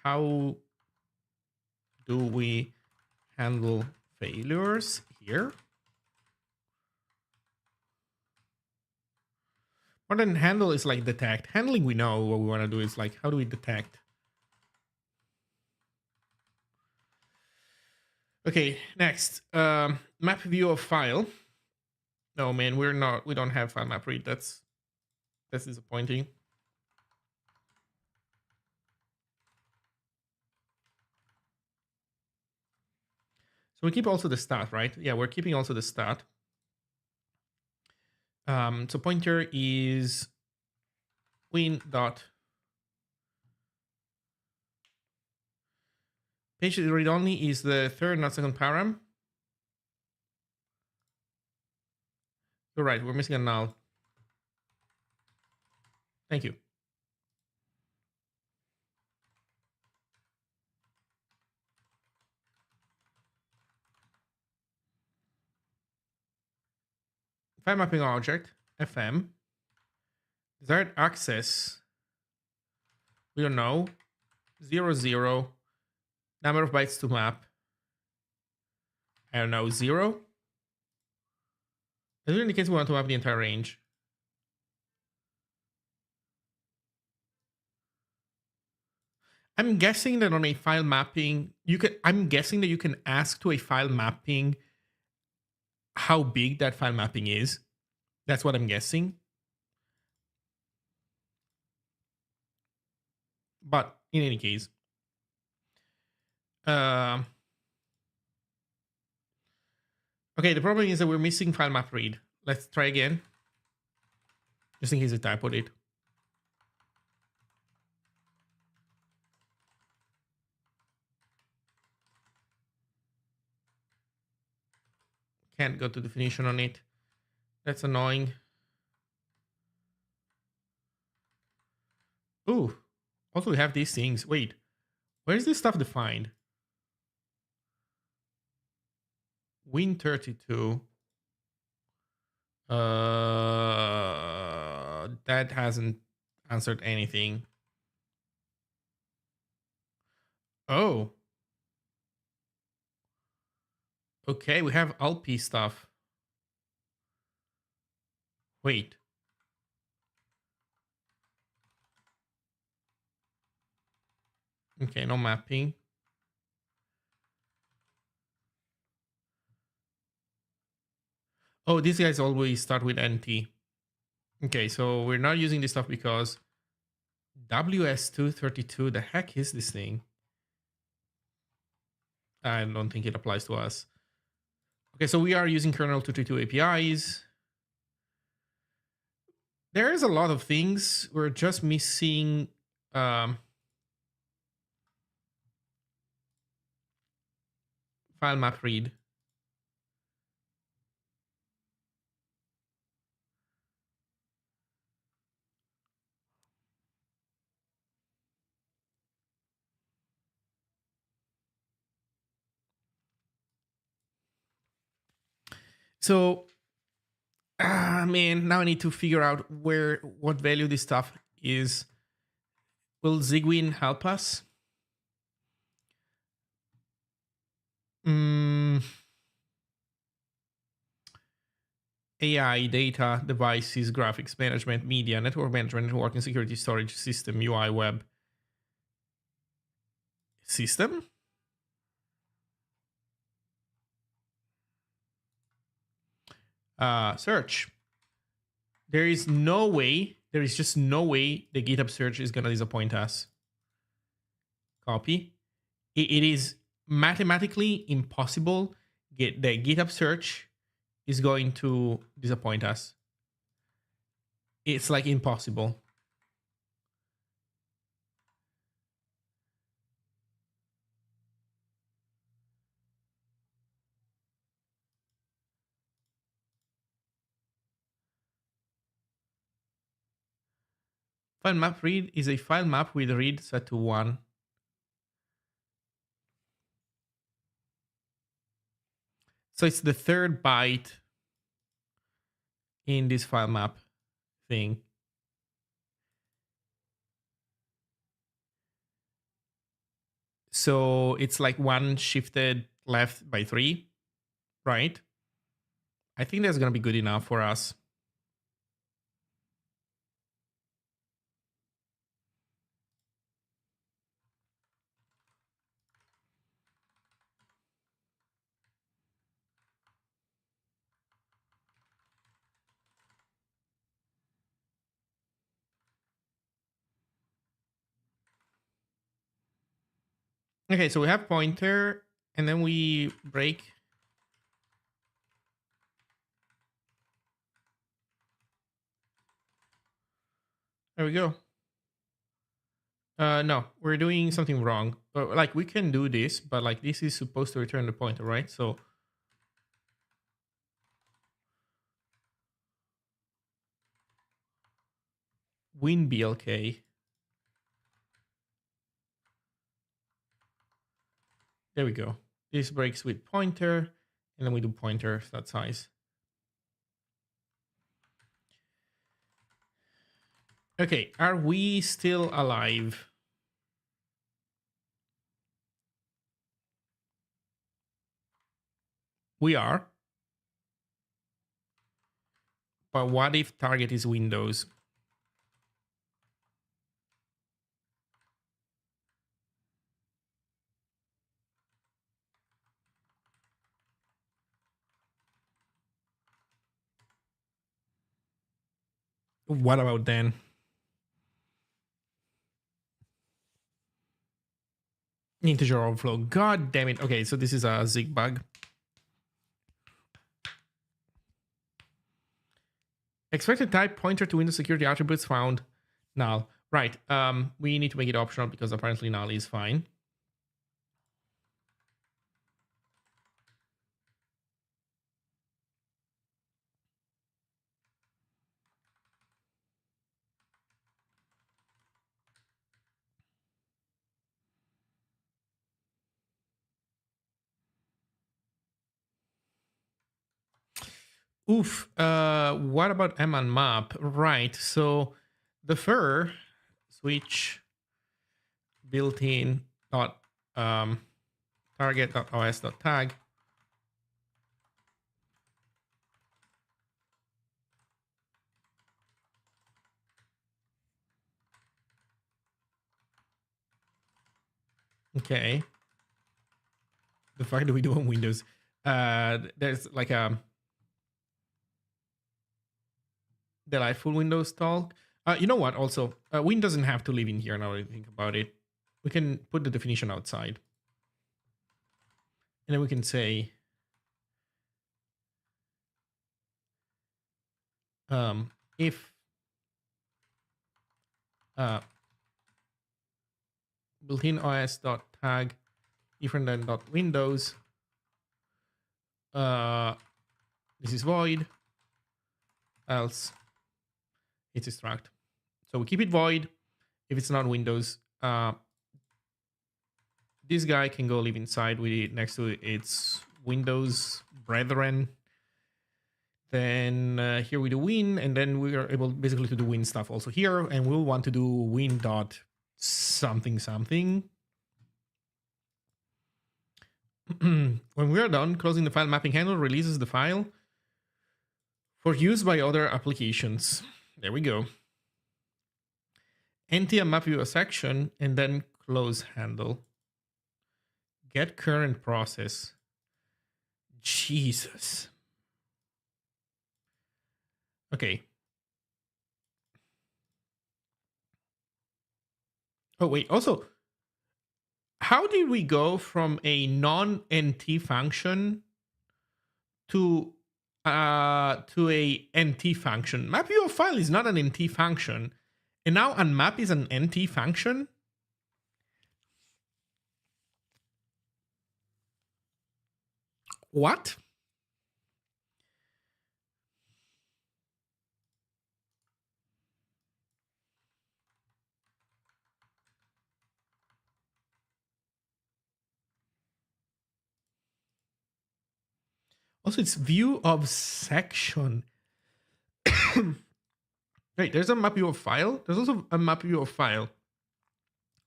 Speaker 1: How do we handle failures here? More than handle is like detect. Handling, we know what we want to do. Is like, how do we detect? Okay, next. Map view of file. No, man, we don't have file map read. That's disappointing. So we keep also the stat, right? Yeah, we're keeping also the stat. So pointer is win dot page read only is the third, not second param. You're right, we're missing a null. Thank you. File mapping object, FM. Desired access, we don't know. 0, 0. Number of bytes to map. I don't know, 0. This indicates we want to map the entire range. I'm guessing that on a file mapping, I'm guessing that you can ask to a file mapping how big that file mapping is. That's what I'm guessing. But in any case, okay, the problem is that we're missing file map read. Let's try again. Just in case I typoed it. Can't go to definition on it. That's annoying. Ooh, also we have these things. Wait, where is this stuff defined? Win32. That hasn't answered anything. Oh. Okay, we have LP stuff. Wait. Okay, no mapping. Oh, these guys always start with NT. Okay, so we're not using this stuff because WS232, the heck is this thing? I don't think it applies to us. Okay, so we are using kernel 232 APIs. There's a lot of things. We're just missing file map read. So, man, now I need to figure out what value this stuff is. Will Zigwin help us? AI, data, devices, graphics management, media, network management, networking, security, storage, system, UI, web. System? Search. There is just no way the GitHub search is going to disappoint us. Copy. It is mathematically impossible. The GitHub search is going to disappoint us. It's like impossible. File map read is a file map with read set to 1. So it's the third byte in this file map thing. So it's like 1 shifted left by 3, right? I think that's going to be good enough for us. Okay, so we have pointer, and then we break. There we go. No, we're doing something wrong. Like, we can do this, but like this is supposed to return the pointer, right? So win BLK. There we go. This breaks with pointer, and then we do pointer that size. Okay, are we still alive? We are. But what if target is Windows? What about then? Integer overflow. God damn it. Okay, so this is a Zig bug. Expected type pointer to Windows security attributes found null. Right. We need to make it optional because apparently null is fine. Oof. What about M and map? Right. So the fur switch built-in dot target.os.tag. Okay. The fuck do we do on Windows? There's like a delightful Windows talk. You know what? Also, Win doesn't have to live in here now that I think about it. We can put the definition outside. And then we can say if built-in os.tag different than .windows, this is void, else it's a struct. So we keep it void if it's not Windows. This guy can go live inside with it next to its Windows brethren. Then here we do win, and then we are able basically to do win stuff also here, and we'll want to do win dot something something. When we are done, closing the file mapping handle releases the file for use by other applications. There we go. Empty a map viewer section and then close handle. Get current process. Jesus. Okay. Oh, wait. Also, how did we go from a non-NT function to a NT function? Map viewer file is not an NT function, and now unmap is an NT function. What? Also, it's view of section. Right, there's a map view of file. There's also a map view of file.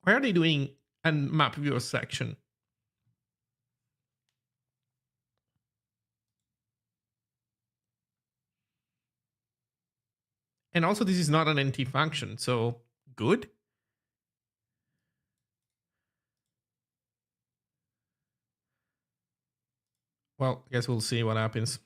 Speaker 1: Why are they doing a map view of section? And also, this is not an NT function, so good. Well, I guess we'll see what happens.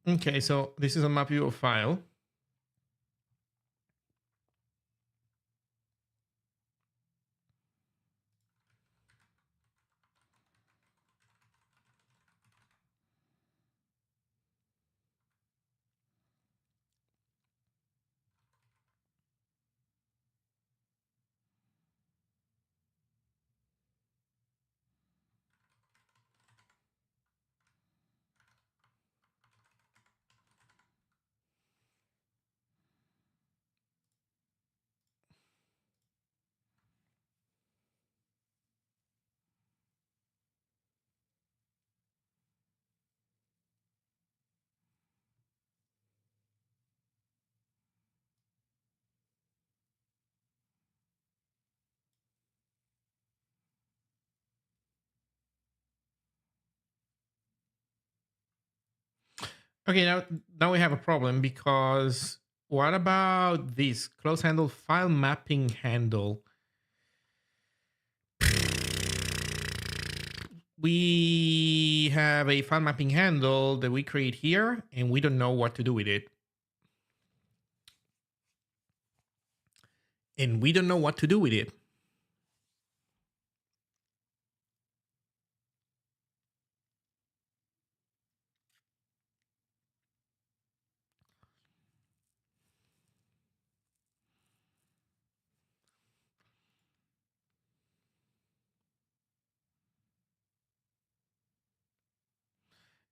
Speaker 1: Okay, so this is a map view of file. Okay, now we have a problem because what about this close handle file mapping handle? We have a file mapping handle that we create here, and we don't know what to do with it. And we don't know what to do with it.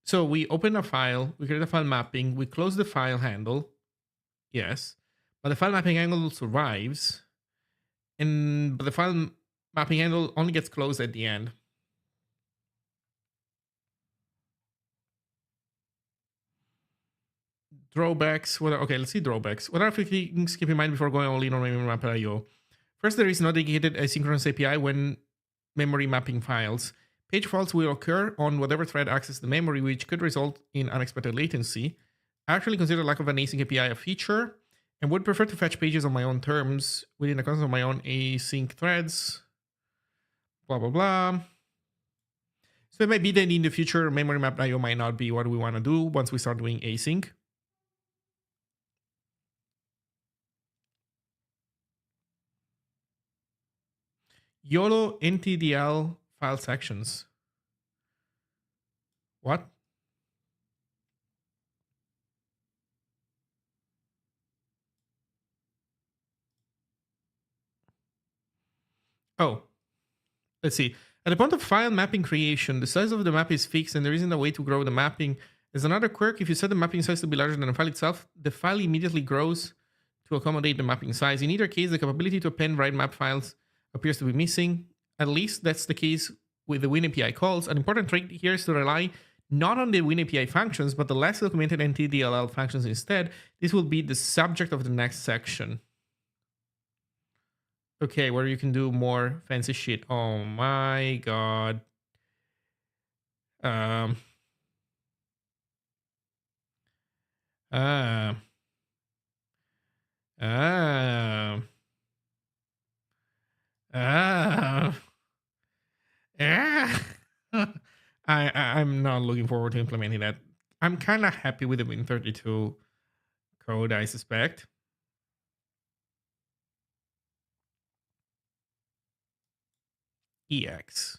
Speaker 1: So we open a file, we create a file mapping, we close the file handle, yes, but the file mapping handle survives, but the file mapping handle only gets closed at the end. Drawbacks. Okay, let's see drawbacks. What are a few things to keep in mind before going all in on memory map.io? First, there is no dedicated asynchronous API when memory mapping files. Page faults will occur on whatever thread accesses the memory, which could result in unexpected latency. I actually consider lack of an async API a feature and would prefer to fetch pages on my own terms within the context of my own async threads. Blah, blah, blah. So it might be that in the future, memory map.io might not be what we want to do once we start doing async. YOLO NTDL file sections. What? Oh, let's see. At the point of file mapping creation, the size of the map is fixed and there isn't a way to grow the mapping. There's another quirk. If you set the mapping size to be larger than the file itself, the file immediately grows to accommodate the mapping size. In either case, the capability to append write map files appears to be missing. At least that's the case with the WinAPI calls. An important trait here is to rely not on the WinAPI functions, but the less documented NTDLL functions instead. This will be the subject of the next section. Okay, where you can do more fancy shit. Oh my god. Um. Ah. Ah. I'm not looking forward to implementing that. I'm kind of happy with the Win32 code, I suspect. EX.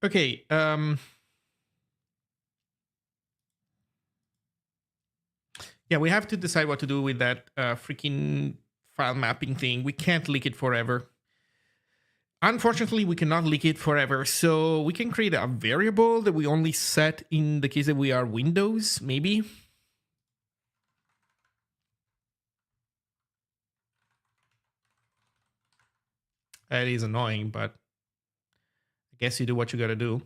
Speaker 1: Okay. Yeah, we have to decide what to do with that freaking file mapping thing. We can't leak it forever. Unfortunately, we cannot leak it forever. So we can create a variable that we only set in the case that we are Windows, maybe. That is annoying, but I guess you do what you gotta do.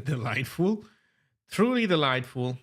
Speaker 1: Delightful. Truly delightful.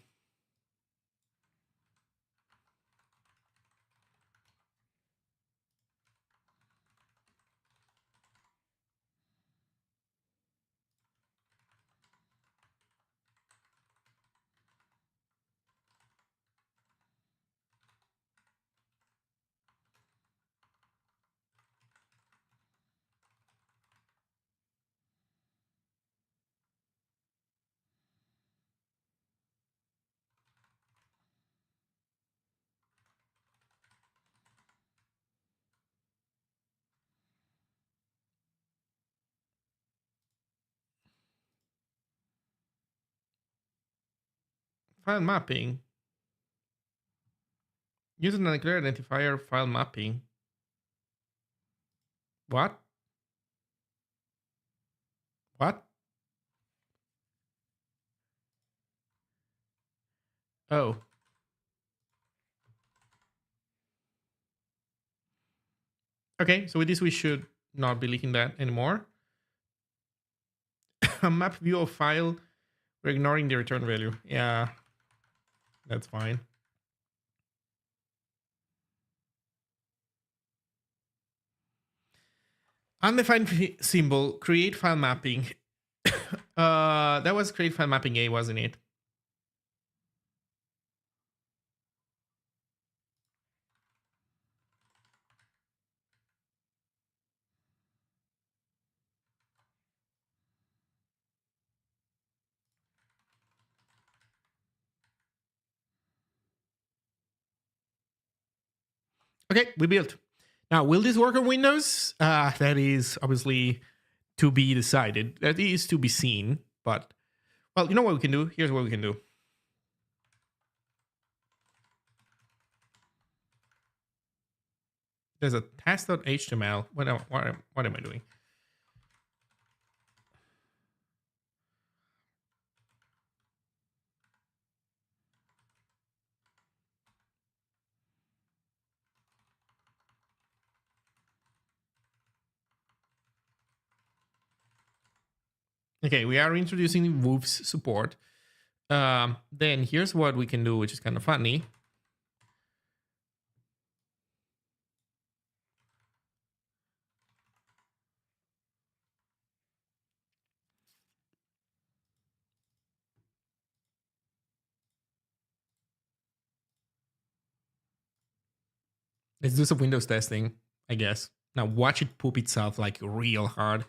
Speaker 1: File mapping. Using a clear identifier file mapping. What? What? Oh. Okay, so with this we should not be leaking that anymore. A map view of file, we're ignoring the return value. Yeah, that's fine. Undefined symbol, create file mapping. That was create file mapping A, wasn't it? Okay, we built. Now, will this work on Windows? That is obviously to be decided. That is to be seen. But, well, you know what we can do? Here's what we can do. There's a test.html. What am I doing? Okay, we are introducing Wolf's support. Then here's what we can do, which is kind of funny. Let's do some Windows testing, I guess. Now watch it poop itself like real hard.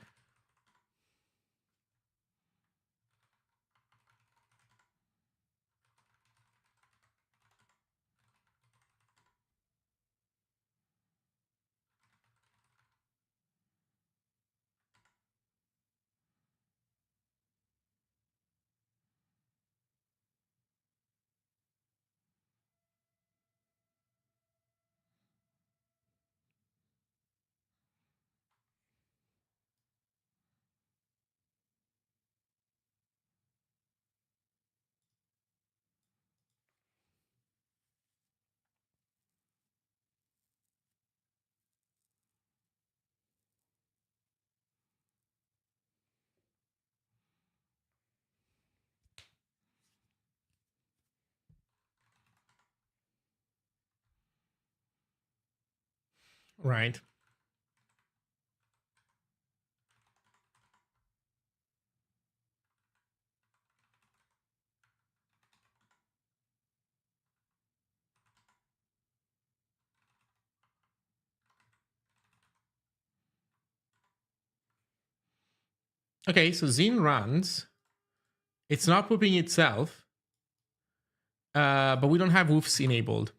Speaker 1: Right. Okay, so Zine runs. It's not pooping itself, but we don't have woofs enabled.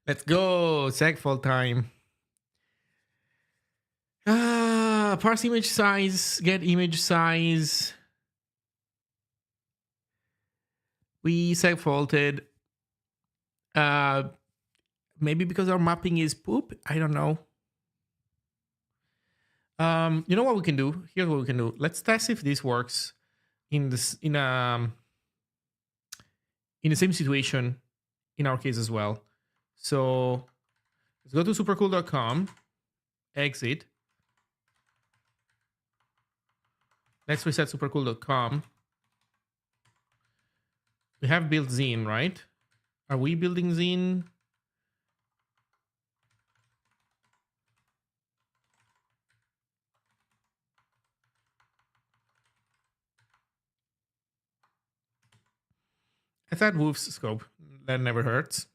Speaker 1: Let's go. Segfault time. Parse image size, get image size. We segfaulted. Maybe because our mapping is poop. I don't know. You know what we can do? Here's what we can do. Let's test if this works in this in the same situation in our case as well. So let's go to supercool.com, exit. Let's reset supercool.com. We have built Zine, right? Are we building Zine? I thought Wolf's scope. That never hurts.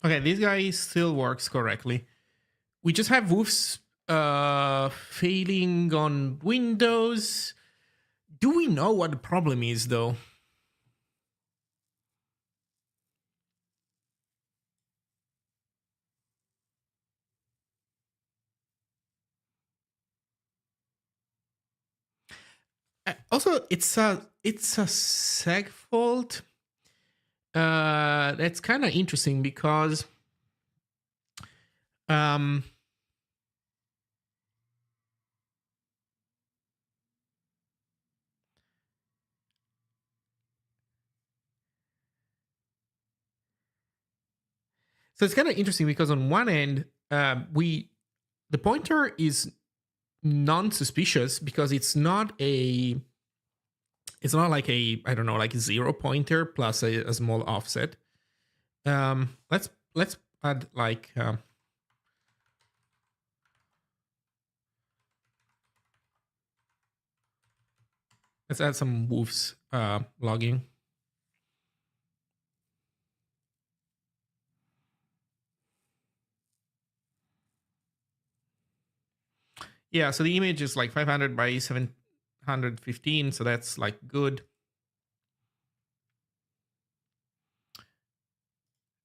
Speaker 1: Okay, this guy still works correctly. We just have Wolf's failing on Windows. Do we know what the problem is, though? Also, it's a seg fault. That's kind of interesting because um so it's kind of interesting because on one end, the pointer is non-suspicious because it's not like a, I don't know, like a zero pointer plus a small offset. Let's add like let's add some wolves logging. Yeah, so the image is like 500 by 715, so that's like good.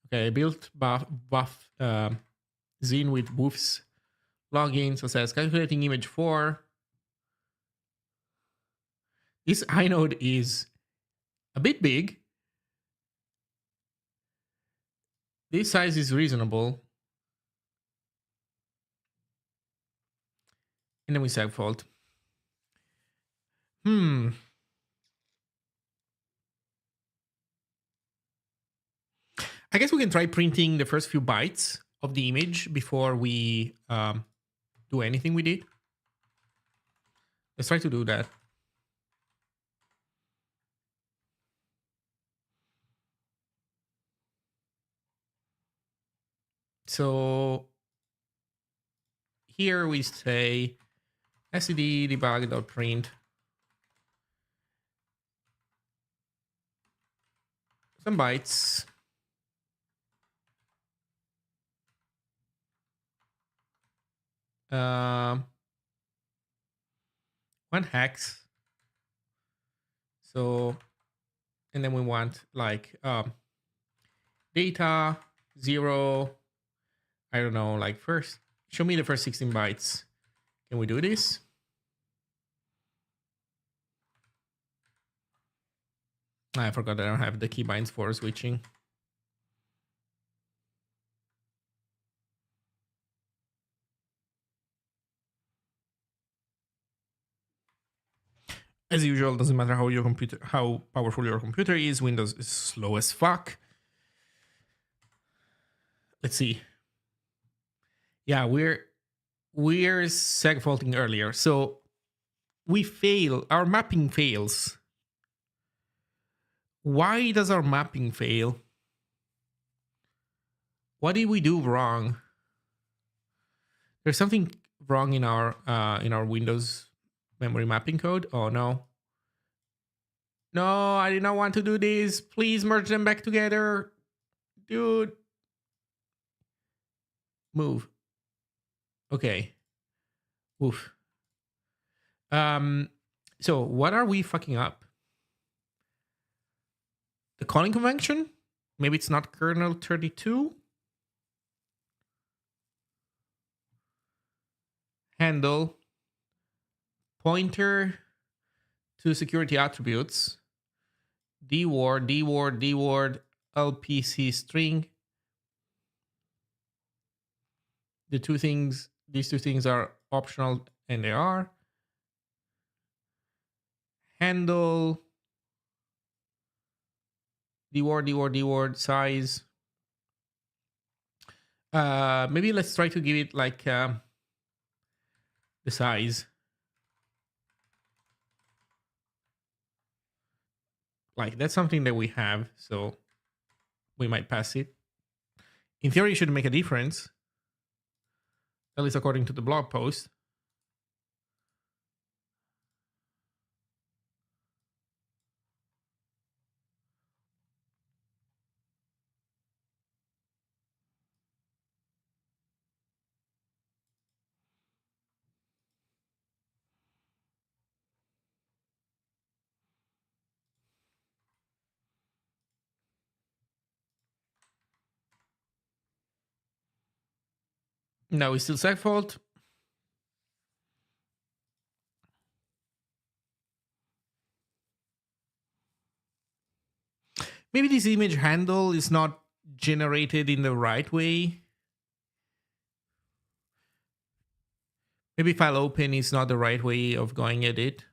Speaker 1: Okay, I built buff Zine with woofs login. So it says calculating image 4. This inode is a bit big. This size is reasonable. And then we segfault. I guess we can try printing the first few bytes of the image before we do anything with it. Let's try to do that. So here we say std debug.print some bytes. One hex. So, and then we want like data 0. I don't know, like first, show me the first 16 bytes. Can we do this? I forgot that I don't have the keybinds for switching. As usual, doesn't matter how powerful your computer is, Windows is slow as fuck. Let's see. Yeah, we're segfaulting earlier. So we fail, our mapping fails. Why does our mapping fail? What did we do wrong? There's something wrong in our Windows memory mapping code. Oh no. No, I did not want to do this. Please merge them back together. Dude. Move. Okay. Oof. So what are we fucking up? The calling convention? Maybe it's not kernel 32? Handle. Pointer to security attributes. dword, LPC string. These two things are optional, and they are. Handle, dword, size. Maybe let's try to give it like the size. Like that's something that we have, so we might pass it. In theory, it should make a difference, at least according to the blog post. No, it's still segfault. Maybe this image handle is not generated in the right way. Maybe file open is not the right way of going at it.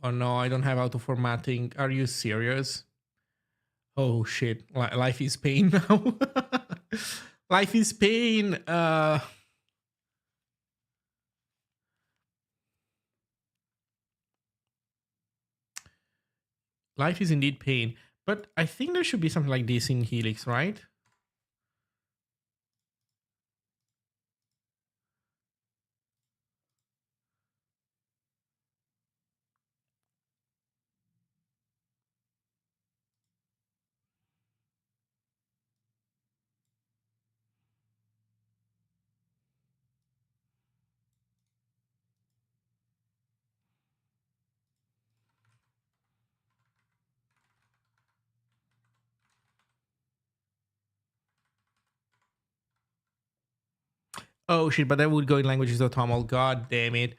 Speaker 1: Oh no, I don't have auto formatting. Are you serious? Oh shit. Life is pain now. Life is pain. Life is indeed pain. But I think there should be something like this in Helix, right? Oh shit, but that would go in languages.toml. God damn it.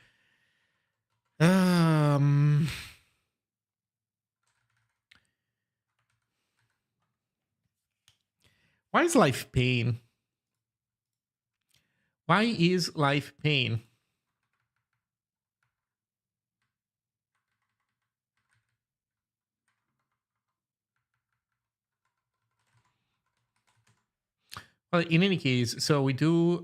Speaker 1: Why is life pain? Why is life pain? Well, in any case, so we do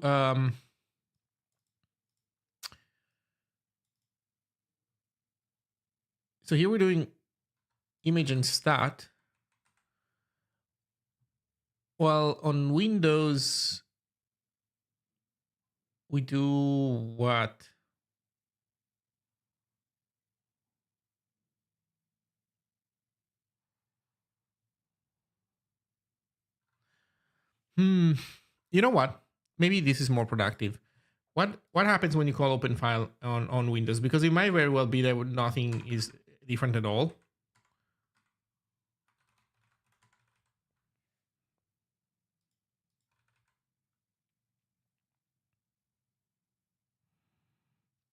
Speaker 1: so here we're doing image and stat. Well, on Windows, we do what? You know what? Maybe this is more productive. What happens when you call open file on Windows? Because it might very well be that nothing is different at all.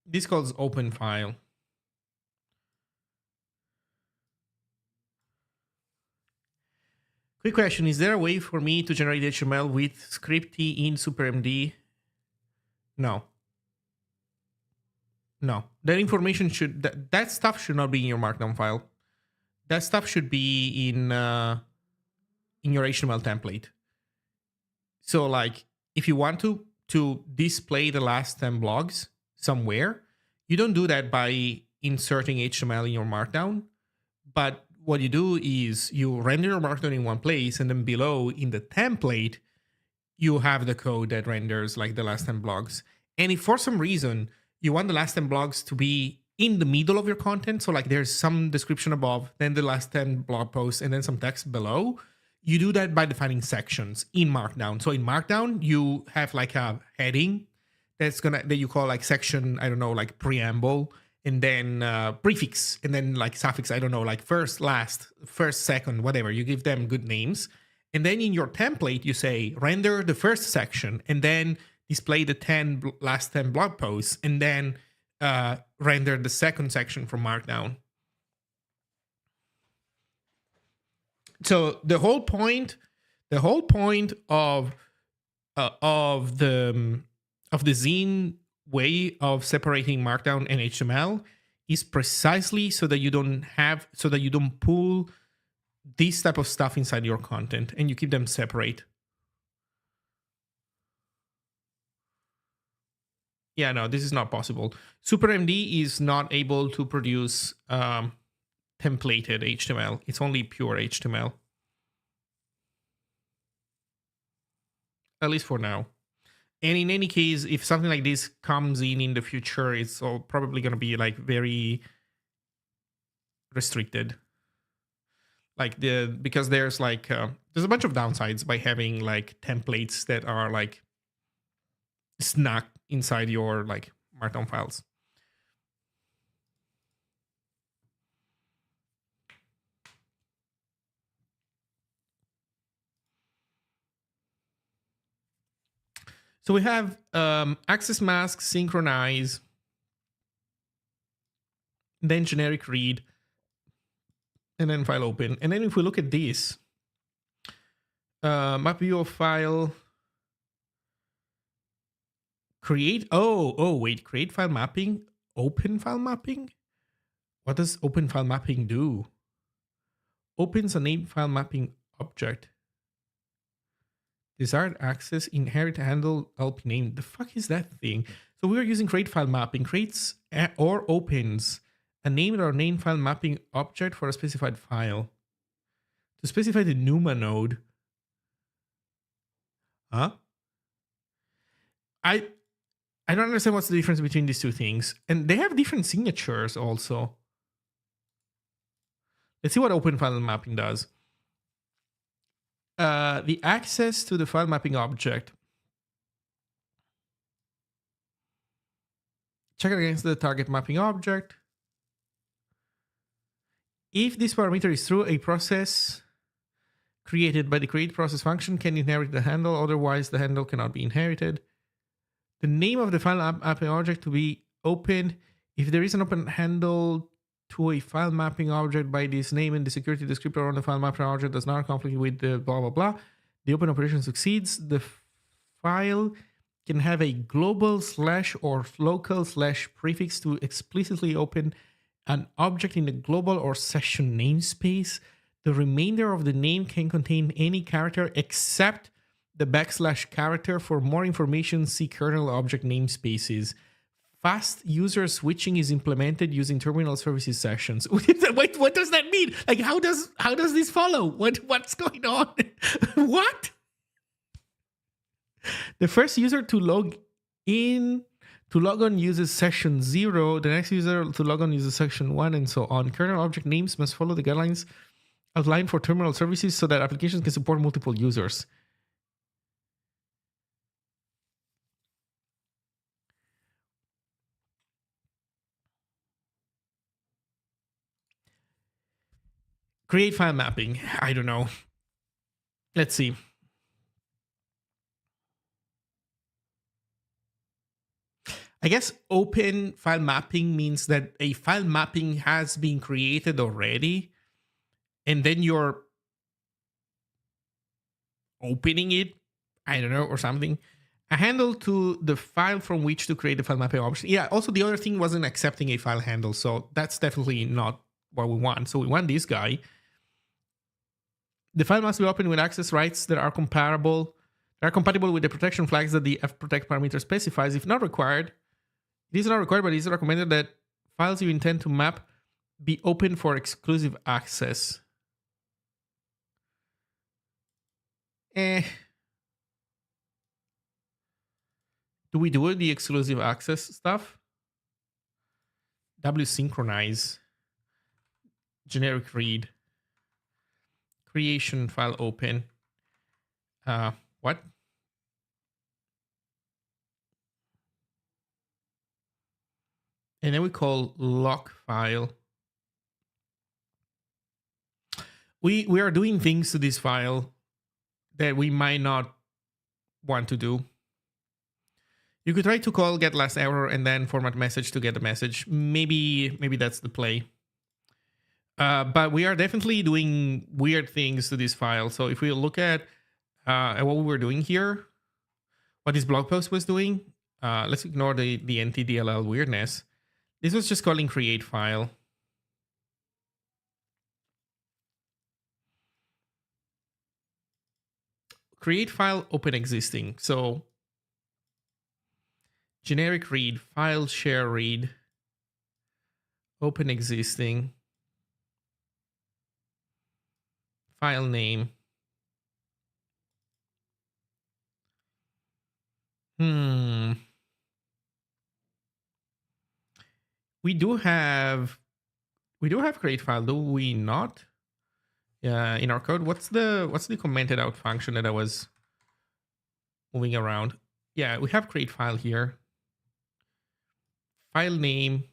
Speaker 1: This calls open file. Quick question, is there a way for me to generate HTML with scripty in SuperMD? No. No. That information should, that stuff should not be in your Markdown file. That stuff should be in your HTML template. So like, if you want to display the last 10 blogs somewhere, you don't do that by inserting HTML in your Markdown, but what you do is you render your Markdown in one place, and then below in the template, you have the code that renders like the last 10 blogs. And if for some reason you want the last 10 blogs to be in the middle of your content, so like there's some description above, then the last 10 blog posts, and then some text below, you do that by defining sections in Markdown. So in Markdown, you have like a heading that you call like section, I don't know, like preamble, and then prefix, and then like suffix, I don't know, like first, last, first, second, whatever. You give them good names. And then in your template, you say render the first section, and then display the last 10 blog posts, and then render the second section from Markdown. So the whole point of the Zine way of separating Markdown and HTML is precisely so that you don't pull this type of stuff inside your content, and you keep them separate. Yeah, no, this is not possible. SuperMD is not able to produce templated HTML. It's only pure HTML. At least for now. And in any case, if something like this comes in the future, it's all probably going to be like very restricted. Like because there's like there's a bunch of downsides by having like templates that are like snuck inside your like Markdown files. So we have access mask, synchronize, then generic read, and then file open. And then if we look at this, map view of file, create, wait, create file mapping, open file mapping? What does open file mapping do? Opens a named file mapping object. Desired access, inherit handle, LP name. The fuck is that thing? So we are using create file mapping, creates or opens a named or named file mapping object for a specified file. To specify the NUMA node. Huh? I don't understand what's the difference between these two things. And they have different signatures also. Let's see what open file mapping does. The access to the file mapping object. Check it against the target mapping object. If this parameter is true, a process created by the create process function can inherit the handle. Otherwise, the handle cannot be inherited. the name of the file mapping object to be opened if there is an open handle to a file mapping object by this name and the security descriptor on the file mapping object does not conflict with the blah blah blah. The open operation succeeds. The file can have a global / or local / prefix to explicitly open an object in the global or session namespace. The remainder of the name can contain any character except the / character. For more information, see kernel object namespaces. Fast user switching is implemented using terminal services sessions. Wait, what does that mean? Like, how does this follow? What's going on? What? The first user to log on uses session 0. The next user to log on uses session 1, and so on. Kernel object names must follow the guidelines outlined for terminal services so that applications can support multiple users. Create file mapping. I don't know. Let's see. I guess open file mapping means that a file mapping has been created already, and then you're opening it, I don't know, or something. A handle to the file from which to create the file mapping option. Yeah, also the other thing wasn't accepting a file handle, so that's definitely not what we want. So we want this guy. The file must be opened with access rights that are compatible with the protection flags that the fprotect parameter specifies. If not required, it is not required, but it is recommended that files you intend to map be open for exclusive access. Do we do the exclusive access stuff? Synchronize. Generic read. Creation file open. What? And then we call lock file. We are doing things to this file that we might not want to do. You could try to call get last error and then format message to get the message. Maybe that's the play. But we are definitely doing weird things to this file. So if we look at what we were doing here, what this blog post was doing, let's ignore the NTDLL weirdness. This was just calling create file. Create file, open existing. So generic read, file share read, open existing, file name. We do have create file, do we not? In our code, what's the commented out function that I was moving around? Yeah, we have create file here. File name,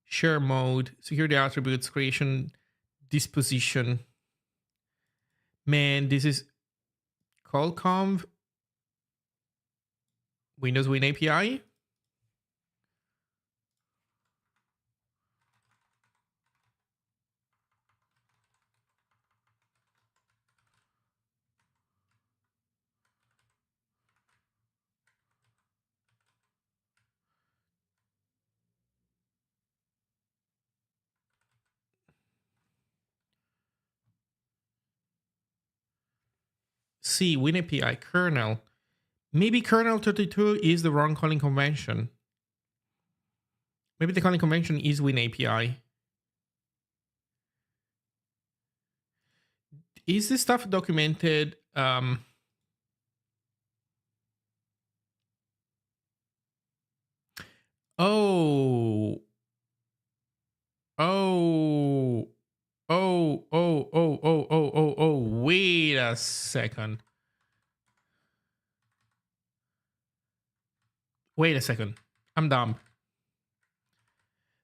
Speaker 1: share mode, security attributes, creation, disposition. Man, this is call conv Windows Win API. C, Win API, kernel. Maybe kernel 32 is the wrong calling convention. Maybe the calling convention is Win API. Is this stuff documented? Oh, wait a second. Wait a second. I'm dumb.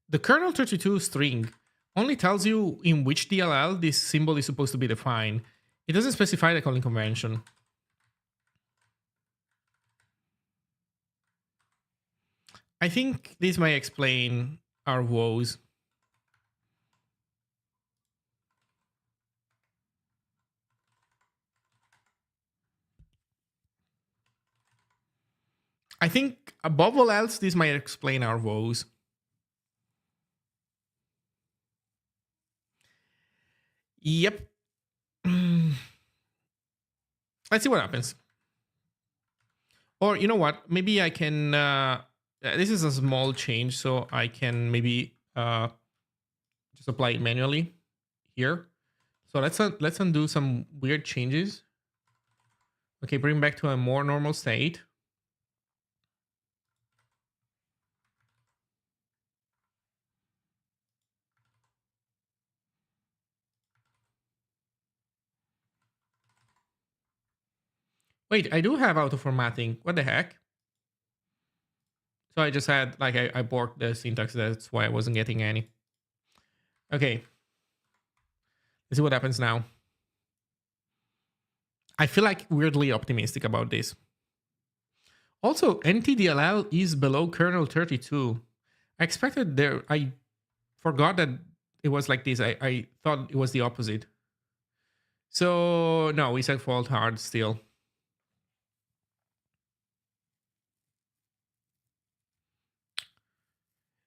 Speaker 1: The kernel 32 string only tells you in which DLL this symbol is supposed to be defined. It doesn't specify the calling convention. I think this might explain our woes. I think above all else, this might explain our woes. Yep. Let's see what happens. Or you know what? Maybe I can. This is a small change, so I can maybe just apply it manually here. So let's undo some weird changes. Okay, bring back to a more normal state. Wait, I do have auto formatting. What the heck? So I just had like I borked the syntax. That's why I wasn't getting any. Okay, let's see what happens now. I feel like weirdly optimistic about this. Also, NTDLL is below kernel 32. I expected there. I forgot that it was like this. I thought it was the opposite. So no, we said fault hard still.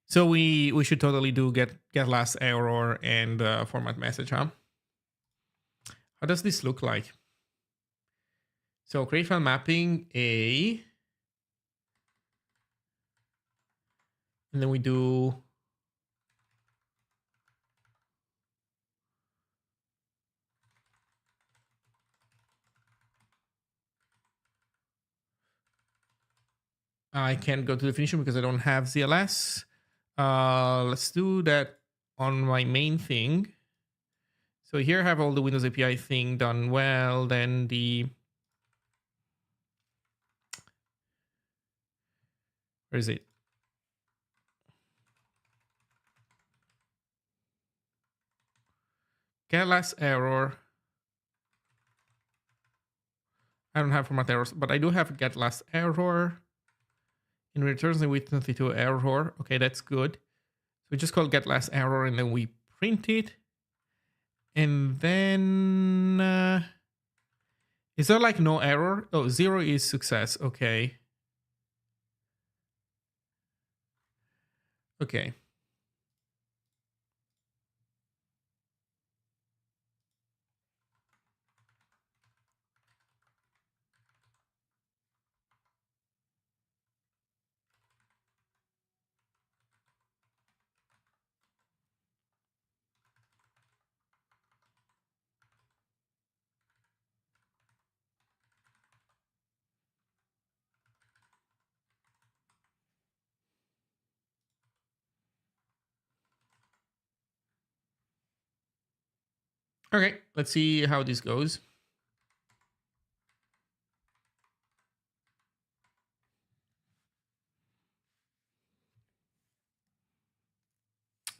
Speaker 1: So we should totally do get last error and format message, huh? How does this look like? So create file mapping A, and then we do I can't go to definition because I don't have ZLS. Let's do that on my main thing. So here I have all the Windows API thing done well. Then where is it? Get last error. I don't have format errors, but I do have get last error. And returns the with 32 error. Okay, that's good. So we just call get last error and then we print it. And then is there like no error? Oh, 0 is success. Okay. Okay. Okay, let's see how this goes.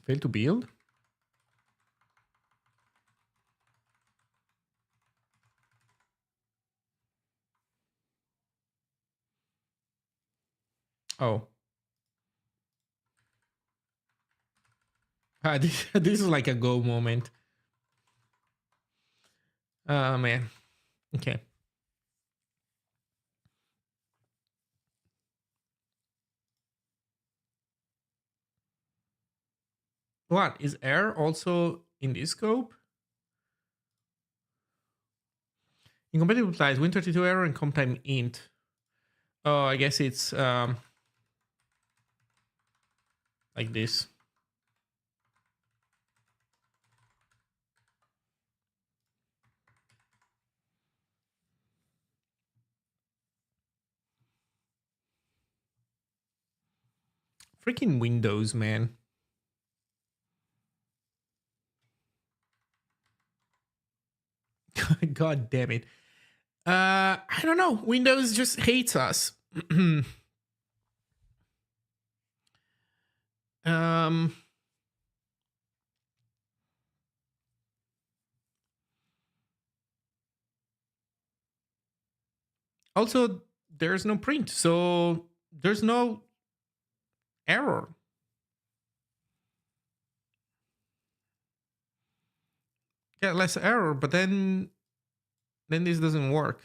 Speaker 1: Fail to build. Oh. This is like a go moment. Man. Okay. What? Is error also in this scope? Incompatible applies Win32 error and comp time int. Oh, I guess it's like this. Freaking Windows, man. God damn it. I don't know. Windows just hates us. um Also, there's no print, so there's no error. Yeah, less error, but then this doesn't work.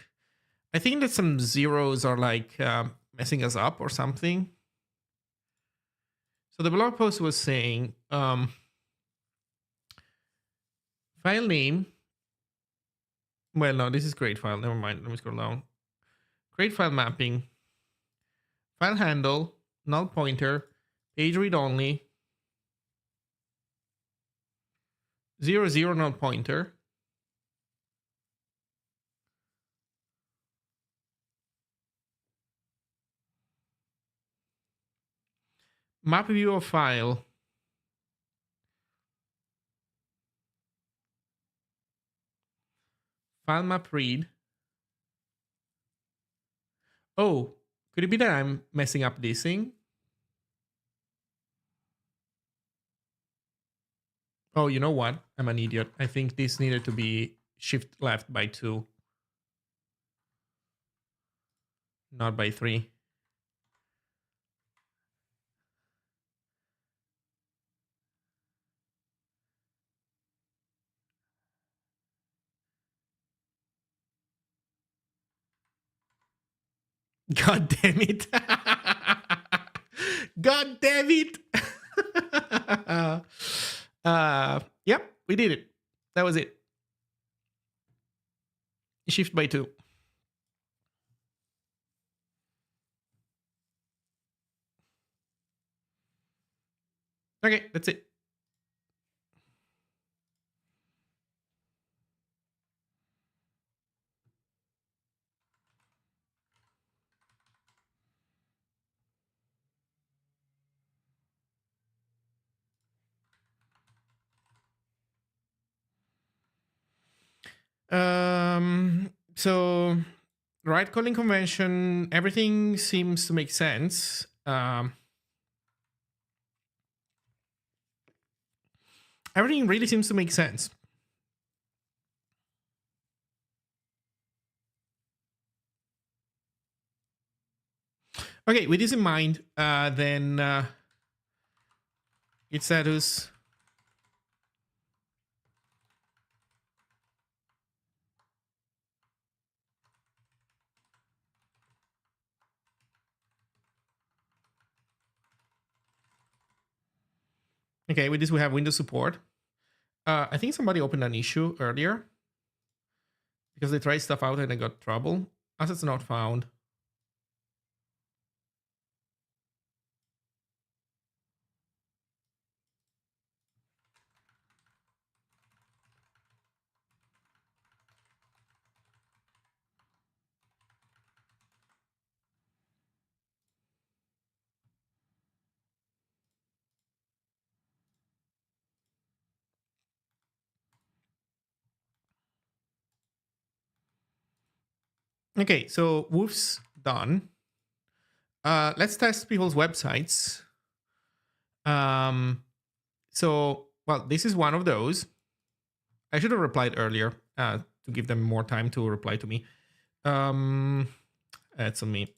Speaker 1: I think that some zeros are like messing us up or something. So the blog post was saying file name. Well, no, this is create file. Never mind. Let me scroll down. Create file mapping. File handle. Null pointer. Page read only. 00 null pointer. Map view of file. File map read. Oh, could it be that I'm messing up this thing? Oh, you know what? I'm an idiot. I think this needed to be shift left by 2, not by 3. God damn it. God damn it. Yep, we did it. That was it. Shift by 2. Okay, that's it. So right calling convention, everything seems to make sense. Everything really seems to make sense. Okay, with this in mind, then git status. Okay, with this we have Windows support. I think somebody opened an issue earlier because they tried stuff out and they got trouble. Assets not found. Okay, so woof's done. Let's test people's websites. So, well, this is one of those. I should have replied earlier to give them more time to reply to me. That's on me.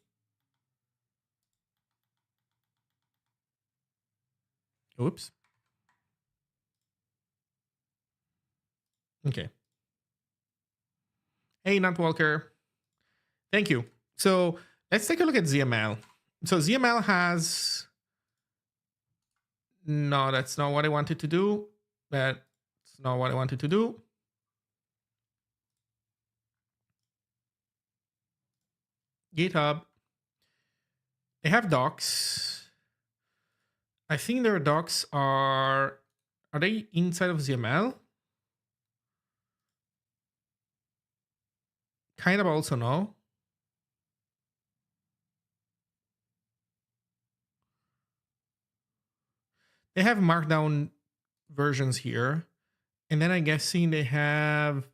Speaker 1: Oops. Okay. Hey, Nat Walker. Thank you. So let's take a look at ZML. So ZML has... No, that's not what I wanted to do. That's not what I wanted to do. GitHub. They have docs. I think their docs are... Are they inside of ZML? Kind of also no. They have markdown versions here. And then I'm guessing they have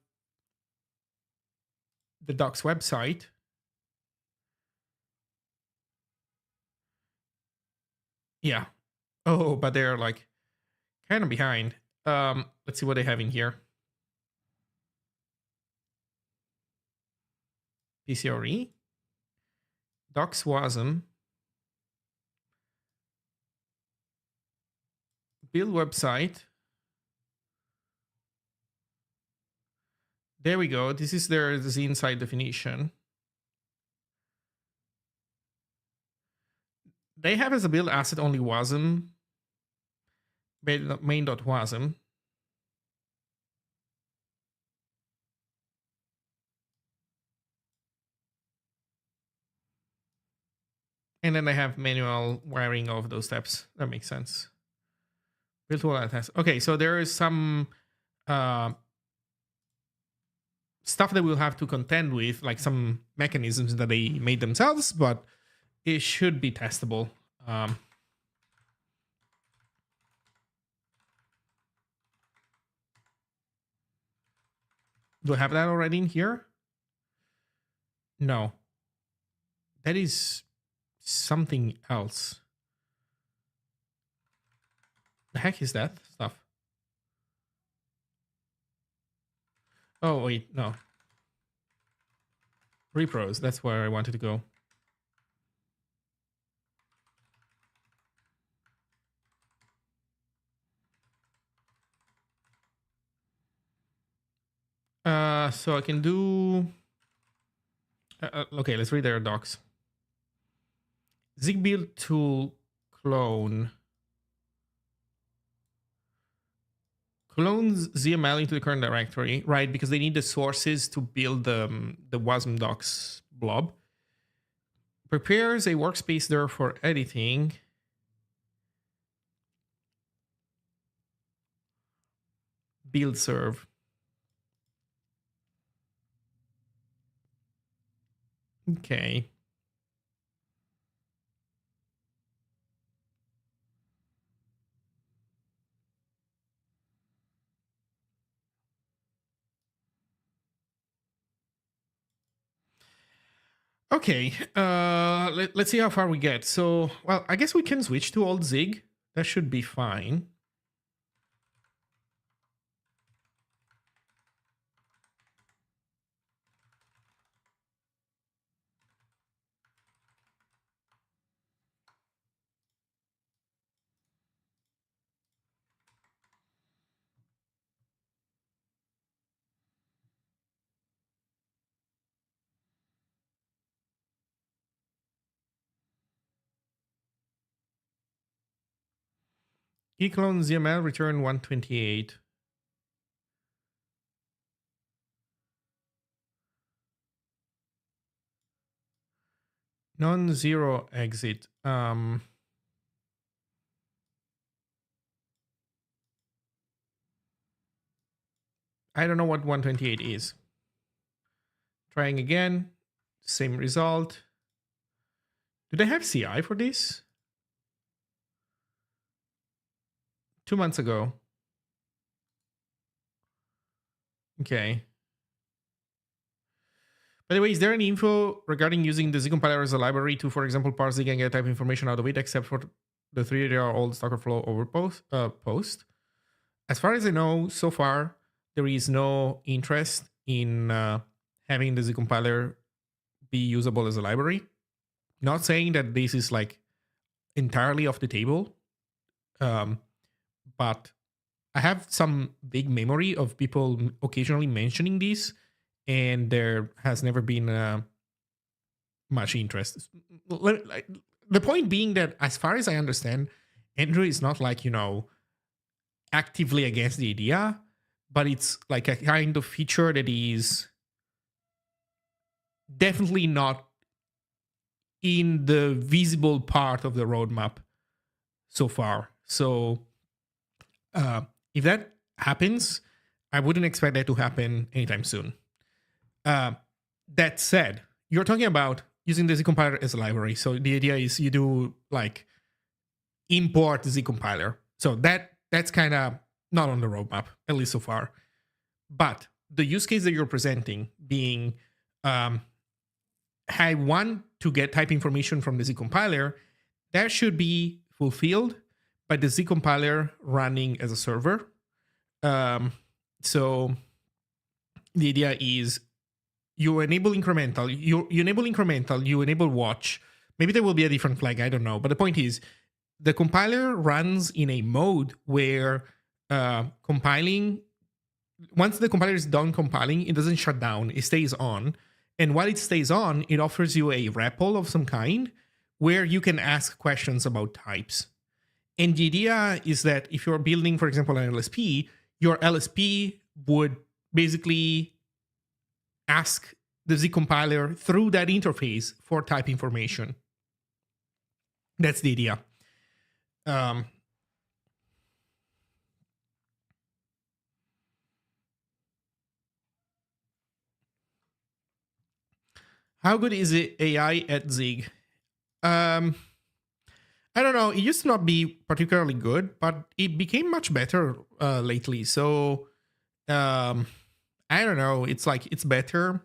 Speaker 1: the docs website. Yeah. Oh, but they're like kind of behind. Let's see what they have in here. PCRE. Docs WASM. build website. There we go. This is their Zine site definition. They have as a build asset only wasm, main.wasm. And then they have manual wiring of those steps. That makes sense. Build tool test. Okay, so there is some stuff that we'll have to contend with, like some mechanisms that they made themselves, but it should be testable. Do I have that already in here? No. That is something else. The heck is that stuff? Oh, wait, no. Repros, that's where I wanted to go. So I can do... okay, let's read their docs. Zig build tool clone. Clones ZML into the current directory, right? Because they need the sources to build the wasm docs blob. Prepares a workspace there for editing. Build serve. Okay. Okay, let's see how far we get. So, well, I guess we can switch to old Zig. That should be fine. Eclone ZML return 128. Non-zero exit. I don't know what 128 is. Trying again. Same result. Do they have CI for this? 2 months ago. Okay. By the way, is there any info regarding using the Z compiler as a library to, for example, parse Zig and get type information out of it, except for the 3-year-old Stockerflow over post? As far as I know, so far, there is no interest in having the Z compiler be usable as a library. Not saying that this is like entirely off the table, but I have some big memory of people occasionally mentioning this, and there has never been much interest. The point being that, as far as I understand, Andrew is not like, actively against the idea, but it's like a kind of feature that is definitely not in the visible part of the roadmap so far. So if that happens, I wouldn't expect that to happen anytime soon. That said, you're talking about using the Z compiler as a library. So the idea is you do like import the Z compiler. So that's kind of not on the roadmap, at least so far. But the use case that you're presenting being, I want to get type information from the Z compiler, that should be fulfilled by the Z compiler running as a server. So the idea is you enable incremental, you enable watch. Maybe there will be a different flag, I don't know. But the point is the compiler runs in a mode where compiling, once the compiler is done compiling, it doesn't shut down, it stays on. And while it stays on, it offers you a REPL of some kind where you can ask questions about types. And the idea is that if you're building, for example, an LSP, your LSP would basically ask the Z compiler through that interface for type information. That's the idea. How good is it AI at Zig? I don't know. It used to not be particularly good, but it became much better lately. So I don't know. It's like it's better.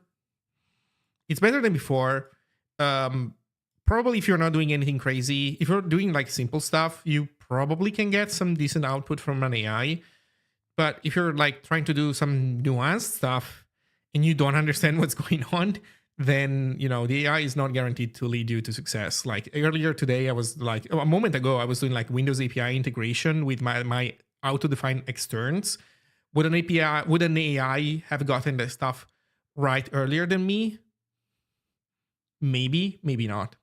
Speaker 1: It's better than before. Probably if you're not doing anything crazy, if you're doing like simple stuff, you probably can get some decent output from an AI. But if you're like trying to do some nuanced stuff and you don't understand what's going on, then the AI is not guaranteed to lead you to success. Like earlier today, I was like a moment ago, I was doing like Windows API integration with my auto-defined externs. Would an AI have gotten the stuff right earlier than me? Maybe, maybe not.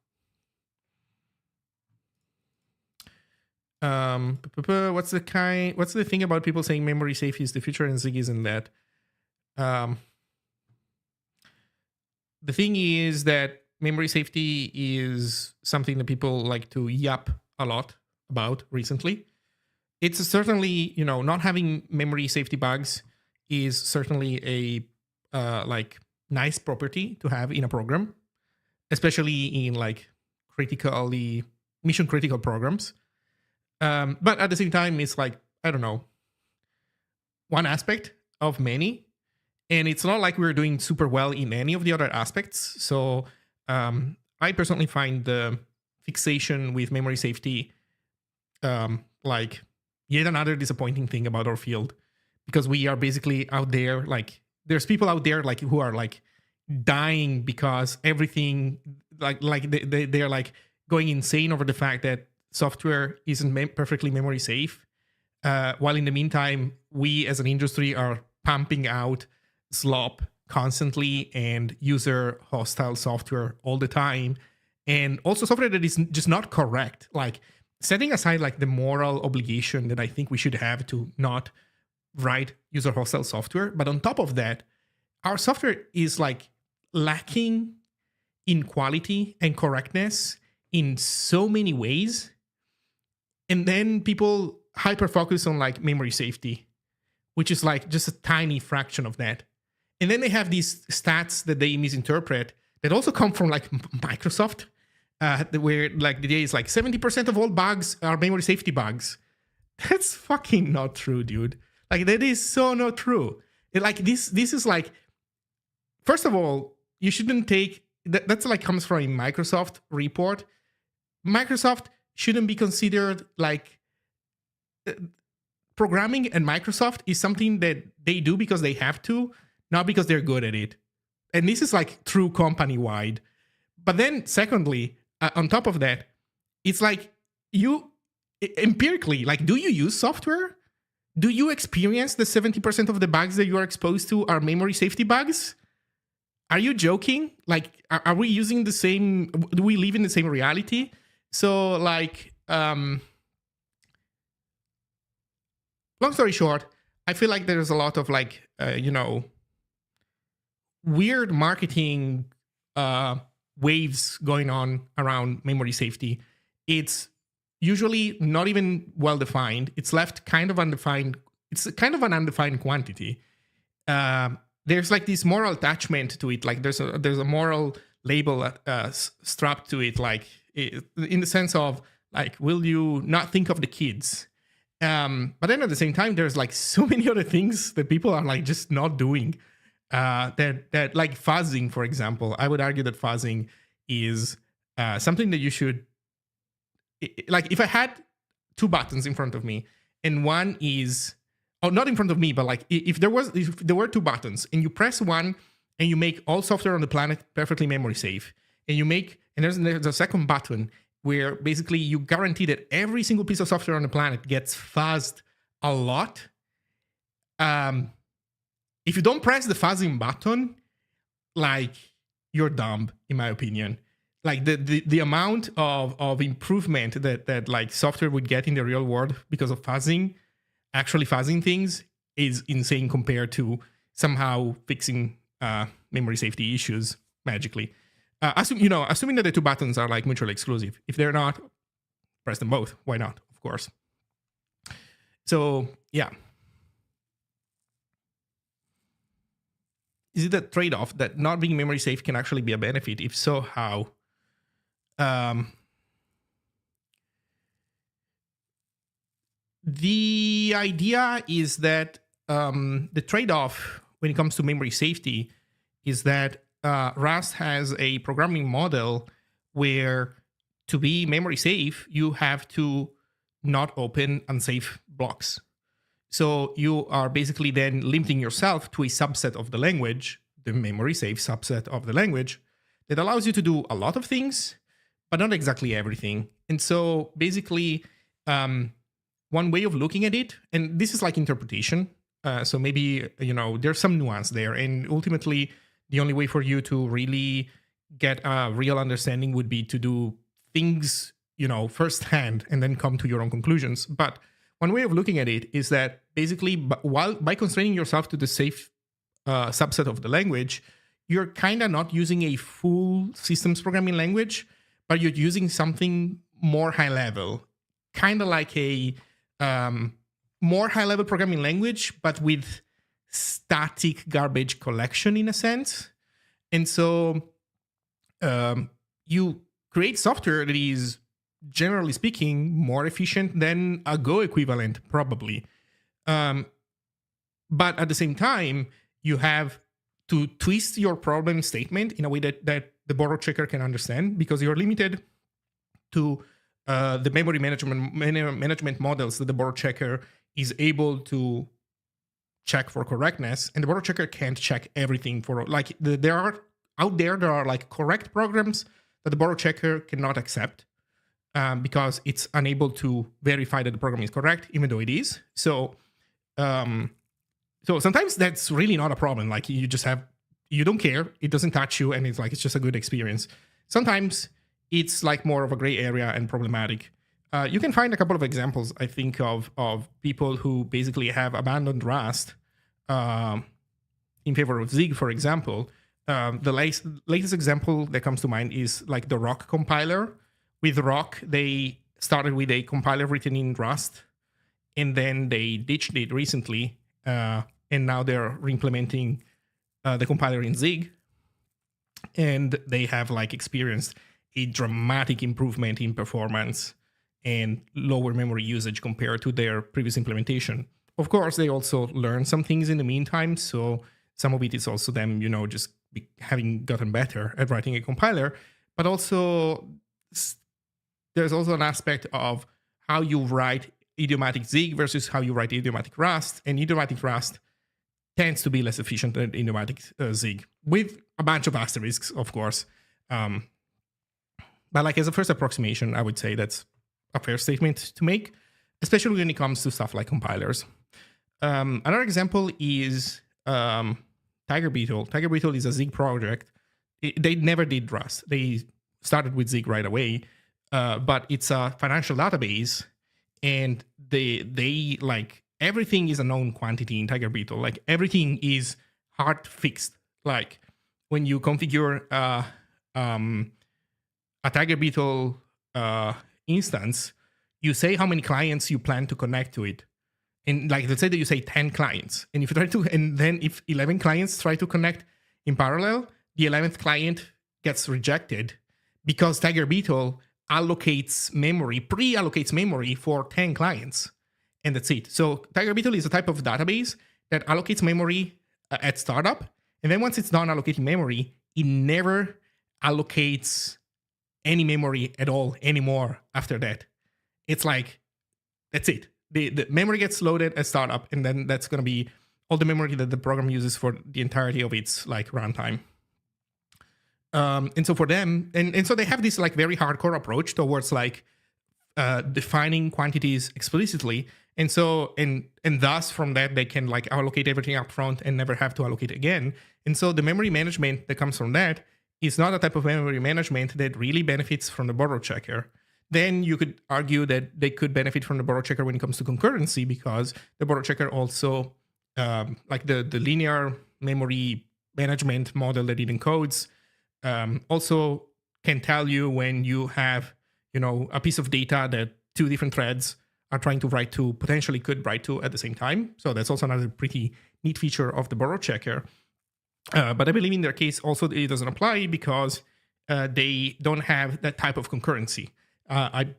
Speaker 1: What's the thing about people saying memory safe is the future and Zig isn't that? The thing is that memory safety is something that people like to yap a lot about recently. It's certainly, not having memory safety bugs is certainly a like nice property to have in a program, especially in like mission critical programs. But at the same time, it's like, I don't know, one aspect of many. And it's not like we're doing super well in any of the other aspects. So I personally find the fixation with memory safety like yet another disappointing thing about our field, because we are basically out there, like there's people out there like who are like dying because everything like they're like going insane over the fact that software isn't perfectly memory safe. While in the meantime, we as an industry are pumping out slop constantly and user hostile software all the time, and also software that is just not correct. Like setting aside like the moral obligation that I think we should have to not write user hostile software, but on top of that, our software is like lacking in quality and correctness in so many ways. And then people hyper focus on like memory safety, which is like just a tiny fraction of that. And then they have these stats that they misinterpret that also come from like Microsoft, where like the idea is like 70% of all bugs are memory safety bugs. That's fucking not true, dude. Like that is so not true. Like this is like, first of all, you shouldn't take that's like comes from a Microsoft report. Microsoft shouldn't be considered like programming, and Microsoft is something that they do because they have to, not because they're good at it. And this is like true company wide. But then secondly, on top of that, it's like you empirically, like, do you use software? Do you experience the 70% of the bugs that you are exposed to are memory safety bugs? Are you joking? Like, are we using the same, do we live in the same reality? So like, long story short, I feel like there's a lot of like, weird marketing waves going on around memory safety. It's usually not even well defined. It's left kind of undefined. It's kind of an undefined quantity. There's like this moral attachment to it. Like there's a moral label strapped to it, like in the sense of like, will you not think of the kids? But then at the same time, there's like so many other things that people are like just not doing. That like fuzzing, for example. I would argue that fuzzing is something that you should, like if I had two buttons in front of me and one is, oh, not in front of me, but like if there were two buttons and you press one and you make all software on the planet perfectly memory safe, and you make, and there's a second button where basically you guarantee that every single piece of software on the planet gets fuzzed a lot. If you don't press the fuzzing button, like, you're dumb, in my opinion. Like the amount of improvement that like software would get in the real world because of fuzzing, actually fuzzing things, is insane compared to somehow fixing memory safety issues magically. Assuming that the two buttons are like mutually exclusive. If they're not, press them both. Why not? Of course. So yeah. Is it a trade-off that not being memory safe can actually be a benefit? If so, how? The idea is that the trade-off when it comes to memory safety is that Rust has a programming model where to be memory safe, you have to not open unsafe blocks. So you are basically then limiting yourself to a subset of the language, the memory safe subset of the language, that allows you to do a lot of things, but not exactly everything. And so basically, one way of looking at it, and this is like interpretation, so maybe, there's some nuance there. And ultimately, the only way for you to really get a real understanding would be to do things, firsthand and then come to your own conclusions. But one way of looking at it is that basically, by constraining yourself to the safe subset of the language, you're kind of not using a full systems programming language, but you're using something more high level, kind of like a more high level programming language, but with static garbage collection in a sense. And so you create software that is, generally speaking, more efficient than a Go equivalent, probably. But at the same time, you have to twist your problem statement in a way that the borrow checker can understand, because you're limited to the memory management models that the borrow checker is able to check for correctness. And the borrow checker can't check everything for, like, there are like correct programs that the borrow checker cannot accept. Because it's unable to verify that the program is correct, even though it is. So sometimes that's really not a problem. Like, you don't care, it doesn't touch you, and it's just a good experience. Sometimes it's like more of a gray area and problematic. You can find a couple of examples, I think, of people who basically have abandoned Rust in favor of Zig, for example. The latest example that comes to mind is like the Rock compiler. With Rock, they started with a compiler written in Rust, and then they ditched it recently, and now they're re-implementing the compiler in Zig, and they have like experienced a dramatic improvement in performance and lower memory usage compared to their previous implementation. Of course, they also learned some things in the meantime, so some of it is also them, just having gotten better at writing a compiler, but also there's also an aspect of how you write idiomatic Zig versus how you write idiomatic Rust, and idiomatic Rust tends to be less efficient than idiomatic Zig, with a bunch of asterisks, of course. But like, as a first approximation, I would say that's a fair statement to make, especially when it comes to stuff like compilers. Another example is Tiger Beetle. Tiger Beetle is a Zig project. They never did Rust. They started with Zig right away. But it's a financial database, and they like, everything is a known quantity in Tiger Beetle. Like, everything is hard fixed. Like, when you configure a Tiger Beetle instance, you say how many clients you plan to connect to it. And like, let's say that you say 10 clients, and if 11 clients try to connect in parallel, the 11th client gets rejected because Tiger Beetle pre-allocates memory for 10 clients, and that's it. So Tiger Beetle is a type of database that allocates memory at startup, and then once it's done allocating memory, it never allocates any memory at all anymore after that. It's like, that's it. The memory gets loaded at startup, and then that's going to be all the memory that the program uses for the entirety of its like runtime. And so for them, and so they have this like very hardcore approach towards like defining quantities explicitly. And so, and thus from that, they can like allocate everything up front and never have to allocate again. And so the memory management that comes from that is not a type of memory management that really benefits from the borrow checker. Then you could argue that they could benefit from the borrow checker when it comes to concurrency, because the borrow checker also, like the linear memory management model that it encodes, also can tell you when you have, you know, a piece of data that two different threads are trying to write to, potentially could write to at the same time. So that's also another pretty neat feature of the borrow checker. But I believe in their case also it doesn't apply because they don't have that type of concurrency. I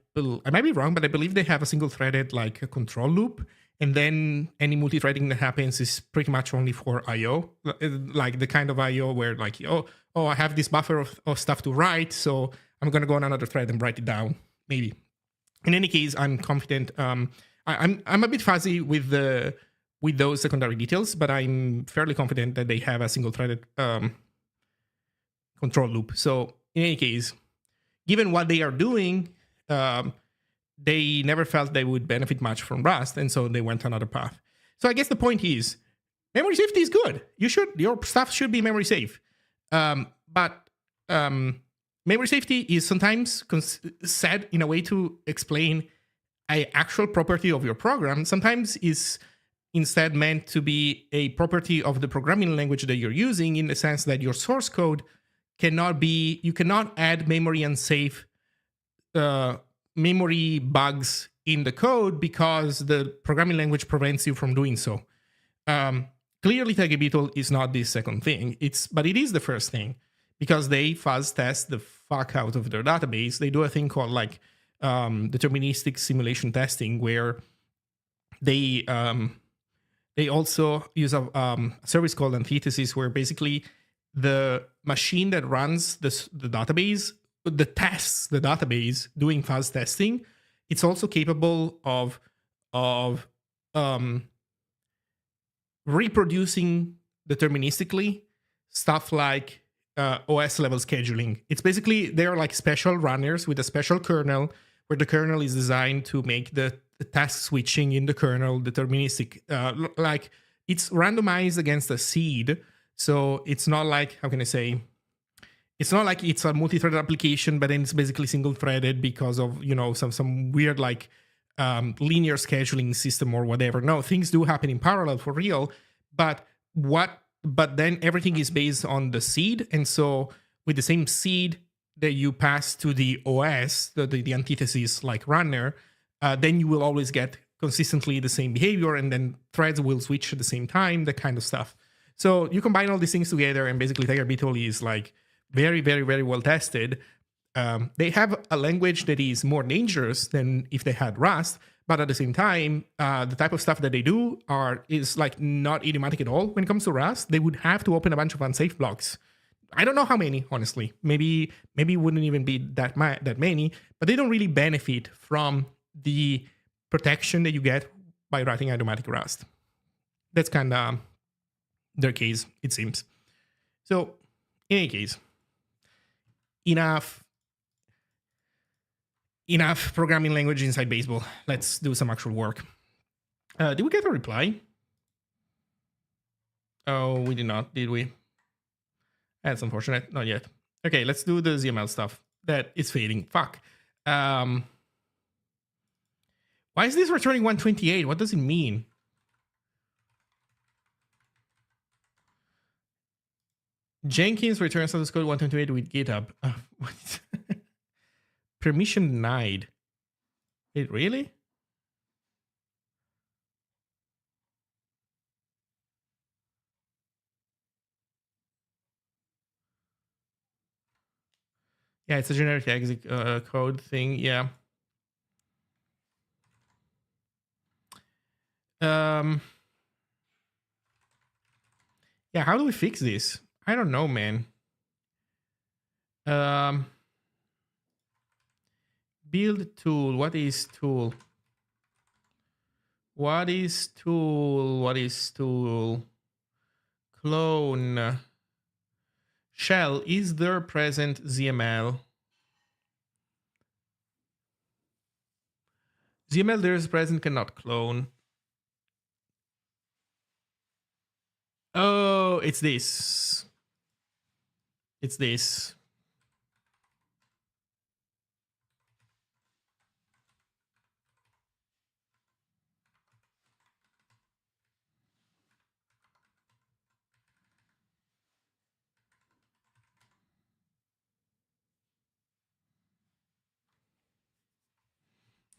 Speaker 1: might be wrong, but I believe they have a single threaded like a control loop, and then any multi-threading that happens is pretty much only for I/O, like the kind of I/O where like, oh, I have this buffer of stuff to write, so I'm gonna go on another thread and write it down. Maybe. In any case, I'm confident. I'm a bit fuzzy with those secondary details, but I'm fairly confident that they have a single threaded control loop. So in any case, given what they are doing, they never felt they would benefit much from Rust, and so they went another path. So I guess the point is, memory safety is good. Your stuff should be memory safe, but memory safety is sometimes said in a way to explain an actual property of your program. Sometimes is instead meant to be a property of the programming language that you're using, in the sense that your source code you cannot add memory unsafe memory bugs in the code because the programming language prevents you from doing so. Clearly, TigerBeetle is not this second thing. But it is the first thing, because they fuzz test the fuck out of their database. They do a thing called like deterministic simulation testing, where they also use a service called Antithesis, where basically the machine that runs the database, that tests the database doing fuzz testing, it's also capable of reproducing deterministically stuff like OS level scheduling. It's basically, they're like special runners with a special kernel, where the kernel is designed to make the task switching in the kernel deterministic. Like it's randomized against a seed. So it's not like, how can I say? It's not like it's a multi-threaded application, but then it's basically single-threaded because of, you know, some weird like linear scheduling system or whatever. No, things do happen in parallel for real, but then everything is based on the seed, and so with the same seed that you pass to the OS, the antithesis like runner, then you will always get consistently the same behavior, and then threads will switch at the same time, that kind of stuff. So you combine all these things together, and basically TigerBeetle is like very, very, very well tested. They have a language that is more dangerous than if they had Rust, but at the same time, the type of stuff that they do is like not idiomatic at all. When it comes to Rust, they would have to open a bunch of unsafe blocks. I don't know how many, honestly. Maybe it wouldn't even be that many, but they don't really benefit from the protection that you get by writing idiomatic Rust. That's kind of their case, it seems. So, in any case, enough programming language inside baseball. Let's do some actual work. Did we get a reply? Oh, we did not, did we? That's unfortunate. Not yet. Okay, let's do the ZML stuff. That is fading. Fuck. Why is this returning 128? What does it mean? Jenkins returns status code 128 with GitHub. What? Permission denied. Wait, really? Yeah, it's a generic exit code thing. Yeah. Yeah, how do we fix this? I don't know, man. Build tool. What is tool? What is tool? What is tool? Clone. Shell, is there present ZML? ZML there is present, cannot clone. Oh, it's this. It's this.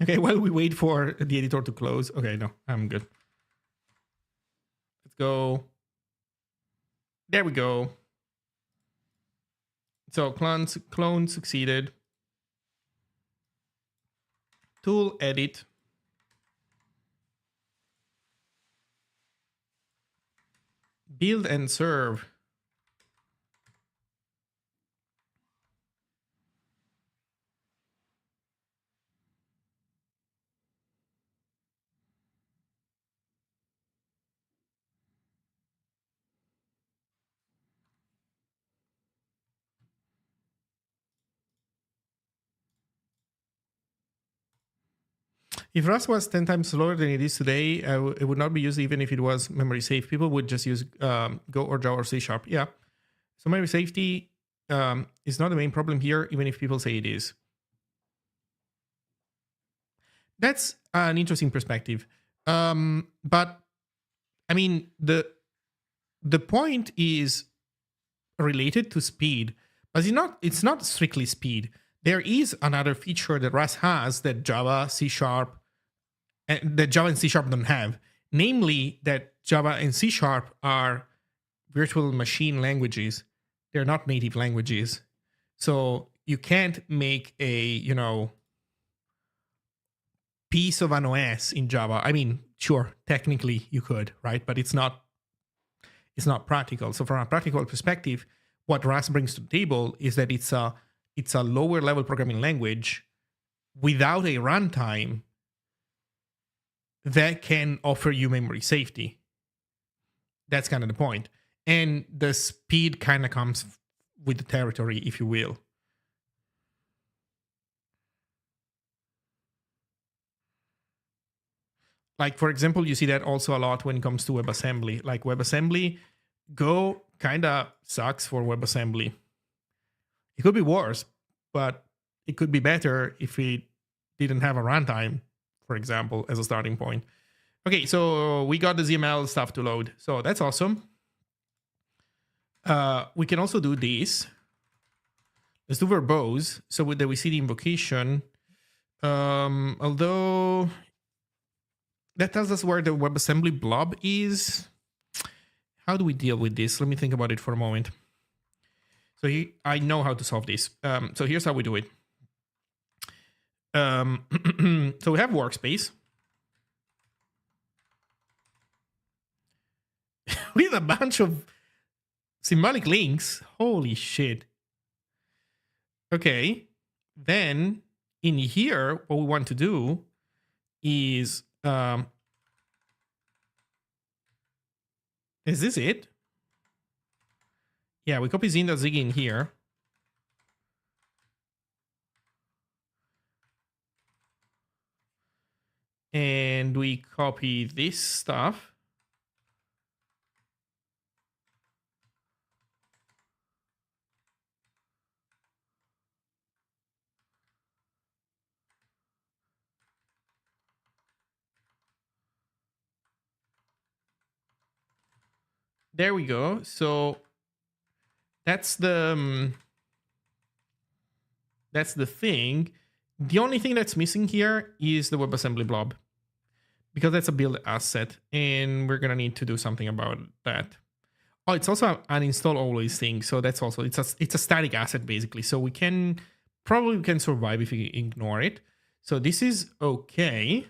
Speaker 1: Okay, while we wait for the editor to close. Okay, no, I'm good. Let's go. There we go. So clone succeeded. Tool edit. Build and serve. If Rust was 10 times slower than it is today, it would not be used even if it was memory safe. People would just use Go or Java or C#. Yeah. So memory safety is not the main problem here, even if people say it is. That's an interesting perspective. But I mean, the point is related to speed, but it's not strictly speed. There is another feature that Rust has that Java, C#, and that Java and C# don't have, namely that Java and C# are virtual machine languages. They're not native languages. So you can't make a, piece of an OS in Java. I mean, sure, technically you could, right? But it's not practical. So from a practical perspective, what Rust brings to the table is that it's a lower level programming language without a runtime that can offer you memory safety. That's kind of the point. And the speed kind of comes with the territory, if you will. Like, for example, you see that also a lot when it comes to WebAssembly. Like WebAssembly, Go kind of sucks for WebAssembly. It could be worse, but it could be better if it didn't have a runtime, for example, as a starting point. Okay, so we got the ZML stuff to load. So that's awesome. We can also do this. Let's do verbose so that we see the invocation. Although that tells us where the WebAssembly blob is. How do we deal with this? Let me think about it for a moment. So I know how to solve this. So here's how we do it. So we have workspace. With a bunch of symbolic links. Holy shit. Okay. Then in here, what we want to do is this it? Yeah, we copy Zine.zig in here. And we copy this stuff. There we go. So that's the thing. The only thing that's missing here is the WebAssembly blob, because that's a build asset, and we're gonna need to do something about that. Oh, it's also an install always thing, so that's also it's a static asset basically. So we can survive if we ignore it. So this is okay.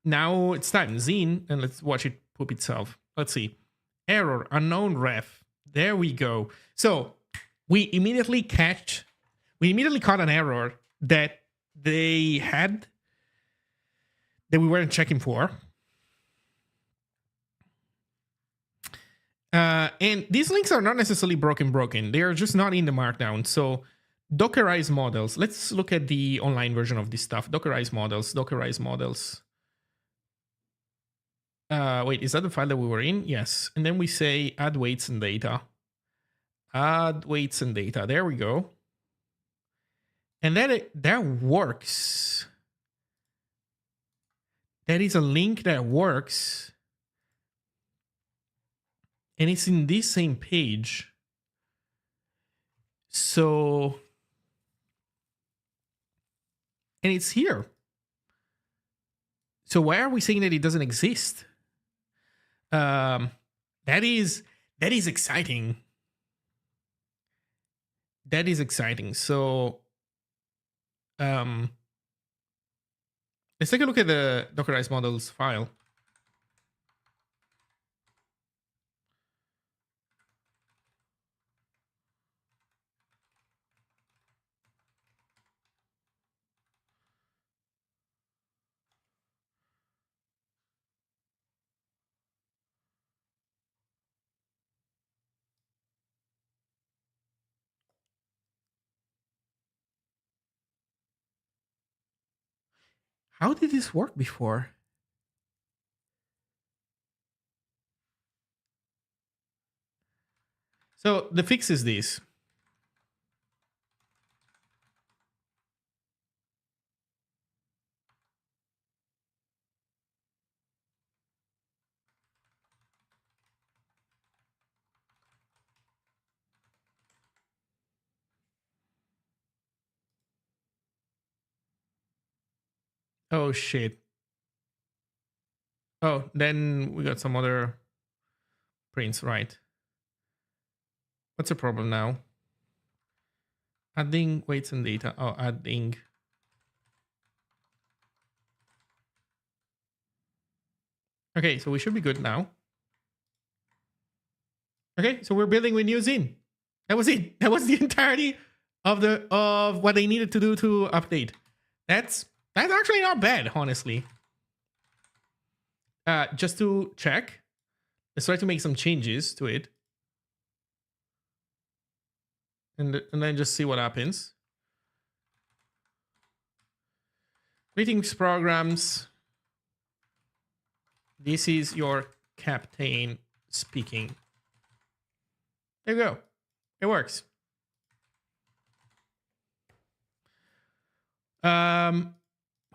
Speaker 1: Now it's time Zine, and let's watch it poop itself. Let's see. Error, unknown ref. There we go. So we immediately caught an error that they had that we weren't checking for. And these links are not necessarily broken. They are just not in the markdown. So Dockerize models. Let's look at the online version of this stuff. Dockerize models. Wait, is that the file that we were in? Yes. And then we say add weights and data. Add weights and data. There we go. And that works. That is a link that works. And it's in this same page. So, and it's here. So why are we saying that it doesn't exist? That is exciting. That is exciting. So, let's take a look at the Dockerized models file. How did this work before? So the fix is this. Oh shit. Oh, then we got some other prints, right? What's the problem now? Adding weights and data. Oh, adding. Okay, so we should be good now. Okay, so we're building with new Zine. That was it. That was the entirety of what they needed to do to update. That's actually not bad, honestly. Just to check, let's try to make some changes to it, and then just see what happens. Greetings, programs. This is your captain speaking. There you go. It works.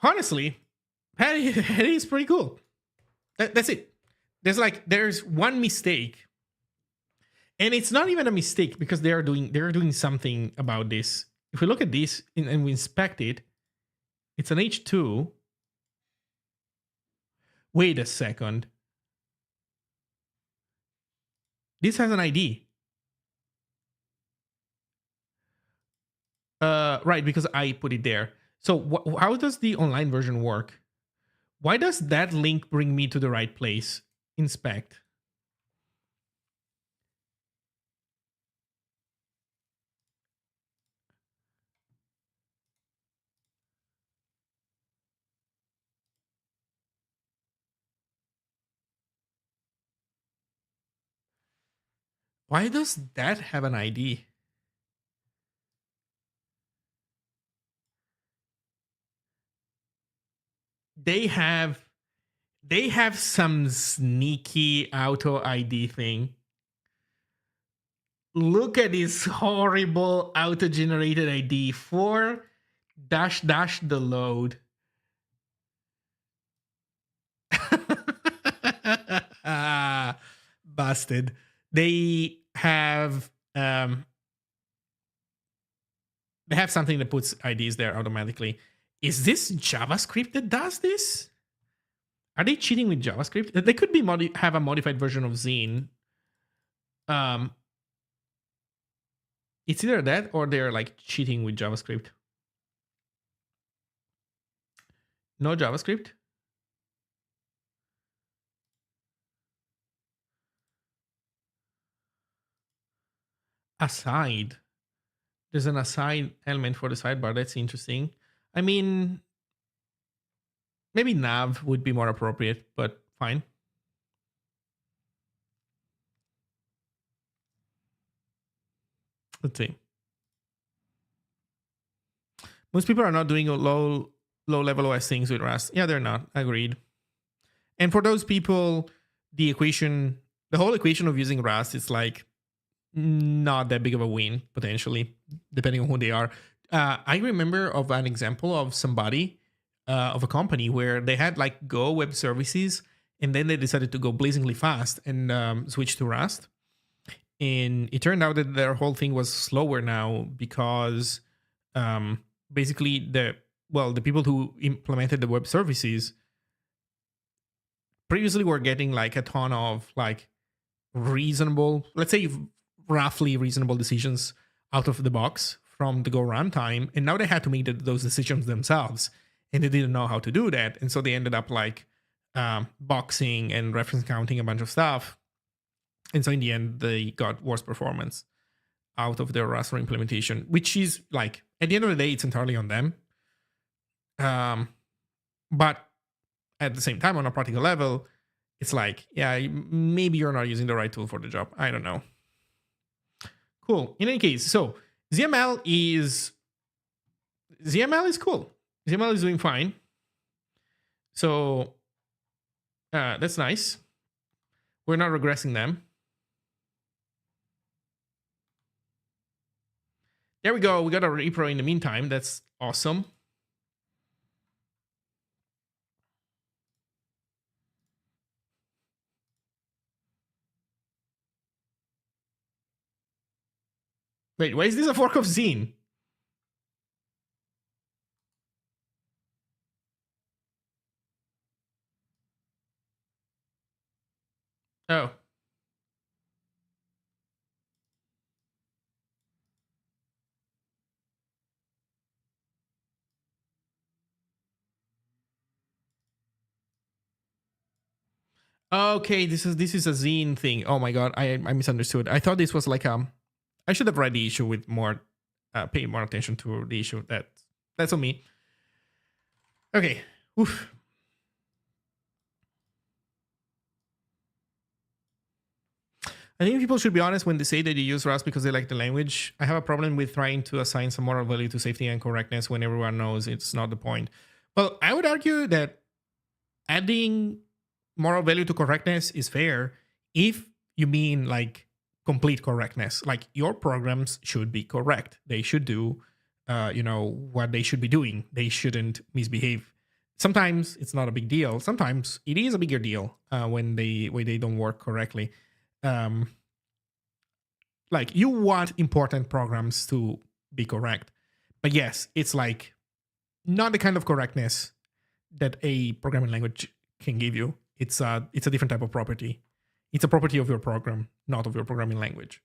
Speaker 1: Honestly, that is pretty cool. That's it. There's one mistake, and it's not even a mistake because they're doing something about this. If we look at this and we inspect it, it's an H2. Wait a second. This has an ID. Right, because I put it there. So how does the online version work? Why does that link bring me to the right place? Inspect. Why does that have an ID? They have some sneaky auto ID thing. Look at this horrible auto-generated ID for dash the load. Busted. They have something that puts IDs there automatically. Is this JavaScript that does this? Are they cheating with JavaScript? They could be have a modified version of Zine. It's either that or they're like cheating with JavaScript. No JavaScript. Aside. There's an aside element for the sidebar. That's interesting. I mean, maybe nav would be more appropriate, but fine. Let's see. Most people are not doing low level OS things with Rust. Yeah, they're not. Agreed. And for those people, the whole equation of using Rust is like not that big of a win, potentially, depending on who they are. I remember of an example of somebody, of a company where they had like Go web services, and then they decided to go blazingly fast and switch to Rust. And it turned out that their whole thing was slower now because basically the people who implemented the web services previously were getting like a ton of like reasonable, let's say roughly reasonable decisions out of the box from the Go runtime, and now they had to make those decisions themselves, and they didn't know how to do that, and so they ended up like boxing and reference counting a bunch of stuff, and so in the end they got worse performance out of their Rust implementation, which is like at the end of the day it's entirely on them. But at the same time, on a practical level, it's like, yeah, maybe you're not using the right tool for the job. I don't know. Cool. In any case, so ZML is cool. ZML is doing fine. So that's nice. We're not regressing them. There we go. We got a repro in the meantime. That's awesome. Wait, why is this a fork of Zine? Oh. Okay, this is a Zine thing. Oh my god, I misunderstood. I thought this was like I should have read the issue with more pay more attention to the issue. That's on me. Okay. Oof. I think people should be honest when they say that they use Rust because they like the language. I have a problem with trying to assign some moral value to safety and correctness when everyone knows it's not the point. Well, I would argue that adding moral value to correctness is fair if you mean like complete correctness. Like your programs should be correct. They should do, what they should be doing. They shouldn't misbehave. Sometimes it's not a big deal. Sometimes it is a bigger deal when they don't work correctly. Like you want important programs to be correct, but yes, it's like not the kind of correctness that a programming language can give you. It's a different type of property. It's a property of your program, not of your programming language.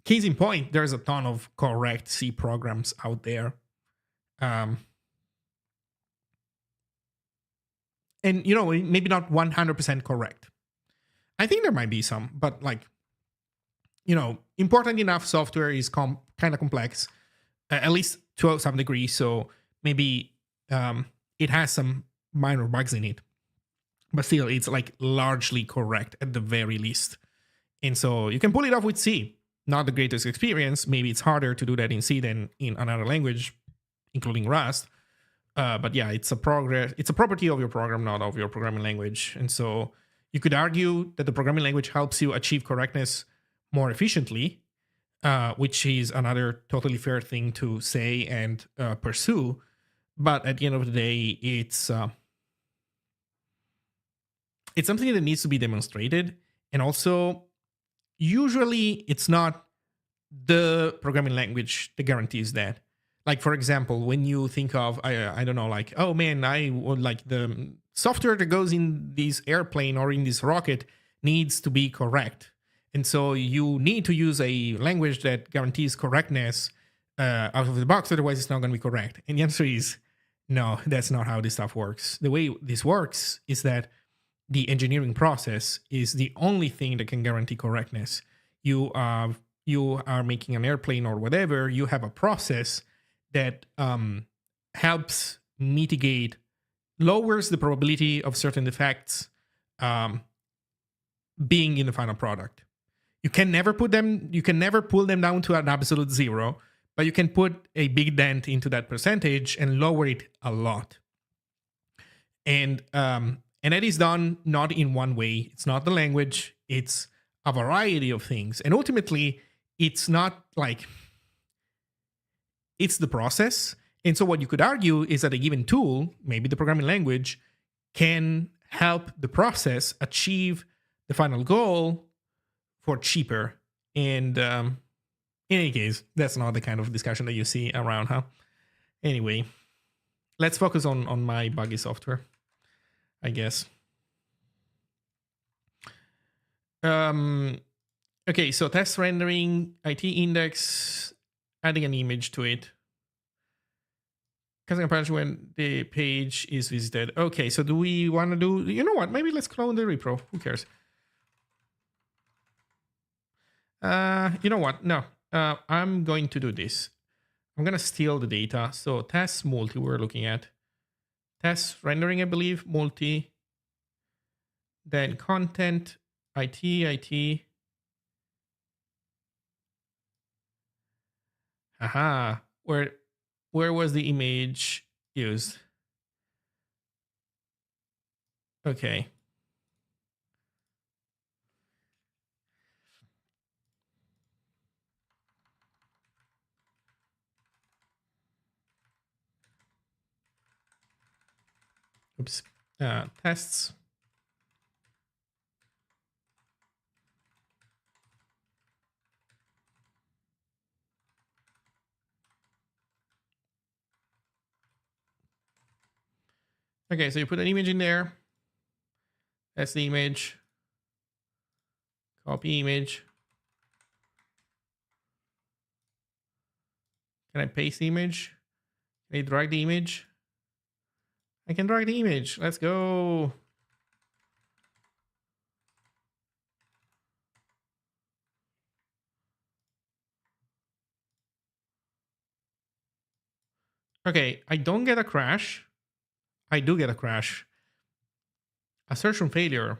Speaker 1: Case in point, there's a ton of correct C programs out there. And maybe not 100% correct. I think there might be some, but like, important enough software is kind of complex, at least to some degree. So maybe it has some minor bugs in it, but still it's like largely correct at the very least. And so you can pull it off with C. Not the greatest experience. Maybe it's harder to do that in C than in another language, including Rust. But yeah, it's a property of your program, not of your programming language. And so you could argue that the programming language helps you achieve correctness more efficiently, which is another totally fair thing to say and pursue. But at the end of the day, it's something that needs to be demonstrated. And also, usually it's not the programming language that guarantees that. Like, for example, when you think of, I don't know, like, oh man, I would like the software that goes in this airplane or in this rocket needs to be correct. And so you need to use a language that guarantees correctness out of the box, otherwise it's not going to be correct. And the answer is no, that's not how this stuff works. The way this works is that the engineering process is the only thing that can guarantee correctness. You are making an airplane or whatever, you have a process that helps mitigate, lowers the probability of certain defects being in the final product. You can never pull them down to an absolute zero, but you can put a big dent into that percentage and lower it a lot. And that is done not in one way. It's not the language, it's a variety of things. And ultimately, it's not like it's the process. And so what you could argue is that a given tool, maybe the programming language, can help the process achieve the final goal for cheaper. And in any case, that's not the kind of discussion that you see around, huh? Anyway, let's focus on my buggy software, I guess. Okay, so test rendering, IT index, adding an image to it. Casting a patch when the page is visited. Okay, so do we want to do, you know what? Maybe let's clone the repro. Who cares? You know what? No, I'm going to do this. I'm going to steal the data. So test multi we're looking at. Test rendering, I believe, multi. Then content, IT. Aha. Where was the image used? Okay. Oops. Tests. Okay, so you put an image in there. That's the image. Copy image. Can I paste the image? Can I drag the image? I can drag the image. Let's go. Okay, I don't get a crash. I do get a crash. Assertion failure.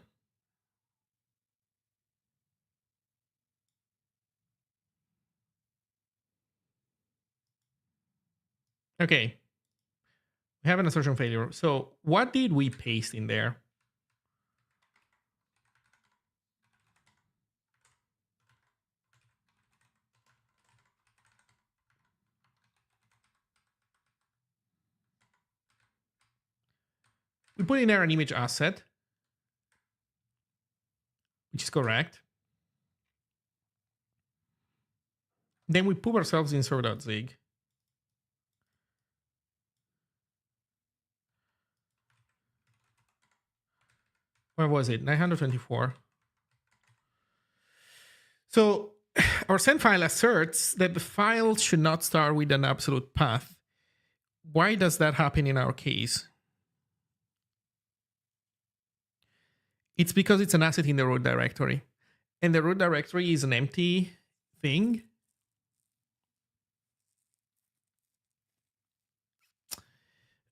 Speaker 1: Okay. We have an assertion failure. So what did we paste in there? We put in there an image asset, which is correct. Then we put ourselves in server.zig. Where was it? 924. So our send file asserts that the file should not start with an absolute path. Why does that happen in our case? It's because it's an asset in the root directory. And the root directory is an empty thing.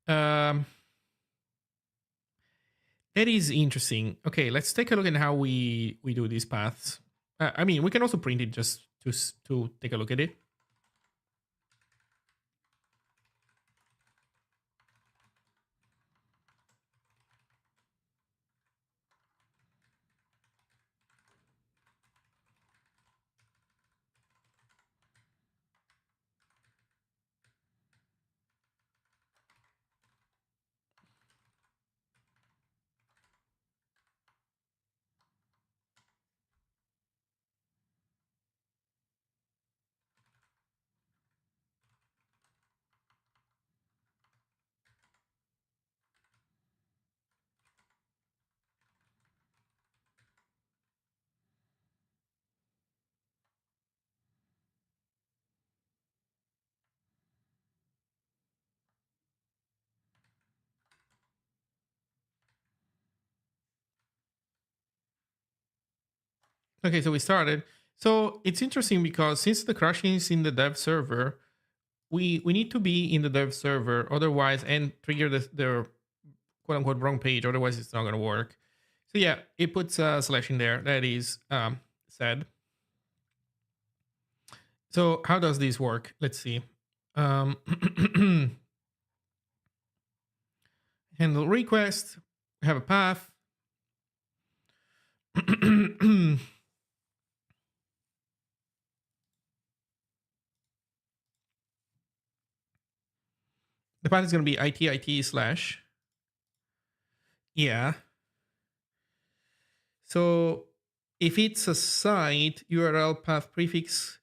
Speaker 1: That is interesting. Okay, let's take a look at how we do these paths. I mean, we can also print it just to take a look at it. Okay, so we started. So it's interesting because since the crashing is in the dev server, we need to be in the dev server otherwise and trigger the quote unquote wrong page. Otherwise, it's not going to work. So yeah, it puts a slash in there. That is sad. So how does this work? Let's see. Um, handle request. Have a path. The path is going to be it slash. Yeah. So if it's a site, URL path prefix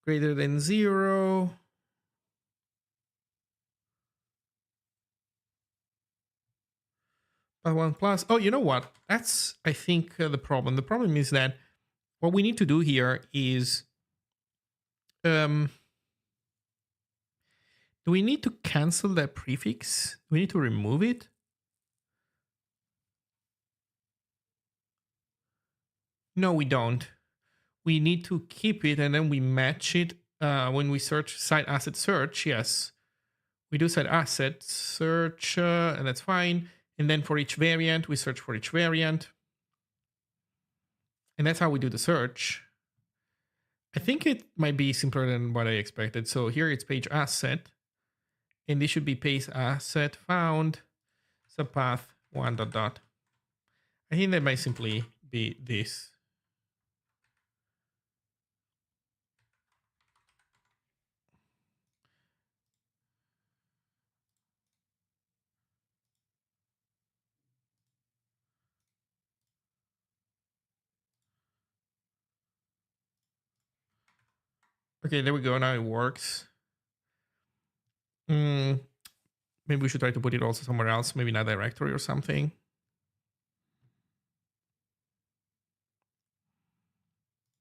Speaker 1: greater than 0. Path 1 plus. Oh, you know what? That's, I think, the problem. The problem is that what we need to do here is, do we need to cancel that prefix? Do we need to remove it? No, we don't. We need to keep it and then we match it when we search site asset search. Yes, we do site asset search and that's fine. And then for each variant, we search for each variant. And that's how we do the search. I think it might be simpler than what I expected. So here it's page asset. And this should be page asset found subpath 1 dot dot. I think that might simply be this. Okay, there we go. Now it works. Maybe we should try to put it also somewhere else, maybe in a directory or something.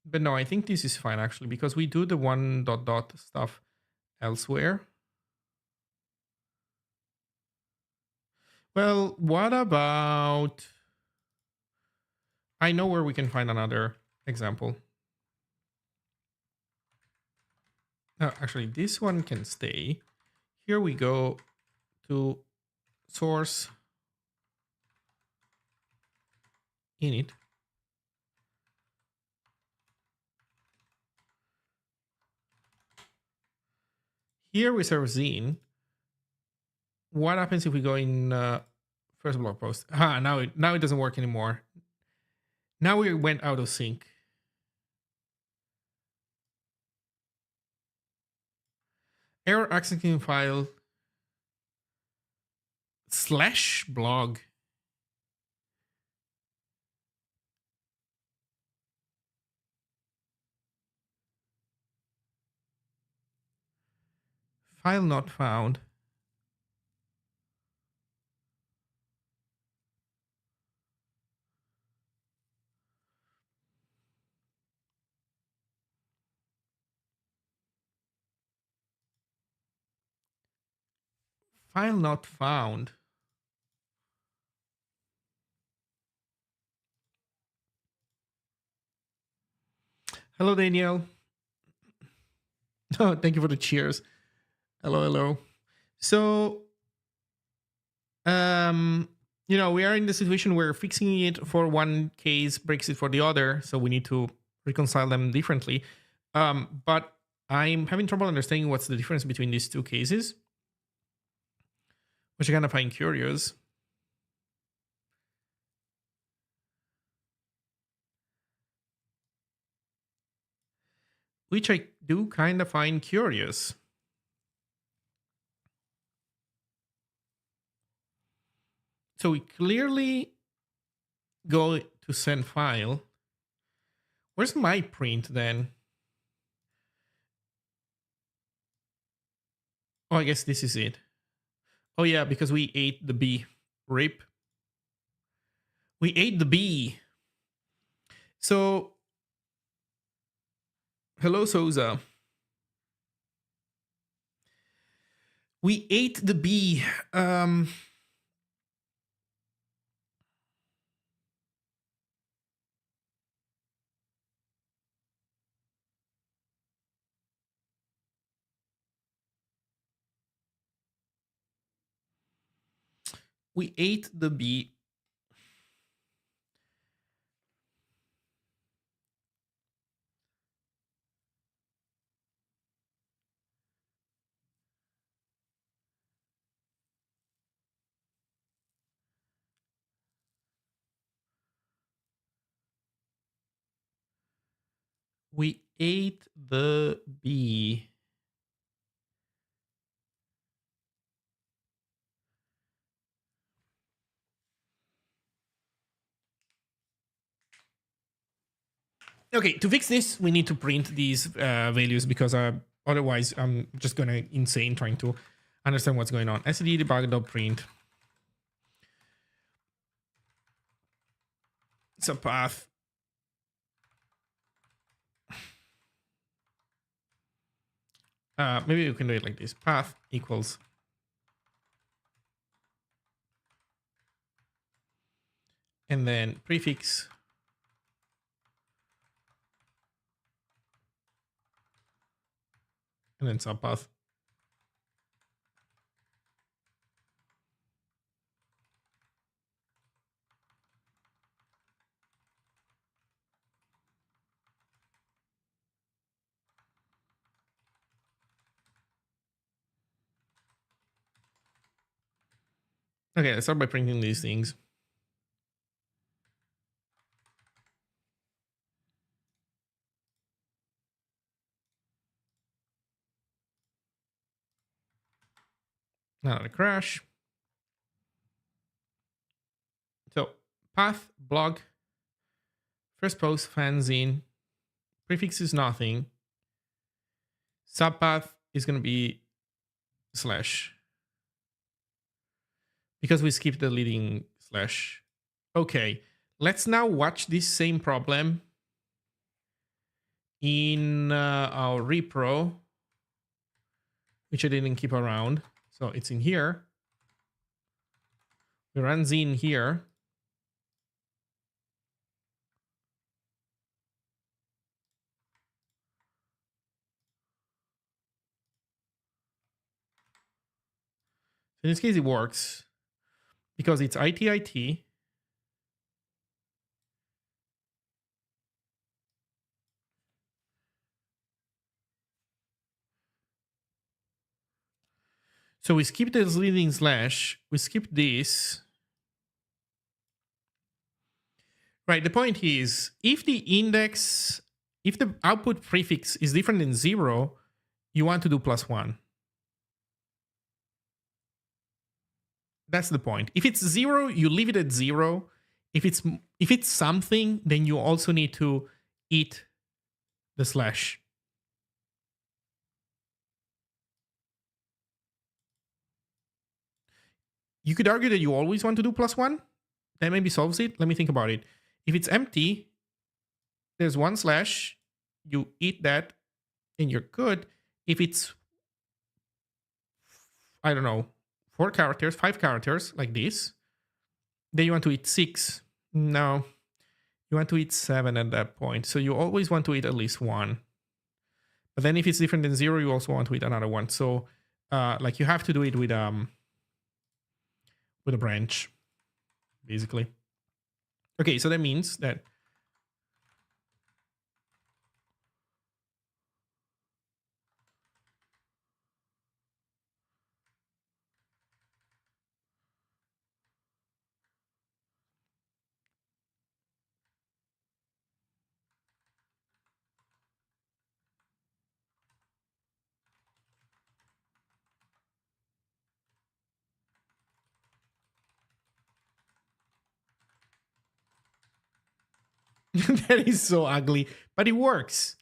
Speaker 1: But no, I think this is fine actually, because we do the 1 dot dot stuff elsewhere. Well, what about... I know where we can find another example. No, actually, this one can stay. Here we go to source init. Here we serve Zine. What happens if we go in first blog post? Now it doesn't work anymore. Now we went out of sync. Error accessing file slash blog. File not found. File not found. Hello, Danielle. Oh, thank you for the cheers. Hello, hello. So, we are in the situation where fixing it for one case breaks it for the other, so we need to reconcile them differently. But I'm having trouble understanding what's the difference between these two cases, which I kind of find curious. Which I do kind of find curious. So we clearly go to send file. Where's my print then? Oh, I guess this is it. Oh yeah, because we ate the bee. Rip. We ate the bee. So, hello, Souza. We ate the bee. We ate the bee. We ate the bee. Okay, to fix this, we need to print these values because otherwise I'm just gonna insane trying to understand what's going on. std debug.print. It's a path. Maybe we can do it like this. Path equals and then prefix and then subpath. Okay, let's start by printing these things. Not a crash. So path, blog, first post, fanzine, prefix is nothing. Subpath is going to be slash. Because we skipped the leading slash. Okay, let's now watch this same problem in our repro, which I didn't keep around. So it's in here. We run Zine here. In this case, it works because it's ITIT. So we skip this leading slash. We skip this. Right, the point is, if the index, if the output prefix is different than 0, you want to do +1. That's the point. If it's 0, you leave it at 0. If it's something, then you also need to eat the slash. You could argue that you always want to do +1. That maybe solves it. Let me think about it. If it's empty, there's one slash, you eat that, and you're good. If it's, I don't know, 4 characters, 5 characters, like this, then you want to eat 6. No, you want to eat 7 at that point. So you always want to eat at least 1. But then if it's different than 0, you also want to eat another one. So like you have to do it with a branch, basically. Okay, so that means that that is so ugly, but it works.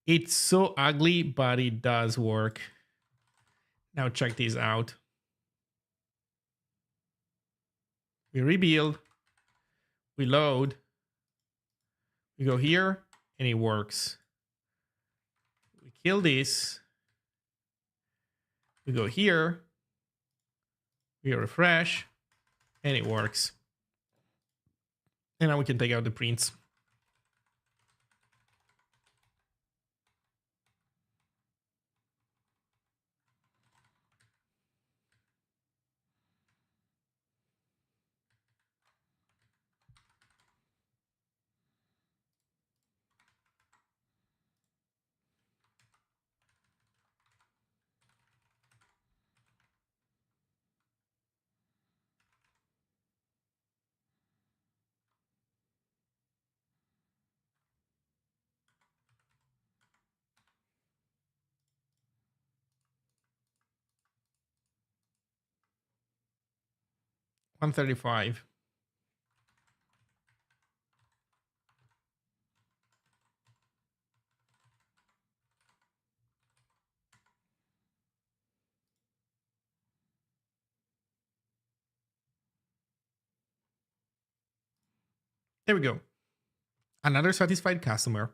Speaker 1: It's so ugly, but it does work. Now check this out. We rebuild, we load, we go here, and it works. We kill this, we go here, we refresh, and it works. And now we can take out the prints. 135. There we go. Another satisfied customer.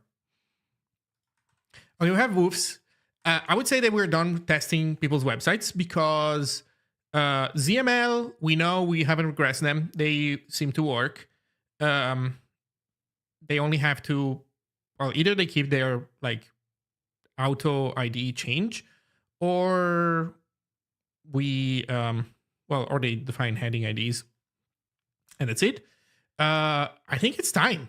Speaker 1: Okay, we have woofs. I would say that we're done testing people's websites because ZML, we know we haven't regressed them. They seem to work. They only have to, well, either they keep their like auto ID change, or we, or they define heading IDs, and that's it. I think it's time.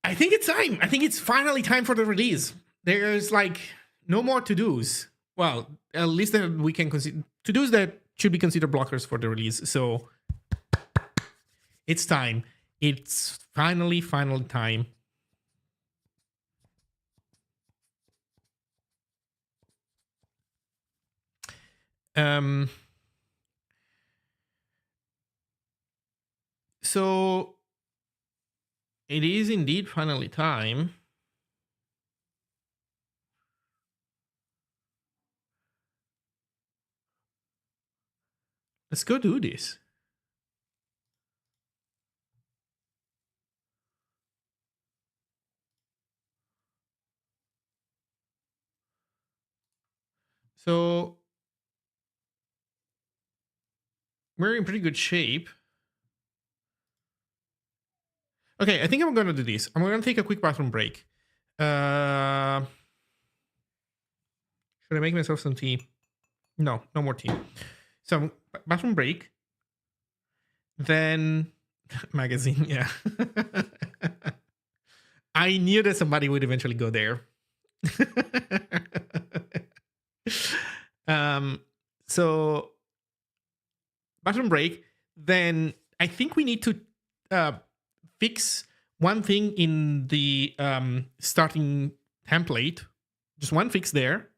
Speaker 1: I think it's finally time for the release. There's like no more to dos. Well, at least that we can consider to dos that should be considered blockers for the release. So it's time. It's finally time. So it is indeed finally time. Let's go do this. So we're in pretty good shape. Okay, I think I'm gonna do this. I'm gonna take a quick bathroom break. Should I make myself some tea? No, no more tea. So bathroom break. Then magazine, yeah. I knew that somebody would eventually go there. So bathroom break. Then I think we need to fix one thing in the starting template. Just one fix there.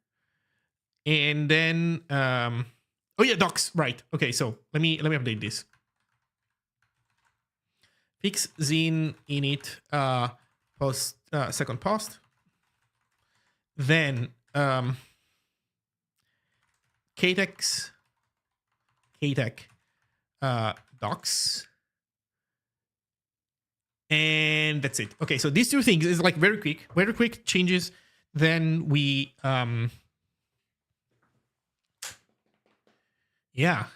Speaker 1: And then oh yeah, docs, right. Okay, so let me update this. Fix Zine init post second post. Then KTech docs. And that's it. Okay, so these two things is like very quick changes. Then we yeah.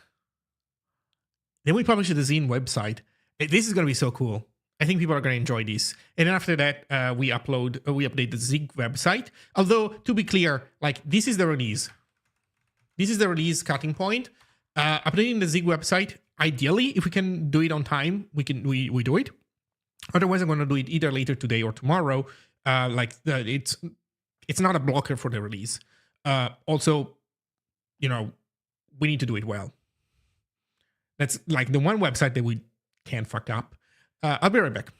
Speaker 1: Then we publish the Zine website. This is gonna be so cool. I think people are gonna enjoy this. And then after that, we update the Zig website. Although to be clear, like this is the release. This is the release cutting point. Updating the Zig website. Ideally, if we can do it on time, we do it. Otherwise, I'm gonna do it either later today or tomorrow. It's not a blocker for the release. Also, you know, we need to do it well. That's like the one website that we can't fuck up. I'll be right back.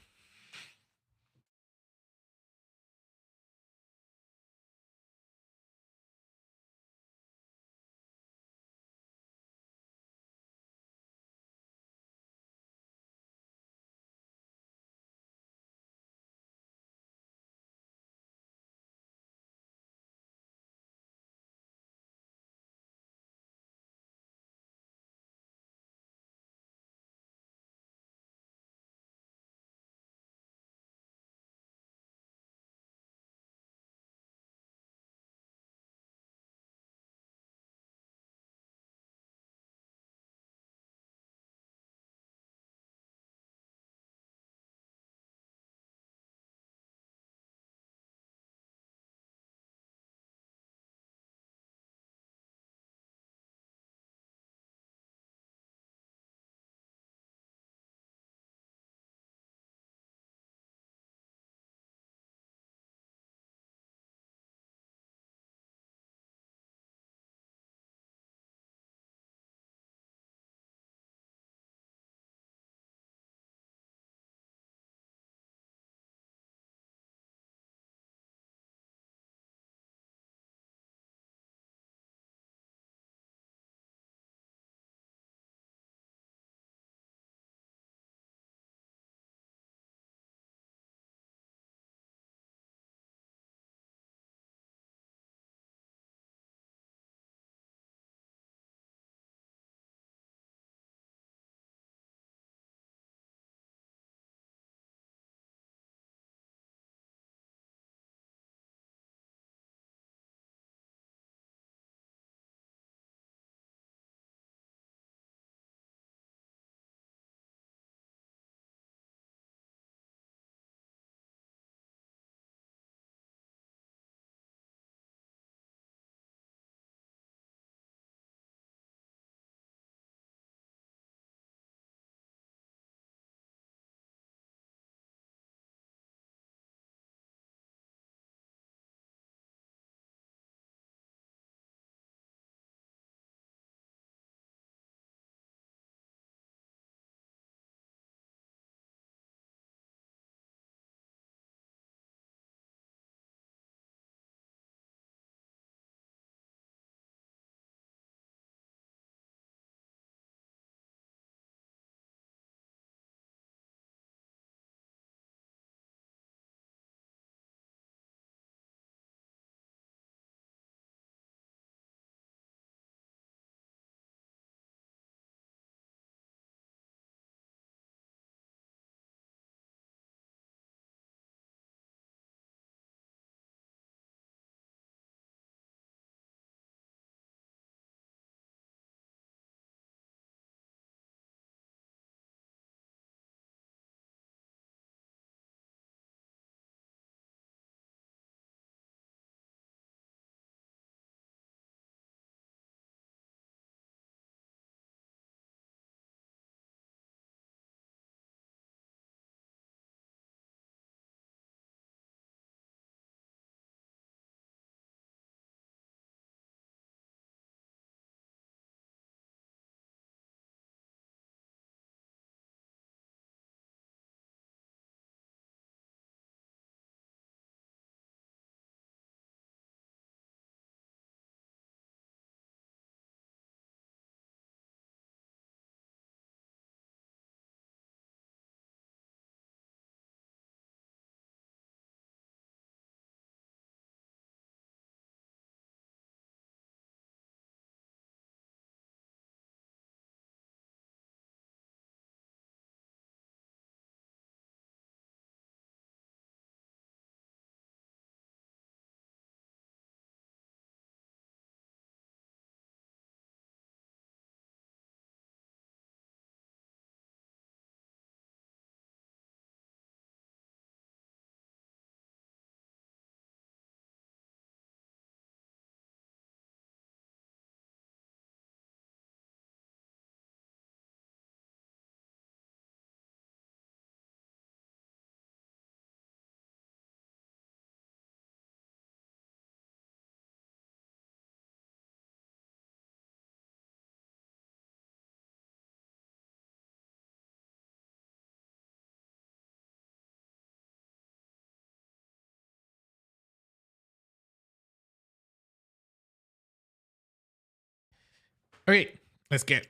Speaker 1: Okay, let's get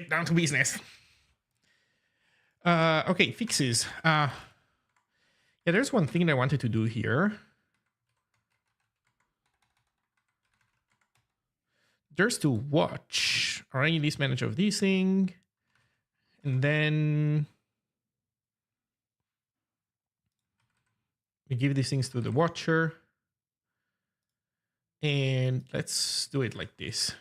Speaker 1: down to business. Okay, fixes. Yeah, there's one thing I wanted to do here. There's to watch. Alright, list manage of this thing. And then we give these things to the watcher. And let's do it like this.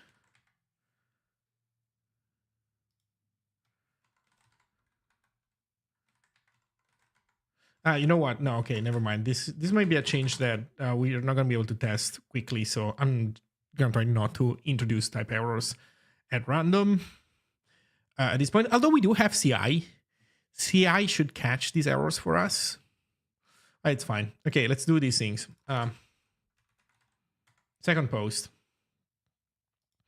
Speaker 1: You know what? No, okay, never mind. This might be a change that we are not going to be able to test quickly. So I'm going to try not to introduce type errors at random at this point. Although we do have CI. CI should catch these errors for us. It's fine. Okay, let's do these things. Second post.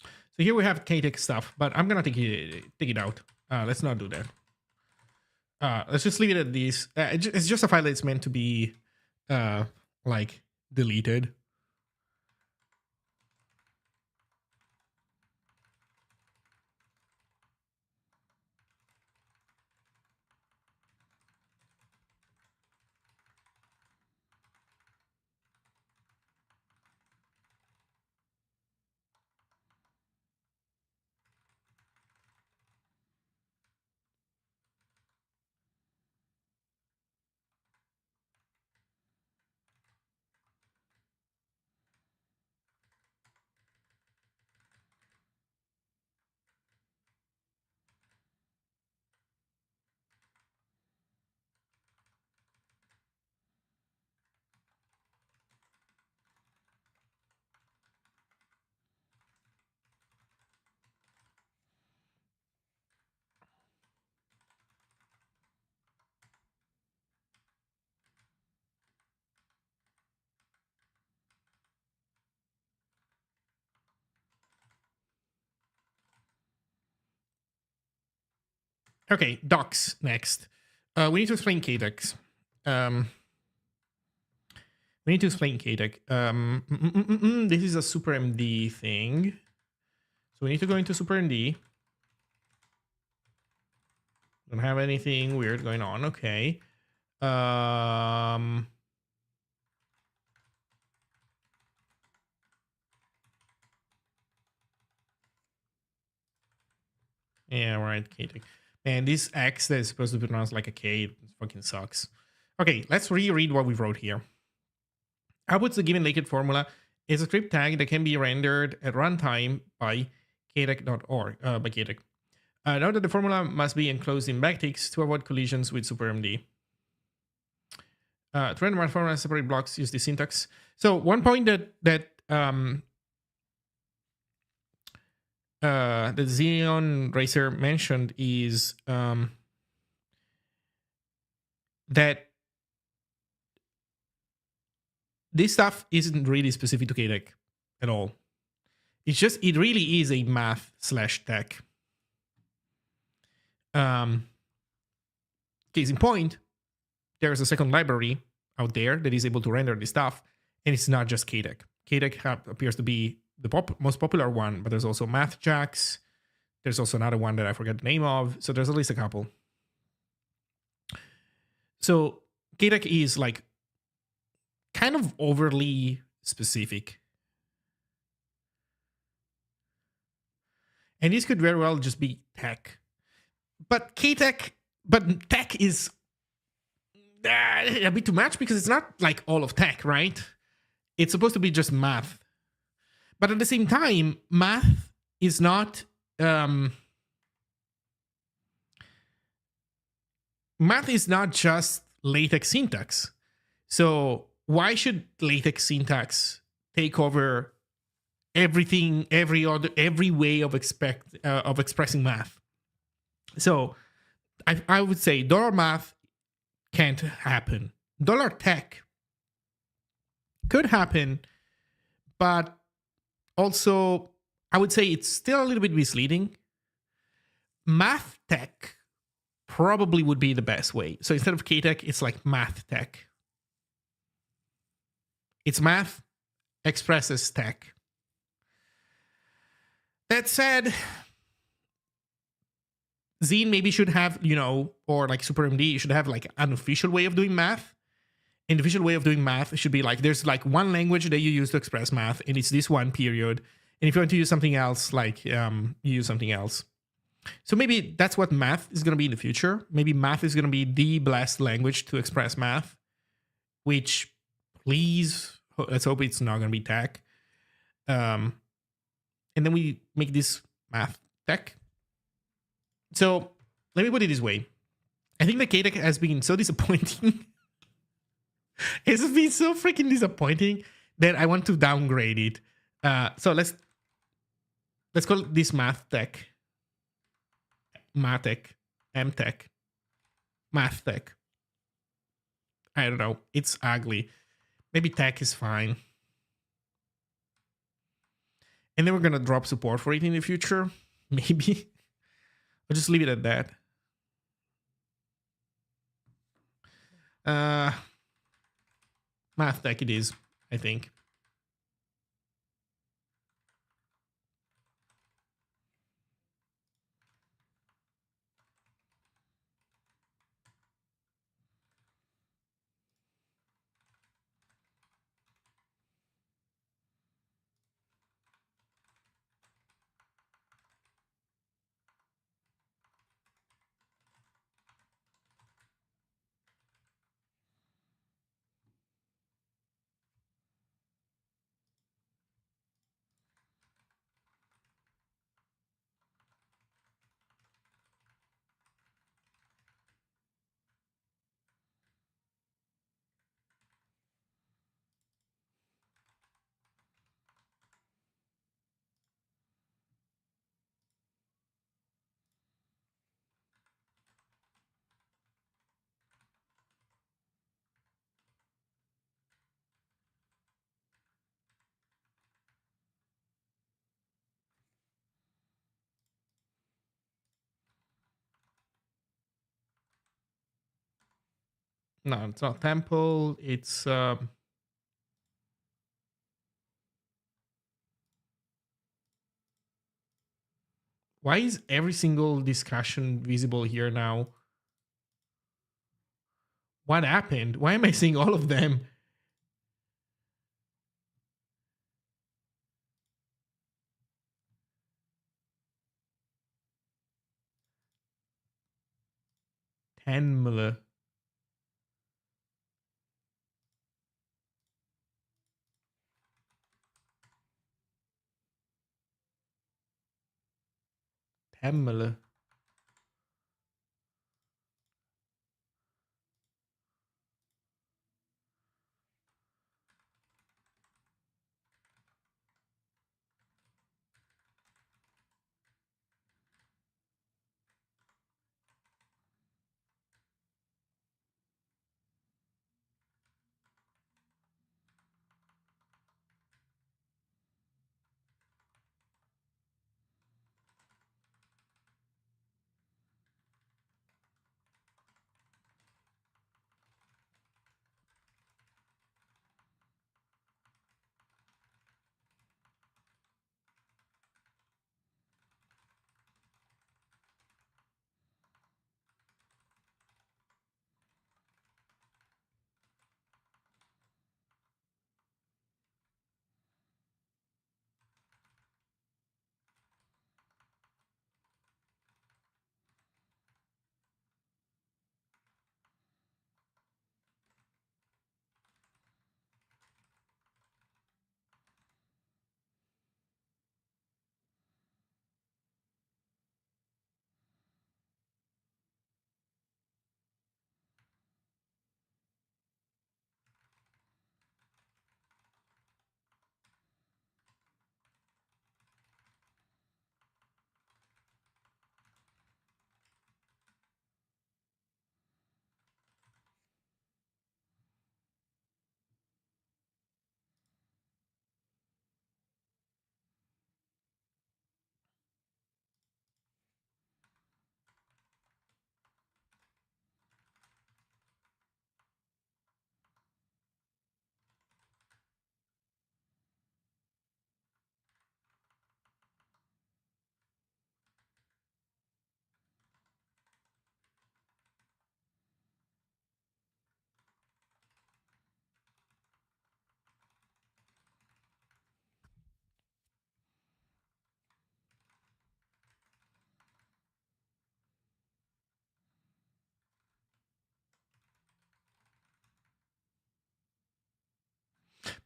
Speaker 1: So here we have KTech stuff, but I'm going to take it out. Let's not do that. Let's just leave it at this. It's just a file that's meant to be like deleted. Okay, docs next. We need to explain KTech. We need to explain KTech. This is a super MD thing. So we need to go into super MD. Don't have anything weird going on. Okay. Yeah, right. KTech. Man, this X that is supposed to be pronounced like a K fucking sucks. Okay, let's reread what we wrote here. Outputs the given naked formula is a script tag that can be rendered at runtime by kdec.org. By KDEC. Note that the formula must be enclosed in backticks to avoid collisions with SuperMD. To render my formula separate blocks, use the syntax. So one point that the Xeon Racer mentioned is that this stuff isn't really specific to KDEC at all. It's just, it really is a math/tech. Case in point, there's a second library out there that is able to render this stuff, and it's not just KDEC. KDEC appears to be the most popular one, but there's also MathJax. There's also another one that I forget the name of. So there's at least a couple. So KDEC is like kind of overly specific. And this could very well just be tech. But tech is a bit too much because it's not like all of tech, right? It's supposed to be just math. But at the same time, math is not... math is not just LaTeX syntax. So why should LaTeX syntax take over everything, every way of expressing math? So I would say $math can't happen. $tech could happen, but also I would say it's still a little bit misleading. Math tech probably would be the best way. So instead of KTech, it's like math tech. It's math expresses tech. That said, Zine maybe should have, or like Super MD should have like an official way of doing math. And the official way of doing math should be like there's like one language that you use to express math, and it's this one period. And if you want to use something else, like you use something else. So maybe that's what math is going to be in the future. Maybe math is going to be the blessed language to express math, which please, let's hope it's not going to be tech. And then we make this math tech. So let me put it this way. I think the KTech has been so disappointing. It's been so freaking disappointing that I want to downgrade it. So let's call it this math tech. Matech, MTech, math tech. I don't know. It's ugly. Maybe tech is fine. And then we're gonna drop support for it in the future. Maybe. I'll just leave it at that. Math tech it is, I think. No, it's not Temple. It's why is every single discussion visible here now? What happened? Why am I seeing all of them? Temple. Temple.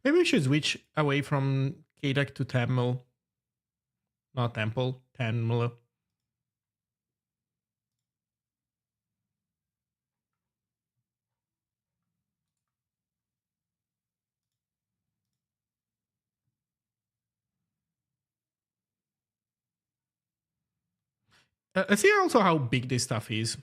Speaker 1: Maybe we should switch away from KDEC to Tamil. Not Temple, Tamil. Let's see also how big this stuff is.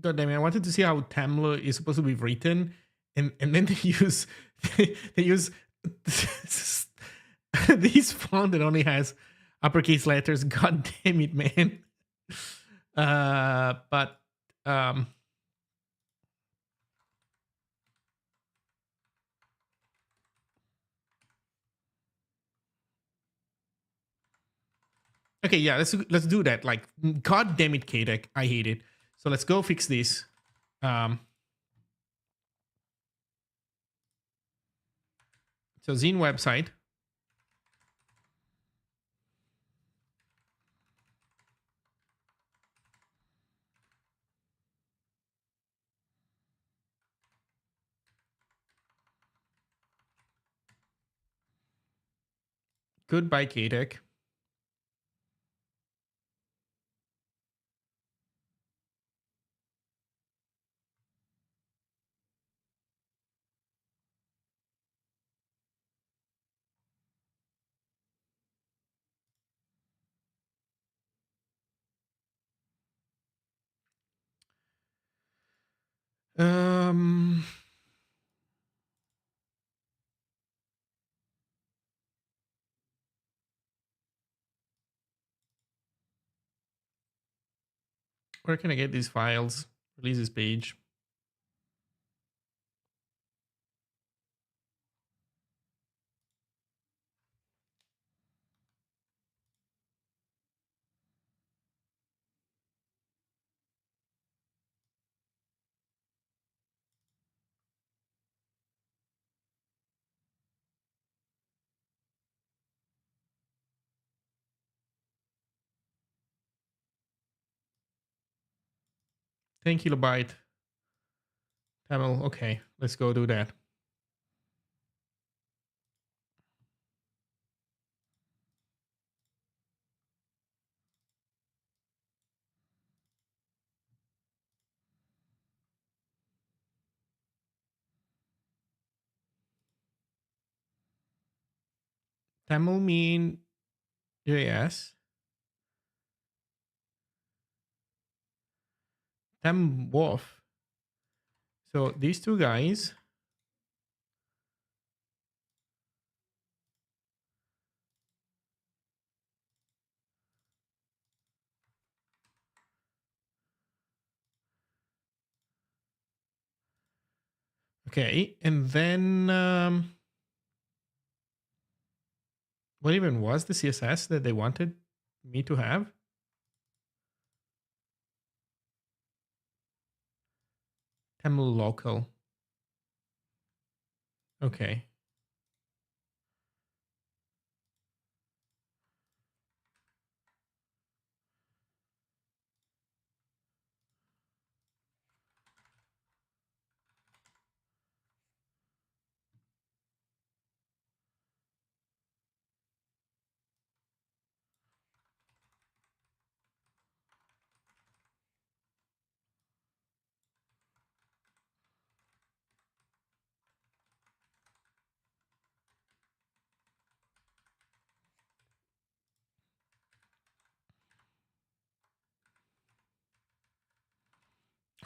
Speaker 1: God damn it, I wanted to see how Tamil is supposed to be written, and then they use they use this font that only has uppercase letters. God damn it, man. But okay, yeah, let's do that. Like, god damn it, KDEC, I hate it. So let's go fix this. So Zine website. Goodbye, KDEC. Um, where can I get these files? Releases page. Ten kilobyte. Tamil. Okay, let's go do that. Tamil mean JS. Tam Wolf. So these two guys. Okay, and then what even was the CSS that they wanted me to have? Tamil local. Okay.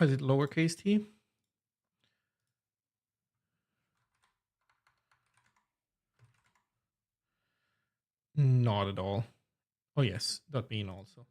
Speaker 1: Is it lowercase t? Not at all. Oh yes, .bean also.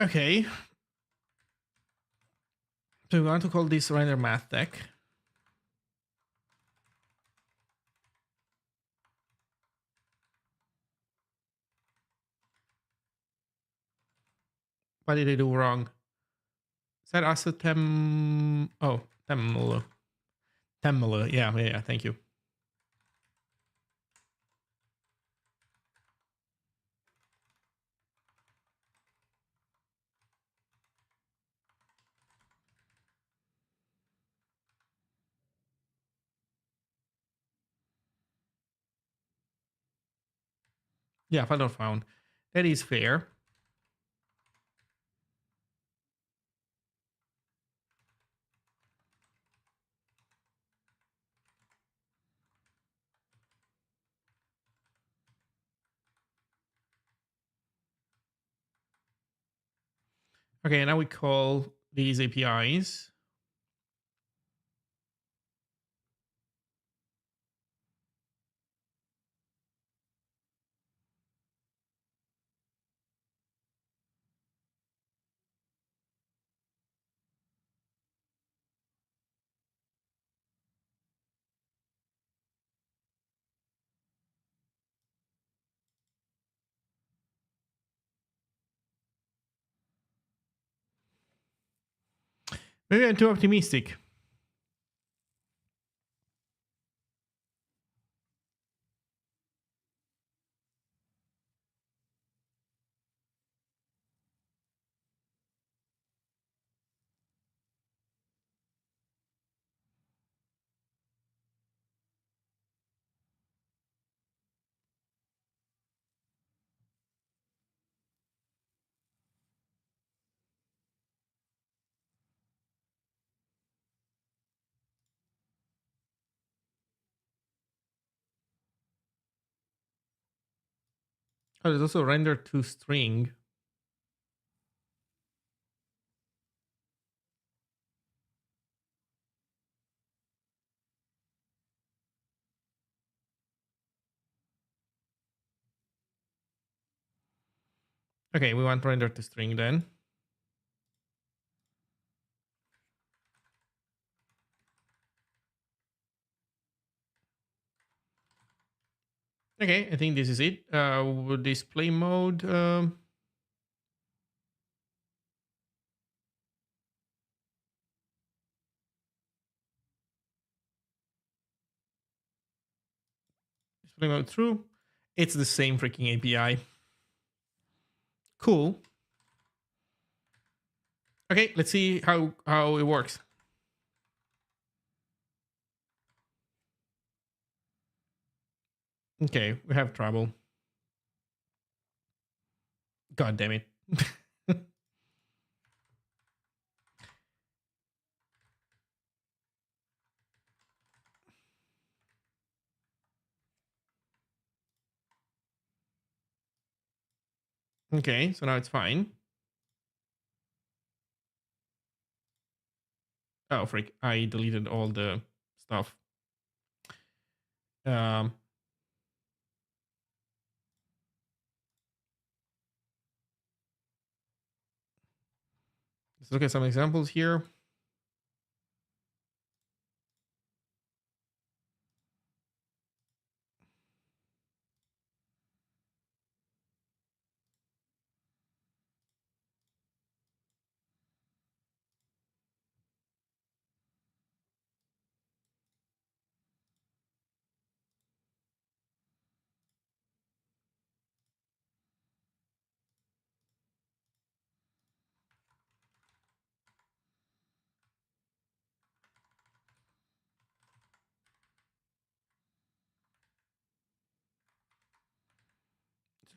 Speaker 1: Okay. So we want to call this render math deck. What did I do wrong? Set asset Tamil. Tamil. Yeah. Thank you. Yeah, file not found. That is fair. Okay, now we call these APIs. Maybe I'm too optimistic. Oh, there's also render to string. Okay, we want render to string then. Okay, I think this is it. With display mode. Display mode true. It's the same freaking API. Cool. Okay, let's see how it works. Okay, we have trouble. God damn it. Okay, so now it's fine. Oh, freak. I deleted all the stuff. Um, let's look at some examples here.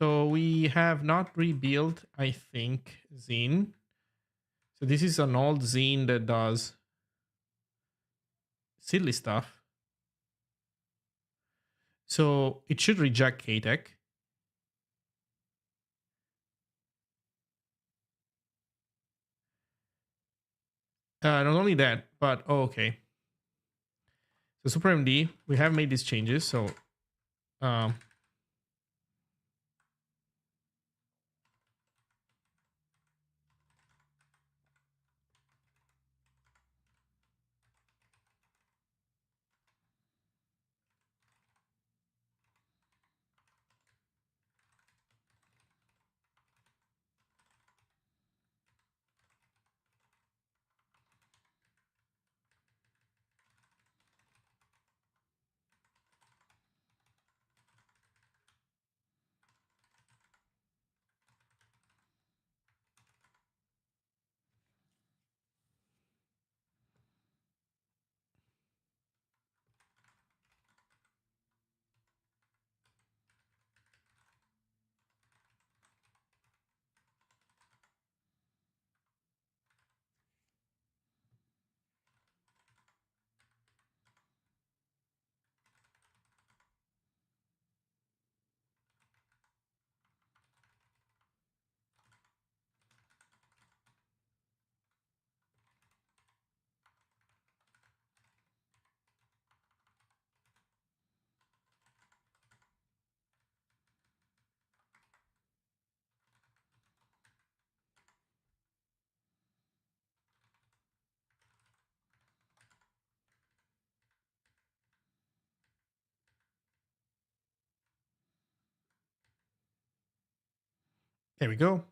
Speaker 1: So we have not rebuilt, I think, Zine. So this is an old Zine that does silly stuff. So it should reject KTech. Not only that, but okay. So SuperMD, we have made these changes. So um, there we go.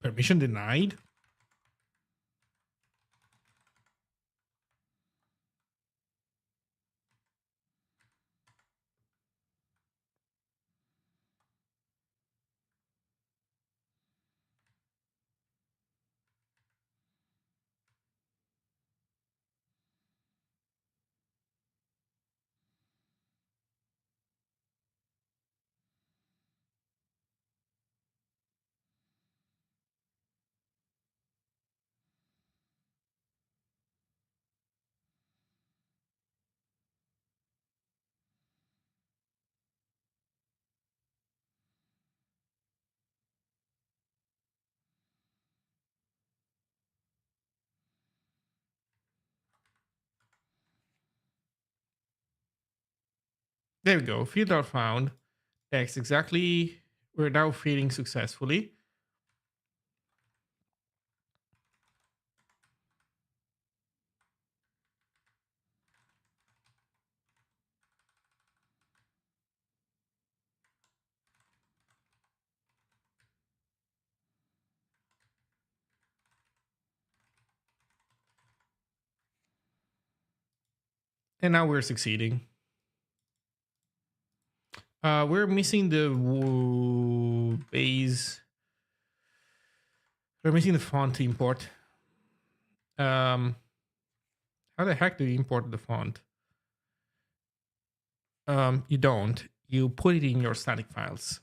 Speaker 1: Permission denied? There we go. Field out found. Text exactly. We're now feeding successfully. And now we're succeeding. We're missing the base. We're missing the font import. How the heck do you import the font? You don't. You put it in your static files.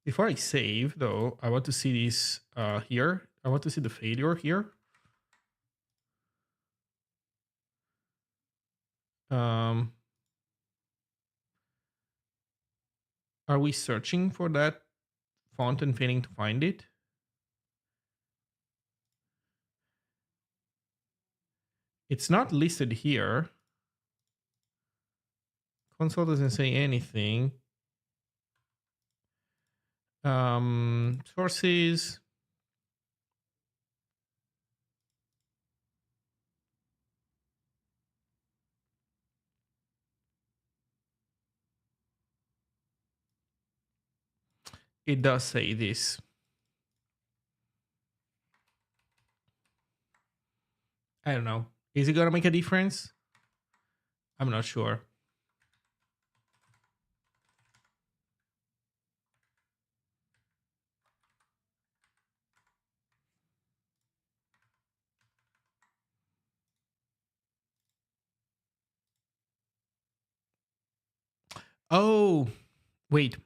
Speaker 1: Before I save, though, I want to see this here. I want to see the failure here. Are we searching for that font and failing to find it? It's not listed here. Console doesn't say anything. Sources. It does say this. I don't know. Is it gonna make a difference? I'm not sure. Oh, wait.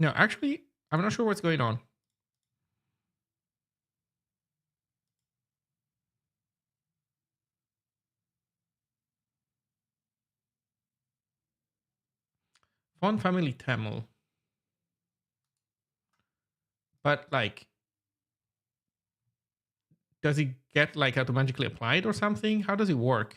Speaker 1: No, actually, I'm not sure what's going on. Font family Tamil. But like, does it get like automatically applied or something? How does it work?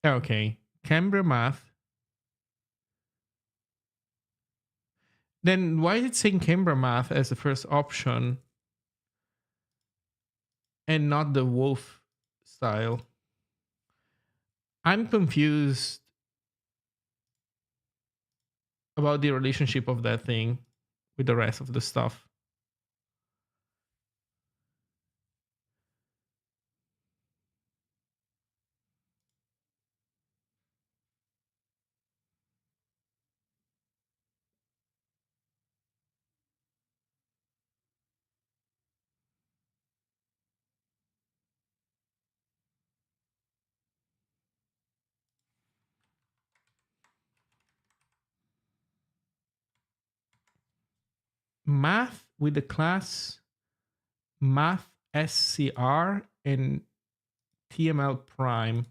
Speaker 1: Okay. Canberra Math. Then why is it saying Canberra Math as the first option and not the wolf style? I'm confused about the relationship of that thing with the rest of the stuff. Math with the class math scr and tml prime.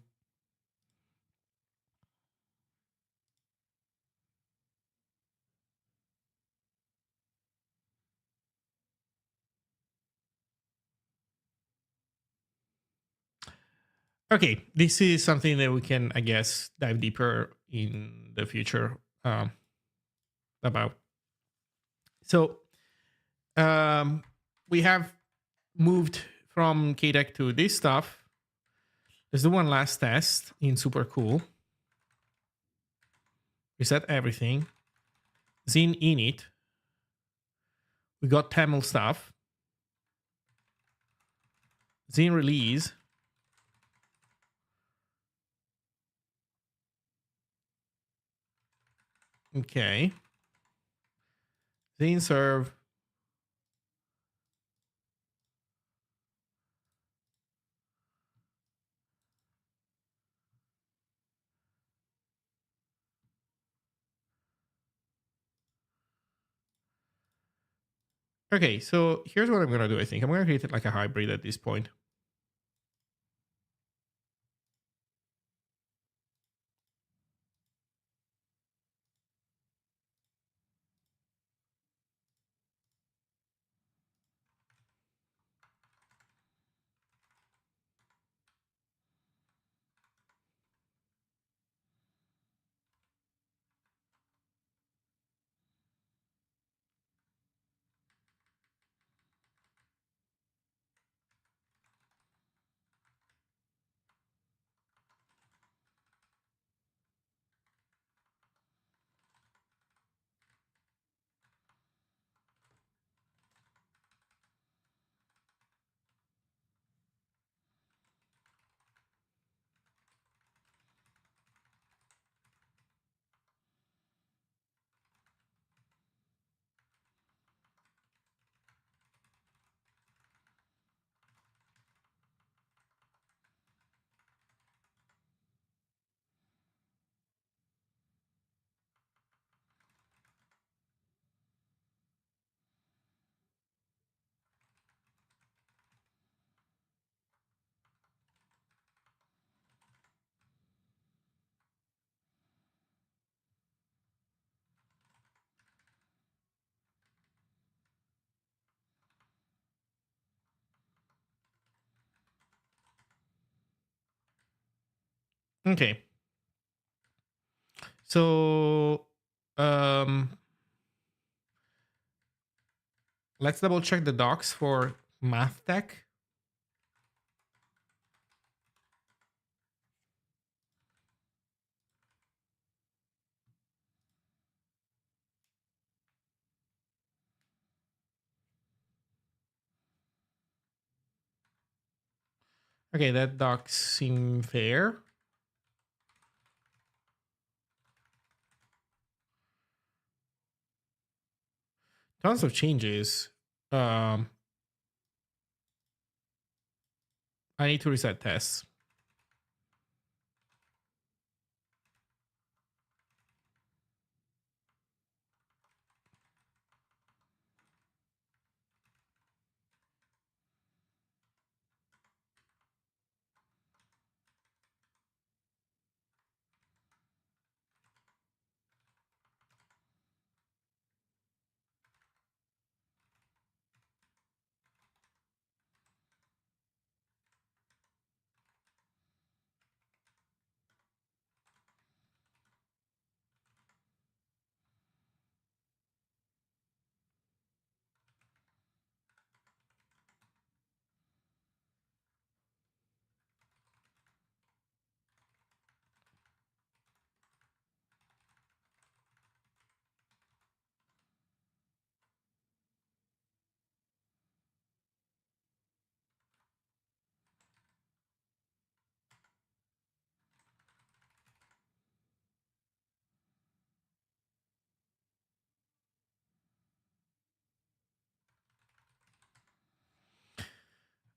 Speaker 1: Okay, this is something that we can, I guess, dive deeper in the future about. So we have moved from KDEC to this stuff. Let's do one last test in super cool. Reset everything. Zine init. We got Tamil stuff. Zine release. Okay. Zine serve. Okay, so here's what I'm going to do, I think. I'm going to create it like a hybrid at this point. Okay. So let's double check the docs for math tech. Okay, that docs seem fair. Tons of changes. I need to reset tests.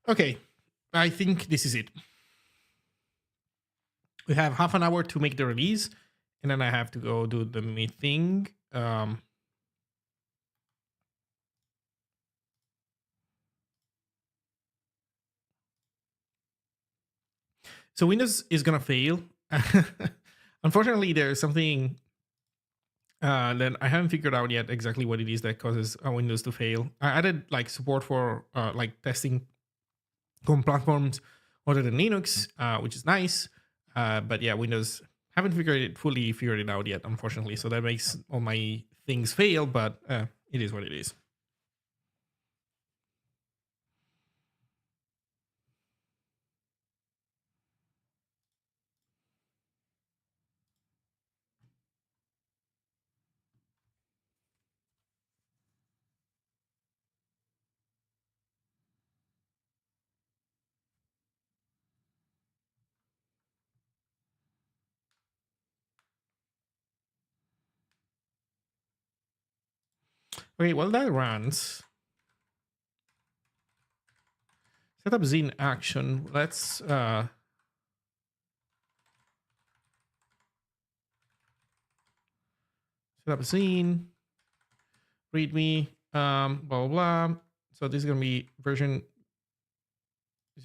Speaker 1: Okay, I think this is it. We have half an hour to make the release, and then I have to go do the meeting. So Windows is gonna fail. Unfortunately, there's something that I haven't figured out yet exactly what it is that causes Windows to fail. I added like support for like testing on platforms other than Linux, which is nice. But yeah, Windows haven't fully figured it out yet, unfortunately. So that makes all my things fail, but it is what it is. Okay, well that runs. Set up Zine action. Let's set up Zine. README. Blah blah blah. So this is gonna be version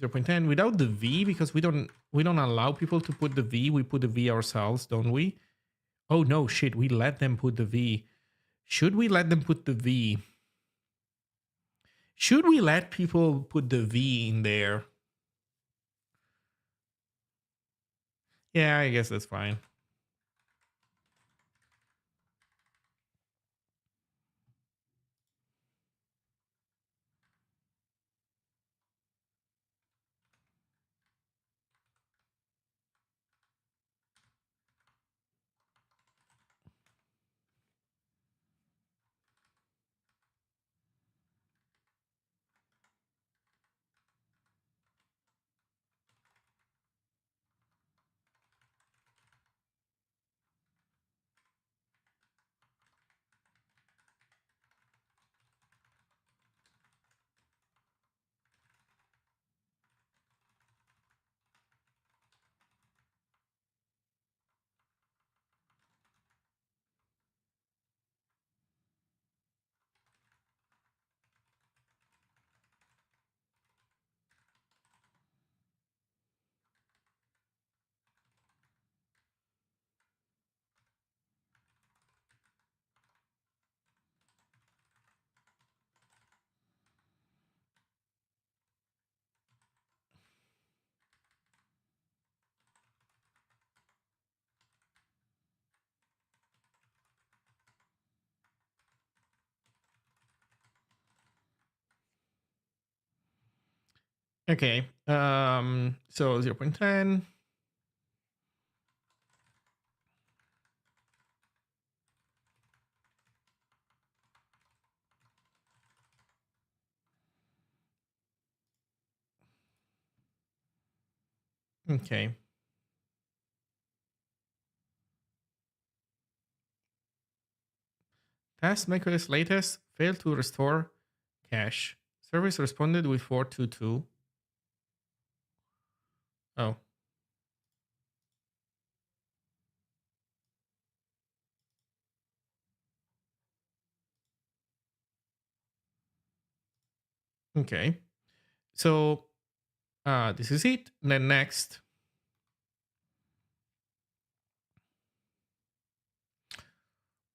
Speaker 1: 0.10 without the V because we don't allow people to put the V. We put the V ourselves, don't we? Oh no, shit! We let them put the V. Should we let them put the V? Should we let people put the V in there? Yeah, I guess that's fine. Okay. So 0.10. Okay. Task macOS latest failed to restore cache. Service responded with 422. Oh. Okay. So this is it. Then next.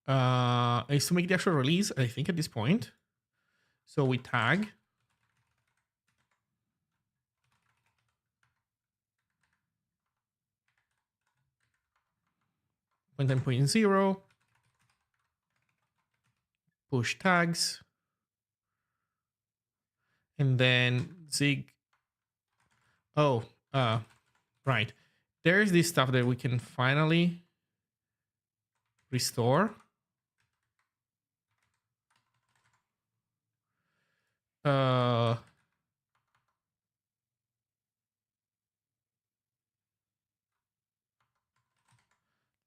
Speaker 1: Is to make the actual release, I think, at this point. So we tag. Point 10.0. Push tags. And then Zig. Oh, right. There's this stuff that we can finally restore.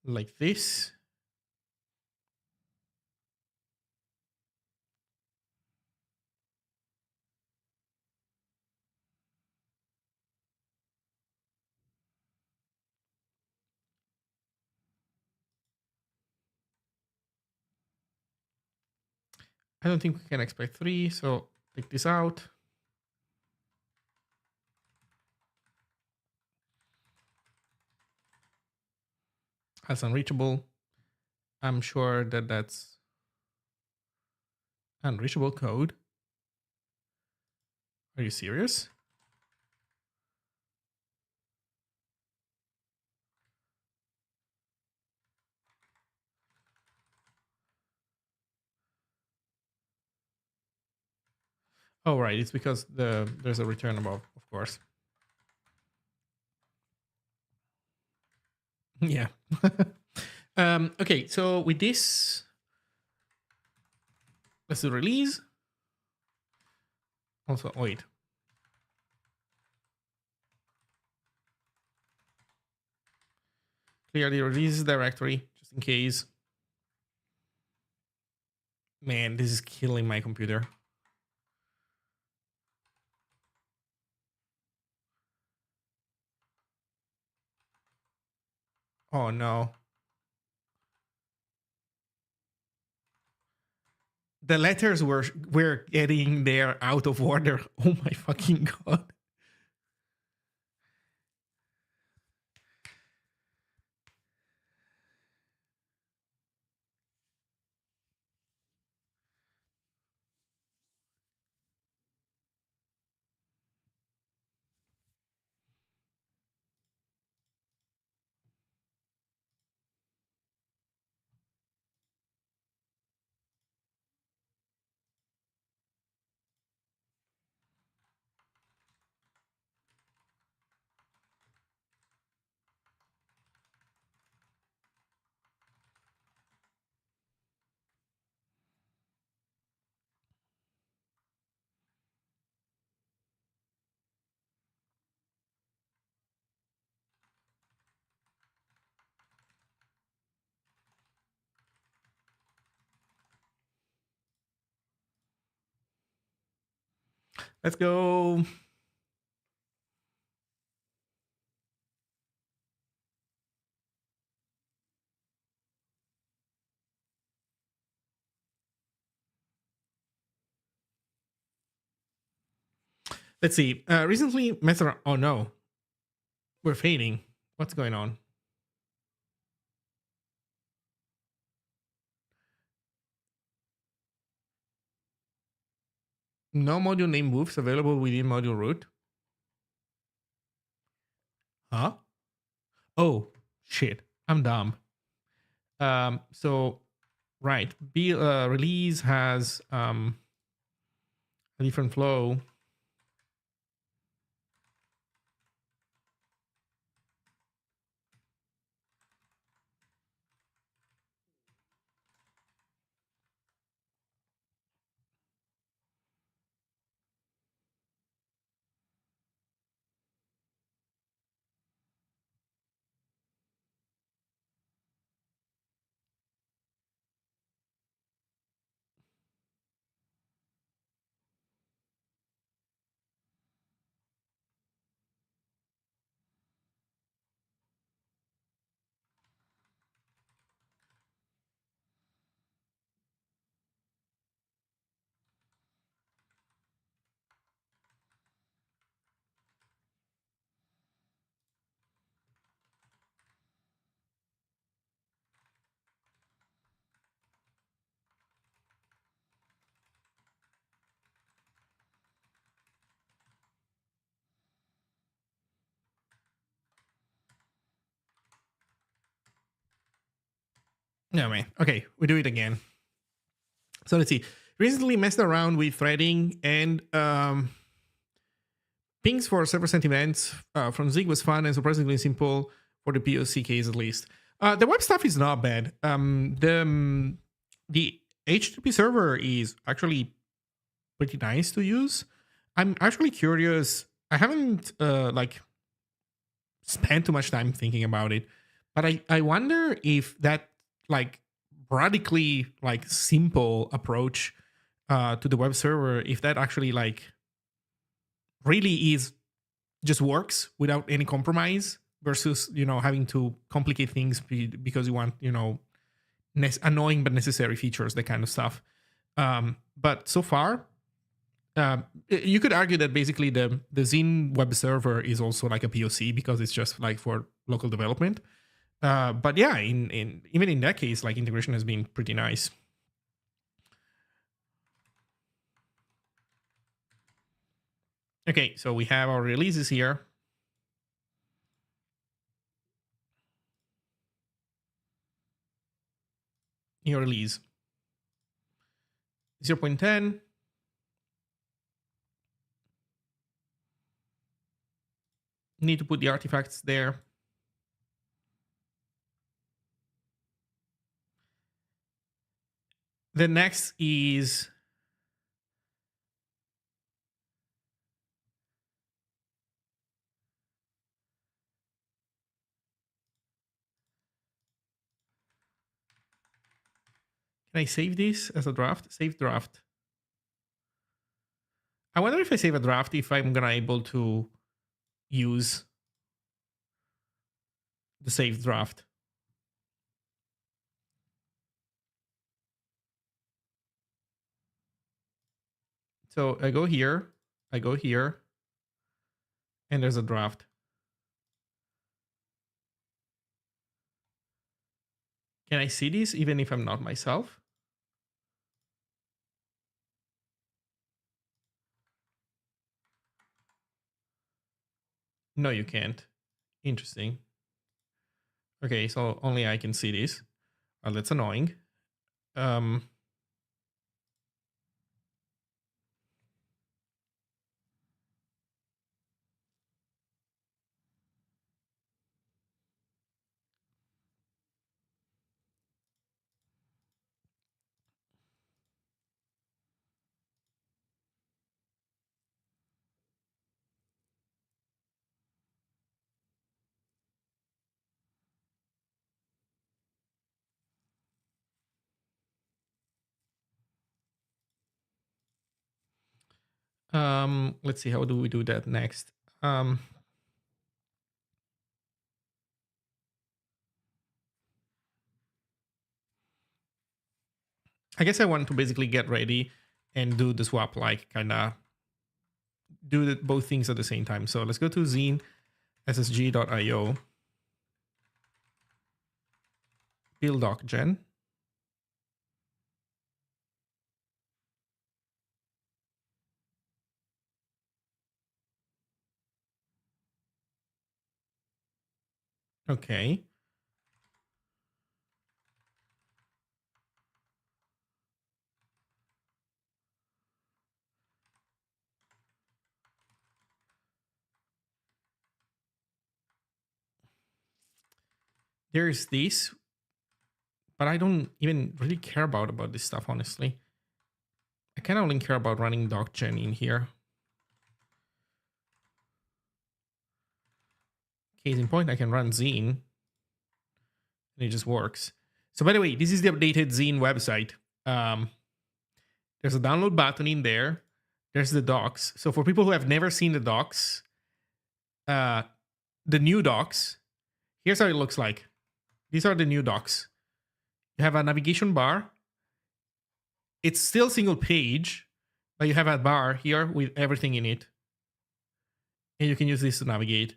Speaker 1: Like this. I don't think we can expect 3, so take this out. as unreachable. I'm sure that that's unreachable code. Are you serious? Oh, right. It's because there's a return above, of course. Yeah. Okay, so with this, let's do release. Also, wait. Clear the releases directory, just in case. Man, this is killing my computer. Oh no. The letters were getting there out of order. Oh my fucking god. Let's go. Let's see. Recently, oh no, we're fading. What's going on? No module name moves available within module root. Huh? Oh shit! I'm dumb. So right, release has a different flow. No man. Okay, we do it again. So let's see. Recently messed around with threading and pings for server-sent events from Zig was fun and surprisingly simple for the POC case at least. The web stuff is not bad. The HTTP server is actually pretty nice to use. I'm actually curious. I haven't spent too much time thinking about it, but I wonder if that like radically like simple approach to the web server, if that actually like really is just works without any compromise versus having to complicate things because you want annoying but necessary features, that kind of stuff. But so far you could argue that basically the Zine web server is also like a POC because it's just like for local development. But yeah, in even in that case, like integration has been pretty nice. Okay, so we have our releases here. New release 0.10. Need to put the artifacts there. The next is can I save this as a draft? Save draft. I wonder if I save a draft if I'm gonna able to use the saved draft. So I go here, and there's a draft. Can I see this even if I'm not myself? No, you can't. Interesting. Okay, so only I can see this. Well, that's annoying. Um, let's see, how do we do that next? I guess I want to basically get ready and do the swap, like kind of do both things at the same time. So let's go to Zine ssg.io, build docgen. Okay. There's this, but I don't even really care about this stuff, honestly. I kind of only care about running docgen in here. Case in point, I can run Zine, and it just works. So by the way, this is the updated Zine website. There's a download button in there. There's the docs. So for people who have never seen the docs, the new docs, here's how it looks like. These are the new docs. You have a navigation bar. It's still single page, but you have a bar here with everything in it. And you can use this to navigate.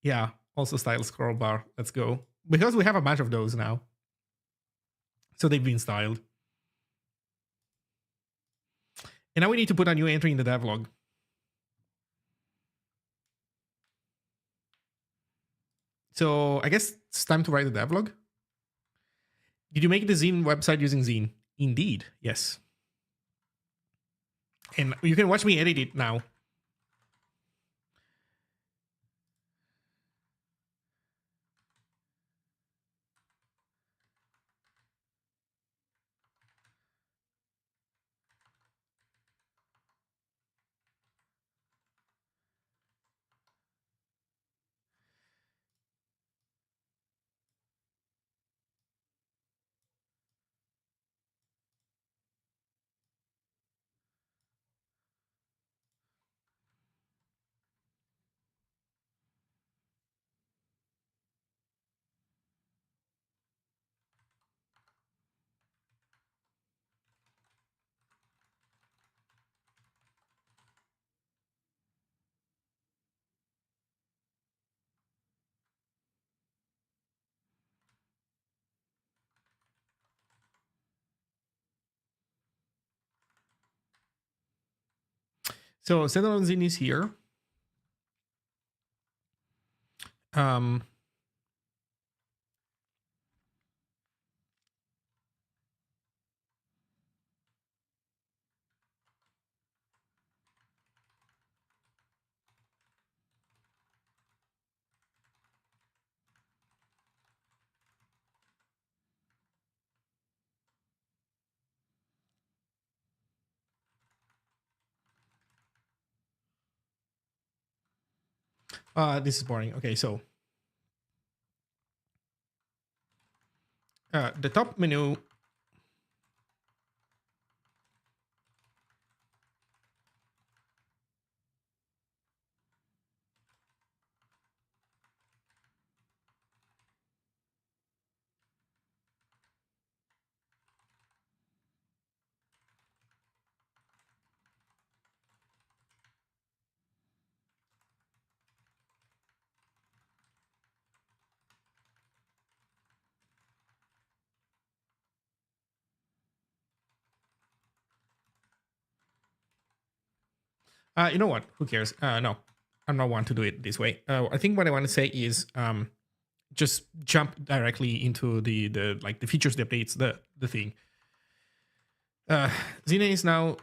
Speaker 1: Yeah, also style scroll bar. Let's go. Because we have a bunch of those now. So they've been styled. And now we need to put a new entry in the devlog. So I guess it's time to write the devlog. Did you make the Zine website using Zine? Indeed, yes. And you can watch me edit it now. So standalone Zine is here. Um, this is boring. Okay, so the top menu. You know what? Who cares? No, I'm not want to do it this way. I think what I want to say is just jump directly into the like the features, the updates, the thing. Uh, Zine is now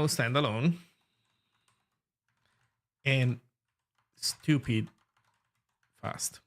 Speaker 1: standalone and stupid fast.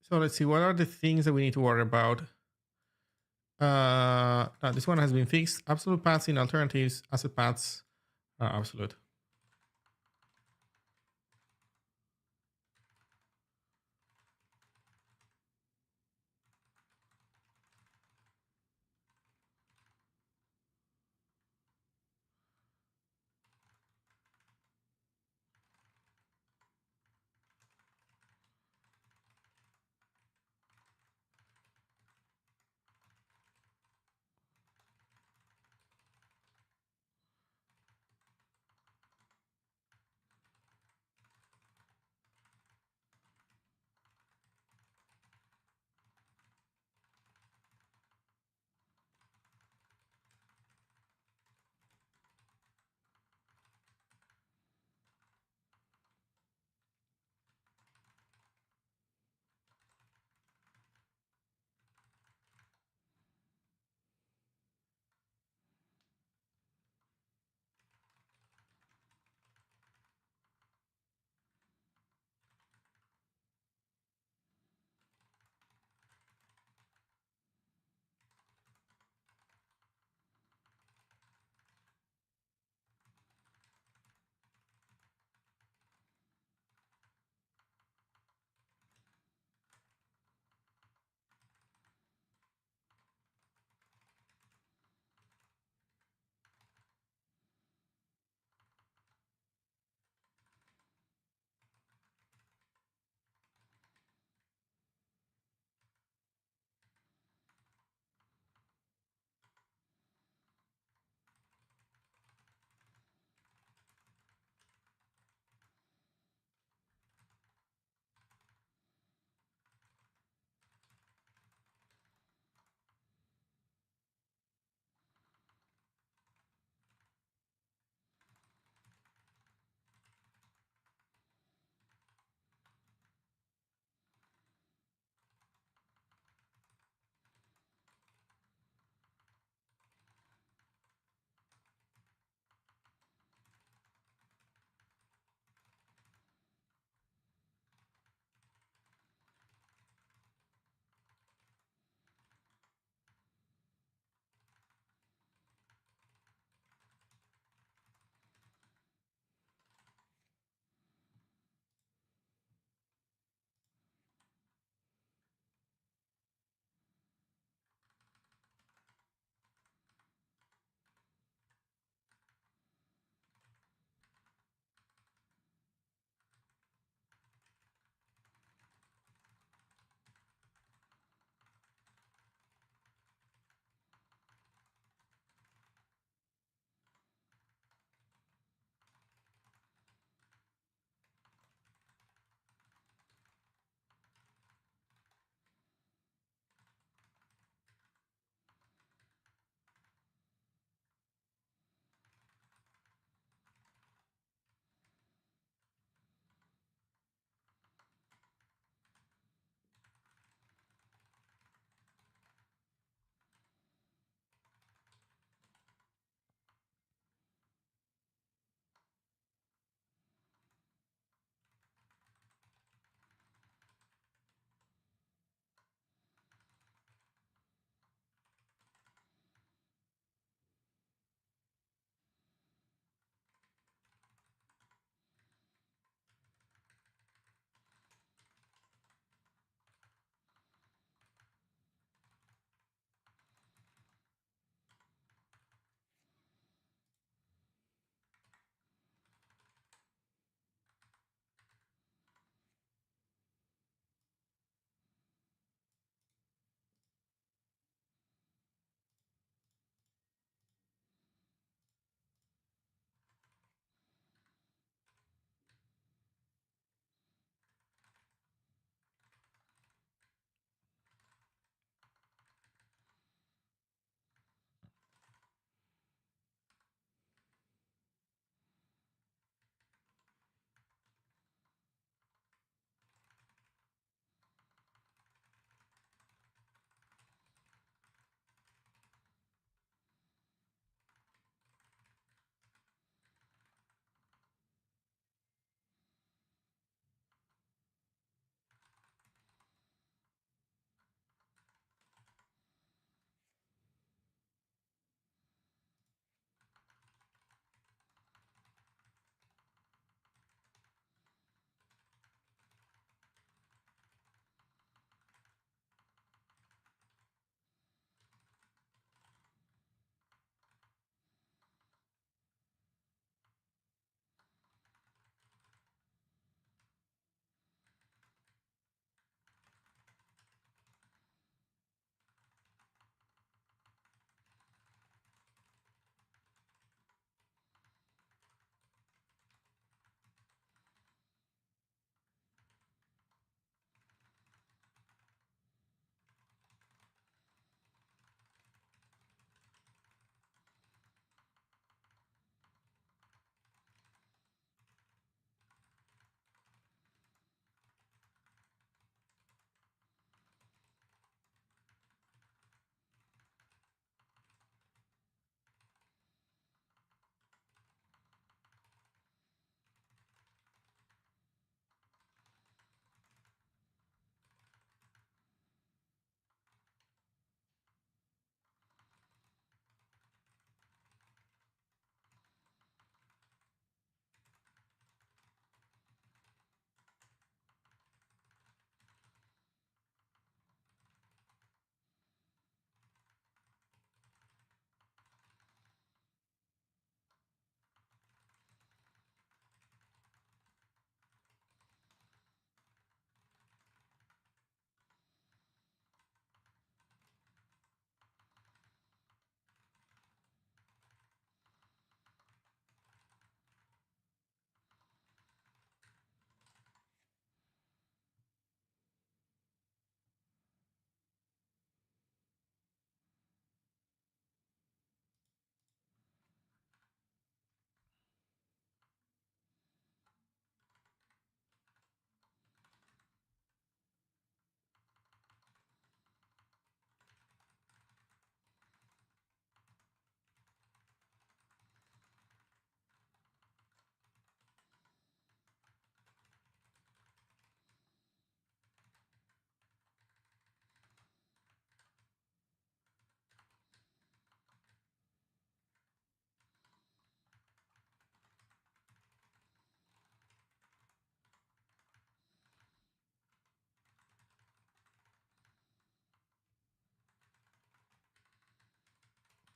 Speaker 1: So let's see, what are the things that we need to worry about? No, this one has been fixed. Absolute paths in alternatives, asset paths are absolute.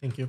Speaker 1: Thank you.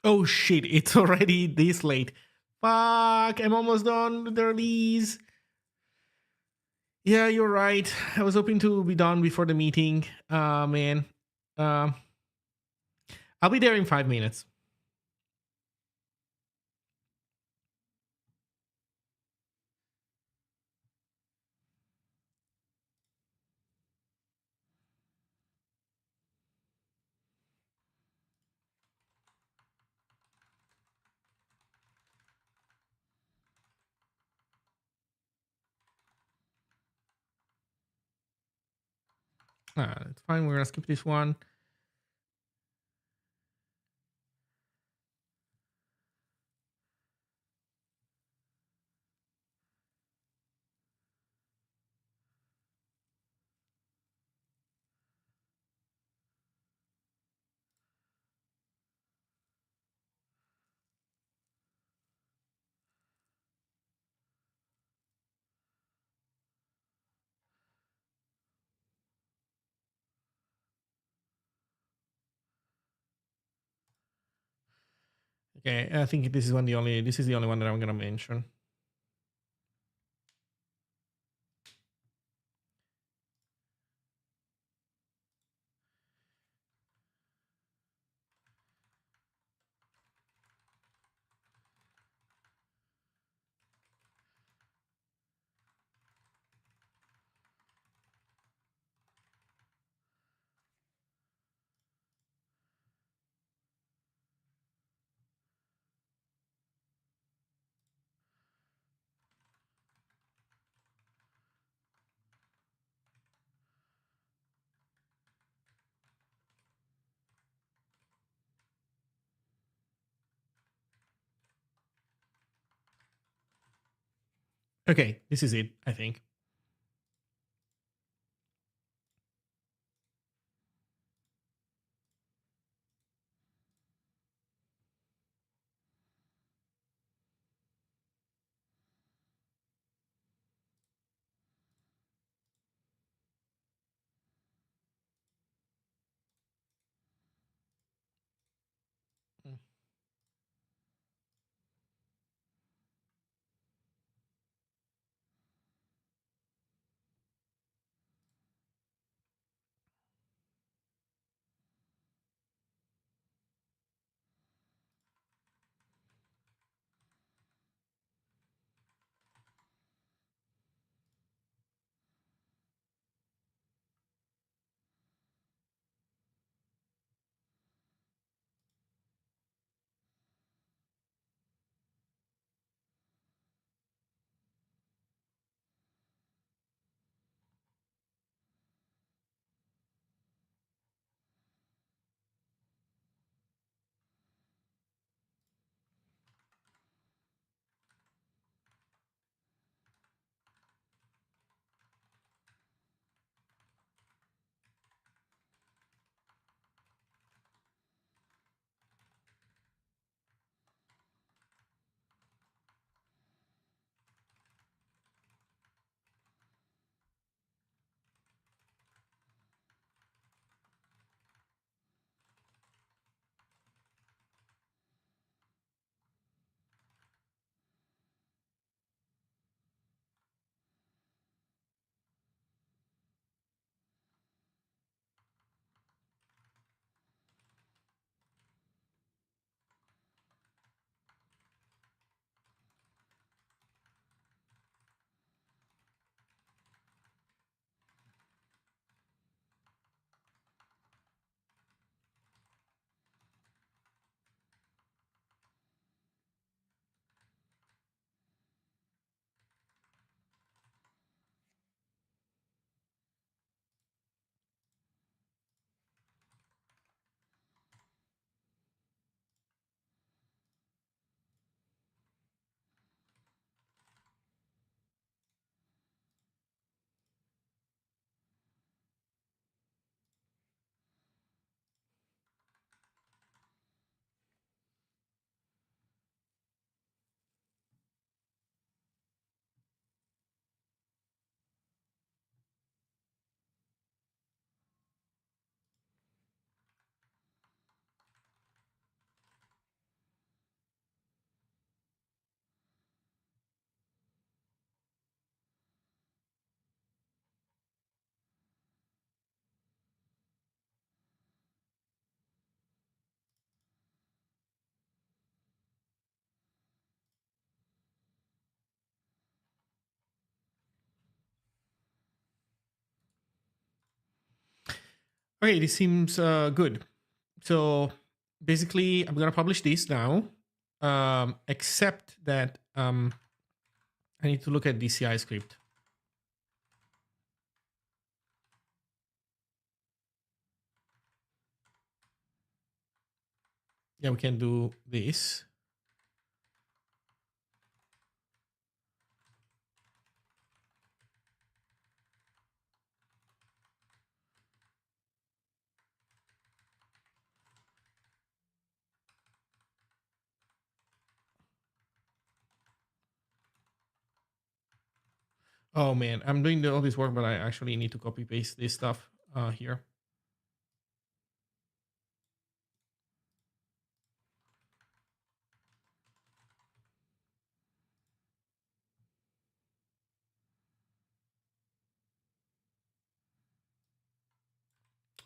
Speaker 1: Oh shit, it's already this late. Fuck, I'm almost done with the release. Yeah, you're right. I was hoping to be done before the meeting. Man. Uh, I'll be there in 5 minutes. It's fine. We're gonna skip this one. Okay, I think this is the only one that I'm gonna mention. Okay, this is it, I think. Okay, this seems good. So basically, I'm gonna publish this now, except that I need to look at DCI script. Yeah, we can do this. Oh man, I'm doing all this work, but I actually need to copy paste this stuff here.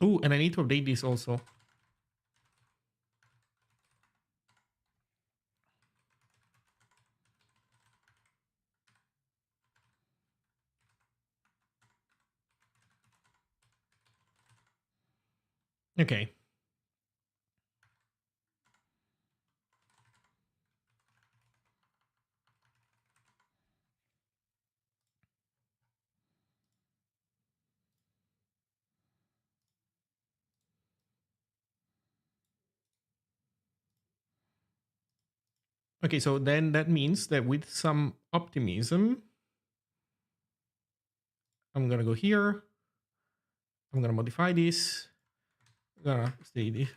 Speaker 1: Oh, and I need to update this also. Okay. Okay, so then that means that with some optimism, I'm gonna go here. I'm gonna modify this. I'm gonna stay this.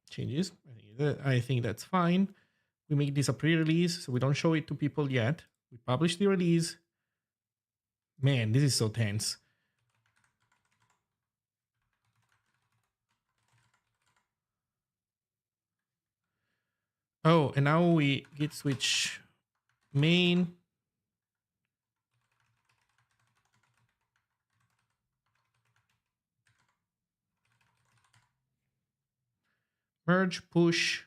Speaker 1: Changes. I think that's fine. We make this a pre-release, so we don't show it to people yet. We publish the release. Man, this is so tense. Oh, and now we git switch main. Merge, push.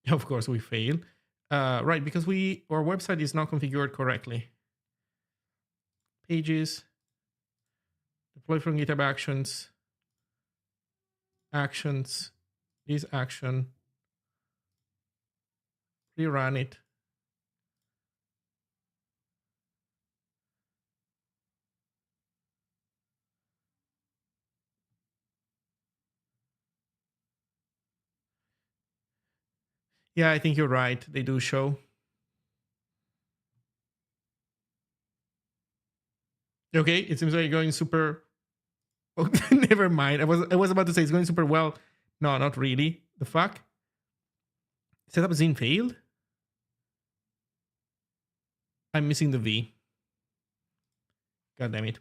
Speaker 1: Of course, we fail. Right, because our website is not configured correctly. Pages, deploy from GitHub Actions, actions, this action, rerun it. Yeah, I think you're right. They do show. Okay, it seems like you're going super. Oh, never mind. I was about to say it's going super well. No, not really. The fuck? Setup Zine failed? I'm missing the V. God damn it.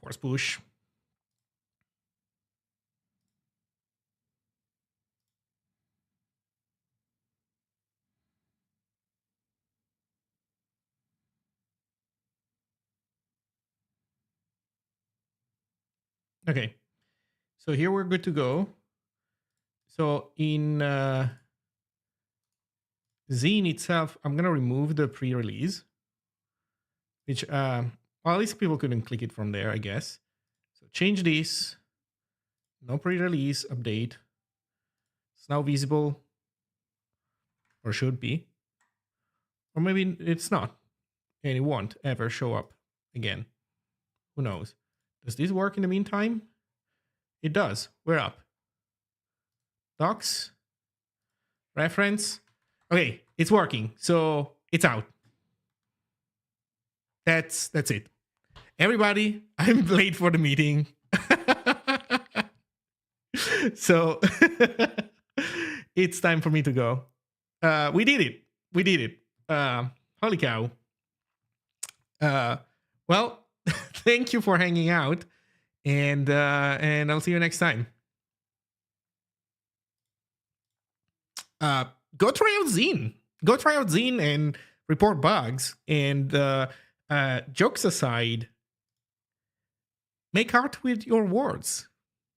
Speaker 1: Force push. Okay. So here we're good to go. So in Zine itself, I'm going to remove the pre-release, which, well, at least people couldn't click it from there, I guess. So change this. No pre-release update. It's now visible. Or should be. Or maybe it's not. And it won't ever show up again. Who knows? Does this work in the meantime? It does. We're up. Docs. Reference. Okay, it's working. So it's out. That's it. Everybody, I'm late for the meeting. So it's time for me to go. We did it. We did it. Holy cow. Well, thank you for hanging out, and I'll see you next time. Go try out Zine. Go try out Zine and report bugs. And jokes aside, make art with your words.